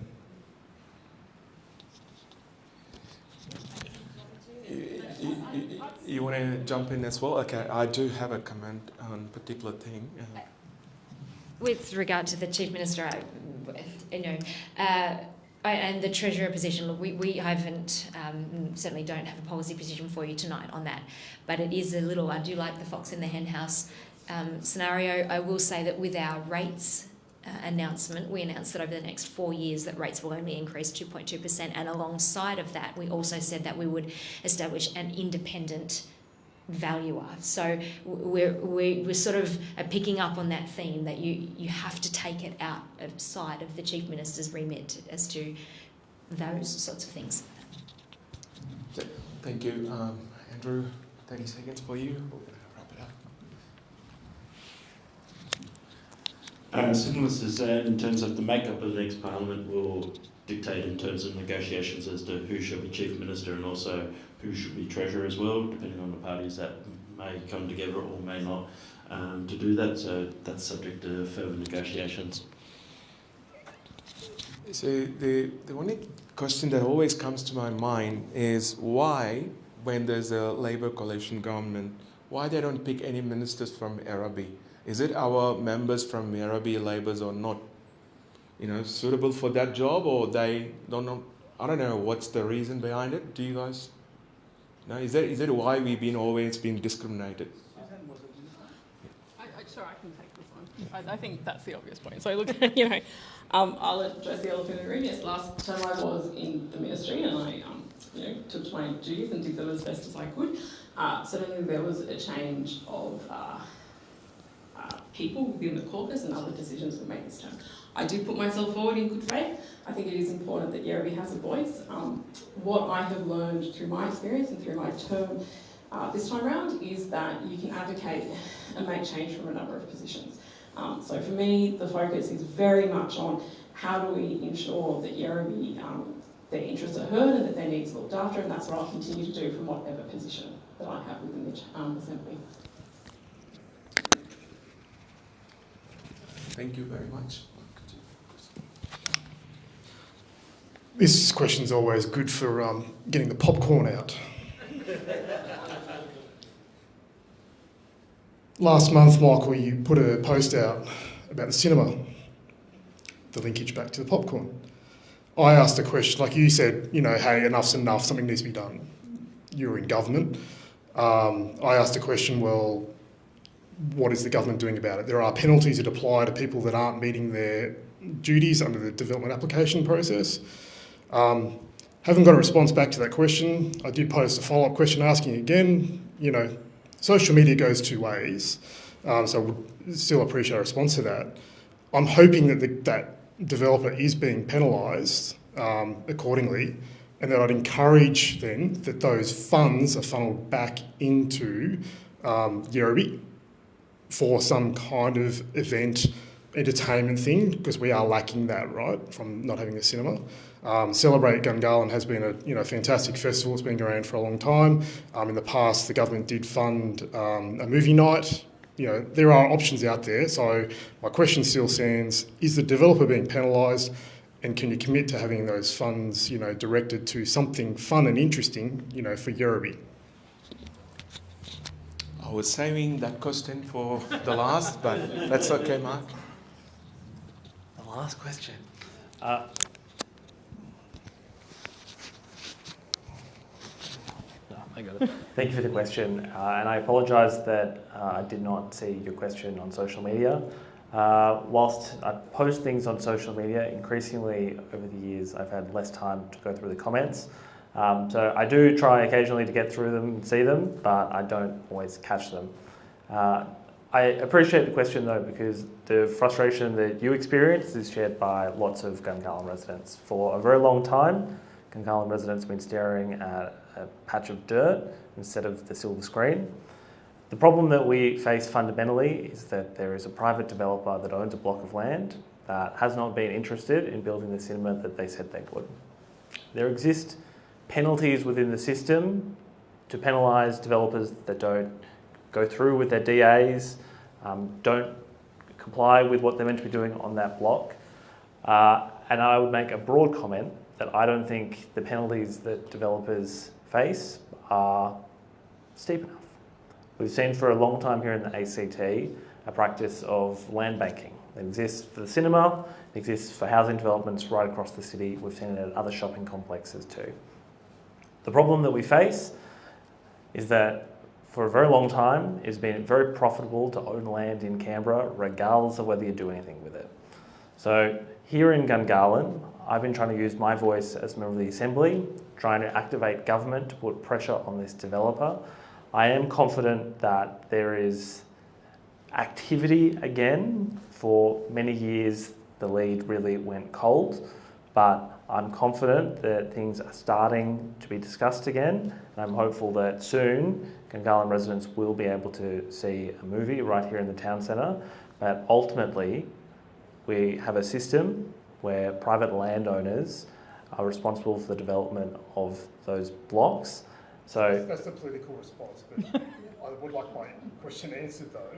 You want to jump in as well? Okay, I do have a comment on a particular thing. With regard to the Chief Minister, and the Treasurer position, look, we haven't, certainly don't have a policy position for you tonight on that, but it is I do like the fox in the hen house scenario. I will say that with our rates announcement, we announced that over the next 4 years that rates will only increase 2.2%, and alongside of that we also said that we would establish an independent valuer. So we're sort of picking up on that theme that you have to take it outside of the Chief Minister's remit as to those sorts of things. Thank you. Andrew, 30 seconds for you. We're going to wrap it up. Similar to that, in terms of the makeup of the next Parliament will dictate in terms of negotiations as to who should be Chief Minister and also who should be Treasurer as well, depending on the parties that may come together or may not to do that. So that's subject to further negotiations. So the only question that always comes to my mind is why, when there's a Labor coalition government, why they don't pick any ministers from Werribee? Is it our members from Werribee Labours are not, suitable for that job, or they don't know? I don't know what's the reason behind it. Do you guys know? Is that why we've always been discriminated? Sure, I can take this one. I think that's the obvious point. So look, I'll address the elephant in the room. Yes, last time I was in the ministry and I, took my duties and did them as best as I could. Certainly there was a change of people within the caucus and other decisions were made this term. I did put myself forward in good faith. I think it is important that Werribee has a voice. What I have learned through my experience and through my term this time around is that you can advocate and make change from a number of positions. So for me, the focus is very much on how do we ensure that Werribee, their interests are heard and that their needs are looked after, and that's what I'll continue to do from whatever position that I have within the Assembly. Thank you very much. This question's always good for getting the popcorn out. Last month, Michael, you put a post out about the cinema, the linkage back to the popcorn. I asked a question, like you said, hey, enough's enough, something needs to be done. You were in government. I asked a question, well, what is the government doing about it? There are penalties that apply to people that aren't meeting their duties under the development application process. Haven't got a response back to that question. I did post a follow-up question asking again. Social media goes two ways, so I would still appreciate a response to that. I'm hoping that that developer is being penalised accordingly, and that I'd encourage then that those funds are funnelled back into Werribee for some kind of event, entertainment thing, because we are lacking that, right, from not having a cinema. Celebrate Gungahlin has been a fantastic festival. It's been going on for a long time. In the past, the government did fund a movie night. There are options out there. So my question still stands: is the developer being penalised, and can you commit to having those funds, directed to something fun and interesting, for Werribee? I was saving that question for the last, but that's okay, Mark. The last question. I got it. Thank you for the question, and I apologise that I did not see your question on social media. Whilst I post things on social media, increasingly over the years I've had less time to go through the comments. So I do try occasionally to get through them and see them, but I don't always catch them. I appreciate the question though, because the frustration that you experience is shared by lots of Gungahlin residents. For a very long time, Gungahlin residents have been staring at a patch of dirt instead of the silver screen. The problem that we face fundamentally is that there is a private developer that owns a block of land that has not been interested in building the cinema that they said they would. There exist penalties within the system to penalise developers that don't go through with their DAs, don't comply with what they're meant to be doing on that block. And I would make a broad comment that I don't think the penalties that developers face are steep enough. We've seen for a long time here in the ACT a practice of land banking. It exists for the cinema, it exists for housing developments right across the city. We've seen it at other shopping complexes too. The problem that we face is that for a very long time it's been very profitable to own land in Canberra regardless of whether you do anything with it. So here in Gungahlin, I've been trying to use my voice as a member of the Assembly, trying to activate government to put pressure on this developer. I am confident that there is activity again. For many years, the lead really went cold, but I'm confident that things are starting to be discussed again. And I'm hopeful that soon Gungahlin residents will be able to see a movie right here in the town centre. But ultimately, we have a system where private landowners are responsible for the development of those blocks. So that's the political response. But I would like my question answered though.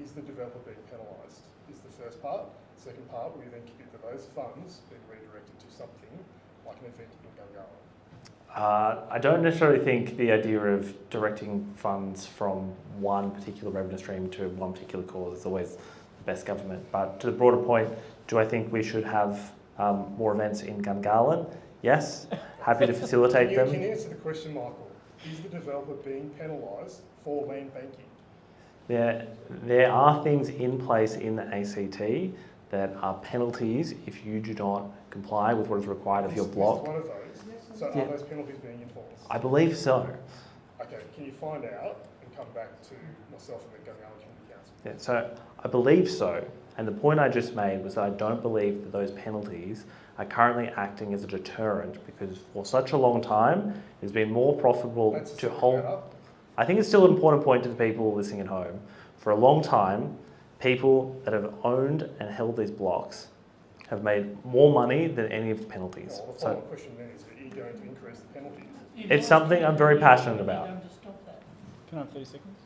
Is the developer being penalised? Is the first part. Second part, will you then keep it for those funds being redirected to something like an event in Gungahlin? I don't necessarily think the idea of directing funds from one particular revenue stream to one particular cause is always the best government. But to the broader point, do I think we should have more events in Gungahlin? Yes, happy to facilitate them. Can you answer the question, Michael? Is the developer being penalised for land banking? There are things in place in the ACT that are penalties if you do not comply with what is required of your block. One of those. So are those penalties being enforced? I believe so. Okay, can you find out and come back to myself and the Gungahlin Community Council? Yeah, so I believe so. And the point I just made was that I don't believe that those penalties are currently acting as a deterrent, because for such a long time it's been more profitable to hold. I think it's still an important point to the people listening at home. For a long time, people that have owned and held these blocks have made more money than any of the penalties. Well, the follow-up question then is, are you going to increase the penalties? It's something I'm very passionate about. Can I have 30 seconds?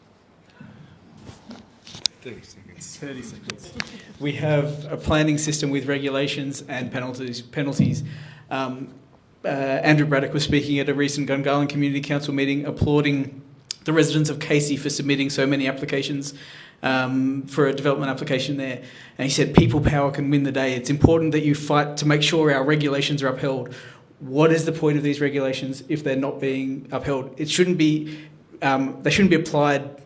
30 seconds. 30 seconds. We have a planning system with regulations and penalties. Andrew Braddock was speaking at a recent Gungahlin Community Council meeting applauding the residents of Casey for submitting so many applications for a development application there. And he said people power can win the day. It's important that you fight to make sure our regulations are upheld. What is the point of these regulations if they're not being upheld? It shouldn't be, they shouldn't be applied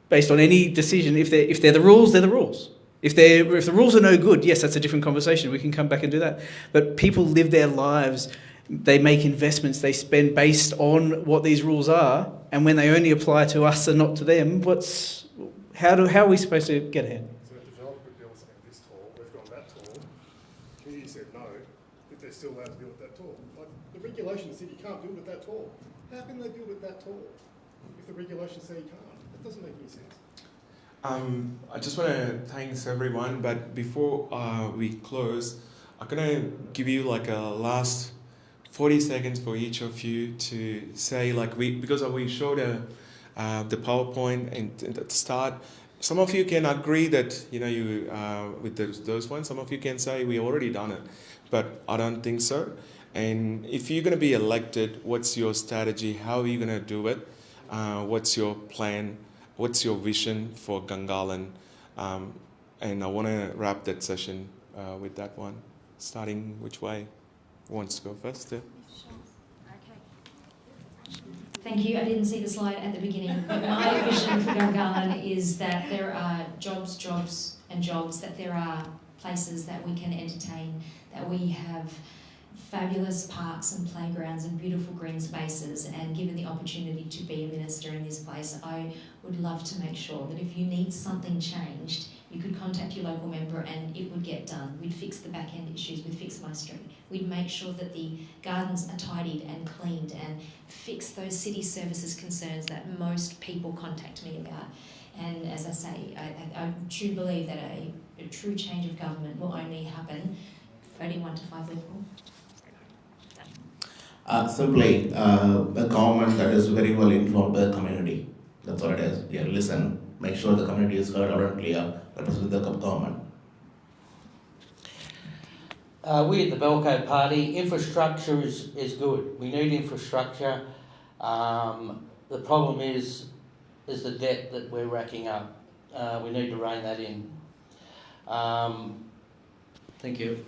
based on any decision. If they're the rules, they're the rules. If the rules are no good, yes, that's a different conversation. We can come back and do that. But people live their lives, they make investments, they spend based on what these rules are, and when they only apply to us and not to them, how are we supposed to get ahead? So the developer builds something this tall, they've gone that tall. The community said no, but they're still allowed to build it that tall. Like, the regulations said you can't build it that tall. How can they build it that tall if the regulations say you can't? That doesn't make any sense. I just want to thanks everyone, but before we close, I'm gonna give you like a last 40 seconds for each of you to say, like, because we showed the PowerPoint and at the start. Some of you can agree that you with those ones. Some of you can say we already done it, but I don't think so. And if you're gonna be elected, what's your strategy? How are you gonna do it? What's your plan? What's your vision for Gungahlin? And I want to wrap that session with that one. Starting which way? Who wants to go first? Yeah. Thank you. I didn't see the slide at the beginning, but my vision for Gungahlin is that there are jobs, and jobs, that there are places that we can entertain, that we have fabulous parks and playgrounds and beautiful green spaces, and given the opportunity to be a minister in this place, I would love to make sure that if you need something changed, you could contact your local member and it would get done. We'd fix the back end issues, we'd fix my street, we'd make sure that the gardens are tidied and cleaned and fix those city services concerns that most people contact me about. And as I say, I truly believe that a true change of government will only happen voting 1 to 5 Liberal. Simply, a government that is very well informed by the community. That's all it is. Yeah, listen, make sure the community is heard loud and clear, represent the government. We at the Belko Party, infrastructure is good. We need infrastructure. The problem is the debt that we're racking up. We need to rein that in. Thank you.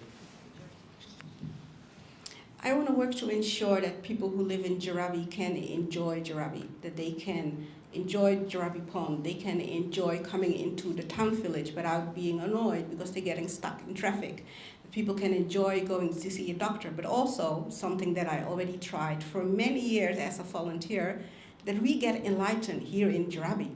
I want to work to ensure that people who live in Jarabi can enjoy Jarabi, that they can enjoy Jarabi Pond, they can enjoy coming into the town village without being annoyed because they're getting stuck in traffic. People can enjoy going to see a doctor, but also something that I already tried for many years as a volunteer, that we get enlightened here in Jarabi,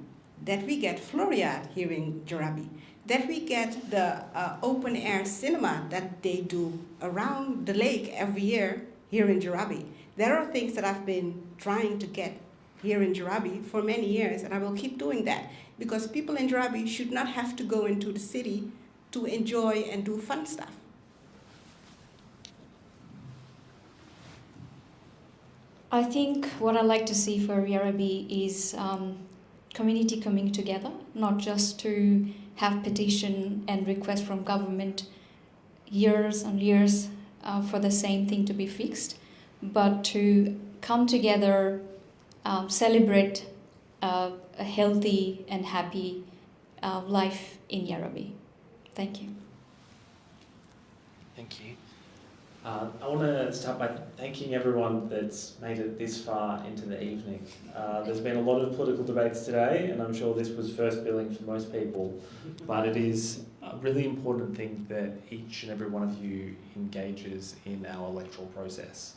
that we get Floriade here in Jarabi, that we get the open air cinema that they do around the lake every year here in Jarabi. There are things that I've been trying to get here in Jarabi for many years, and I will keep doing that, because people in Jarabi should not have to go into the city to enjoy and do fun stuff. I think what I like to see for Yarraby is community coming together, not just to have petition and request from government years and years for the same thing to be fixed, but to come together, celebrate a healthy and happy life in Yarraby. Thank you. Thank you. I want to start by thanking everyone that's made it this far into the evening. There's been a lot of political debates today, and I'm sure this was first billing for most people, but it is a really important thing that each and every one of you engages in our electoral process.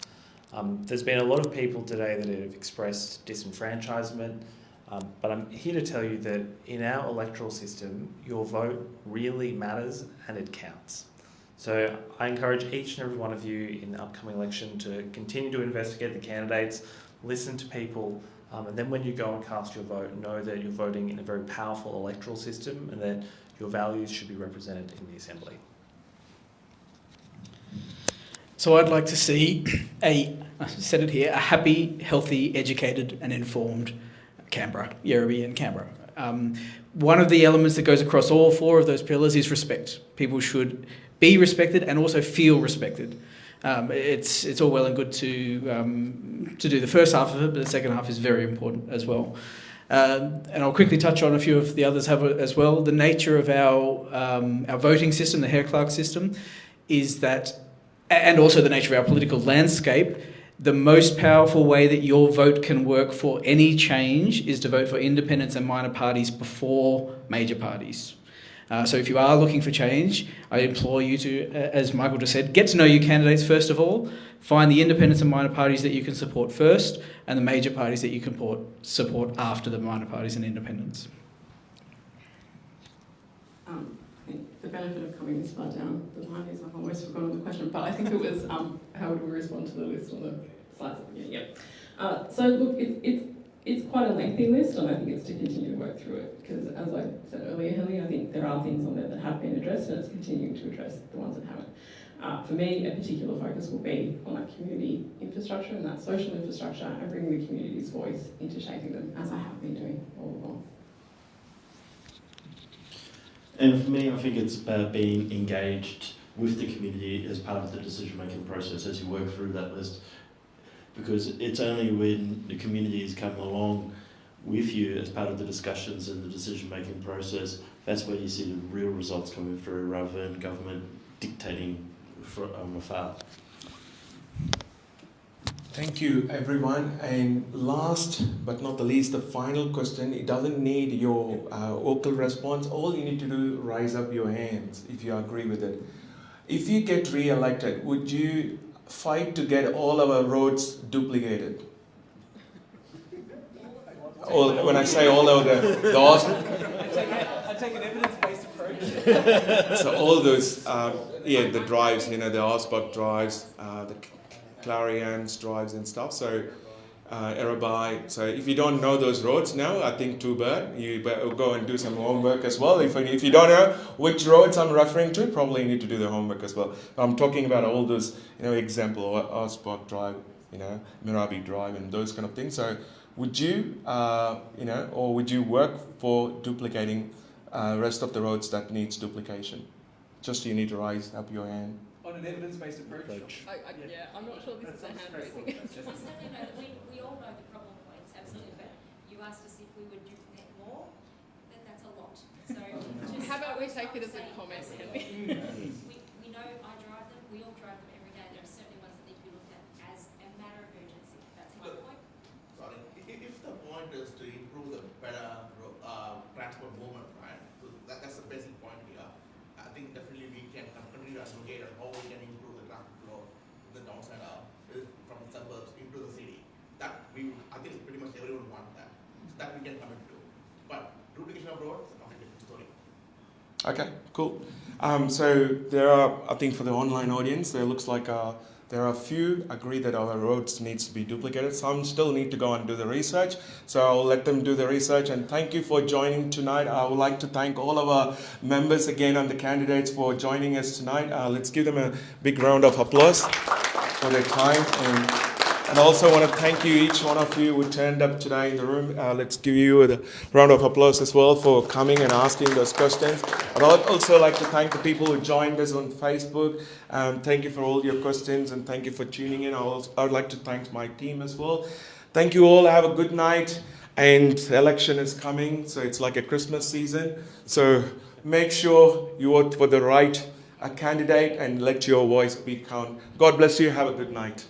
There's been a lot of people today that have expressed disenfranchisement, but I'm here to tell you that in our electoral system, your vote really matters and it counts. So I encourage each and every one of you in the upcoming election to continue to investigate the candidates, listen to people, and then when you go and cast your vote, know that you're voting in a very powerful electoral system and that your values should be represented in the Assembly. So I'd like to see I said it here, a happy, healthy, educated and informed Canberra, Yarraby and Canberra. One of the elements that goes across all four of those pillars is respect. People should be respected and also feel respected. It's all well and good to do the first half of it, but the second half is very important as well. And I'll quickly touch on a few of the others have as well. The nature of our voting system, the Hare-Clark system, is that, and also the nature of our political landscape, the most powerful way that your vote can work for any change is to vote for independents and minor parties before major parties. So if you are looking for change, I implore you to, as Michael just said, get to know your candidates first of all, find the independents and minor parties that you can support first, and the major parties that you can support after the minor parties and independents. I think the benefit of coming this far down the line is I've almost forgotten the question, but I think it was how would we respond to the list on the slides? Yeah. So look, it's quite a lengthy list, and I think it's to continue to work through it because, as I said earlier, Helly, I think there are things on there that have been addressed, and it's continuing to address the ones that haven't. For me, a particular focus will be on that community infrastructure and that social infrastructure, and bringing the community's voice into shaping them, as I have been doing all along. And for me, I think it's about being engaged with the community as part of the decision-making process as you work through that list. Because it's only when the community is coming along with you as part of the discussions and the decision-making process, that's where you see the real results coming through rather than government dictating from afar. Thank you, everyone. And last but not the least, the final question. It doesn't need your vocal response. All you need to do is raise up your hands if you agree with it. If you get re-elected, would you fight to get all our roads duplicated? When I say all over the I take an evidence-based approach. So all those, the drives, the Osbok drives, the Clarions drives and stuff. So Erabai. So if you don't know those roads now, I think too bad. You better go and do some homework as well. If you don't know which roads I'm referring to, probably need to do the homework as well. I'm talking about all those, example, Osbok Drive, Mirabi Drive and those kind of things. So would you, or would you work for duplicating rest of the roads that needs duplication? Just you need to raise up your hand. On an evidence-based approach. I'm not sure this is a hand raising. We all know the problem points, absolutely, but you asked us if we would duplicate more, that's a lot. So how about we take it as a comment, Henry? We know I drive them, we all drive them every day. There are certainly ones that need to be looked at as a matter of urgency. That's my point. Sorry, if the point is to improve the better transport movement, right? So that's the basic point here. I think definitely we can continue to advocate on how we can improve the traffic flow in the town center from the suburbs into the city. That I think pretty much everyone wants that. So that we can commit to. But duplication of roads is a completely different story. Okay, cool. So there are, I think for the online audience, there looks like there are a few agree that our roads needs to be duplicated. Some still need to go and do the research. So I'll let them do the research. And thank you for joining tonight. I would like to thank all of our members again and the candidates for joining us tonight. Let's give them a big round of applause for their time. And And I also want to thank you, each one of you who turned up today in the room. Let's give you a round of applause as well for coming and asking those questions. I'd also like to thank the people who joined us on Facebook. Thank you for all your questions and thank you for tuning in. I would like to thank my team as well. Thank you all. Have a good night. And the election is coming, so it's like a Christmas season. So make sure you vote for the right candidate and let your voice be count. God bless you. Have a good night.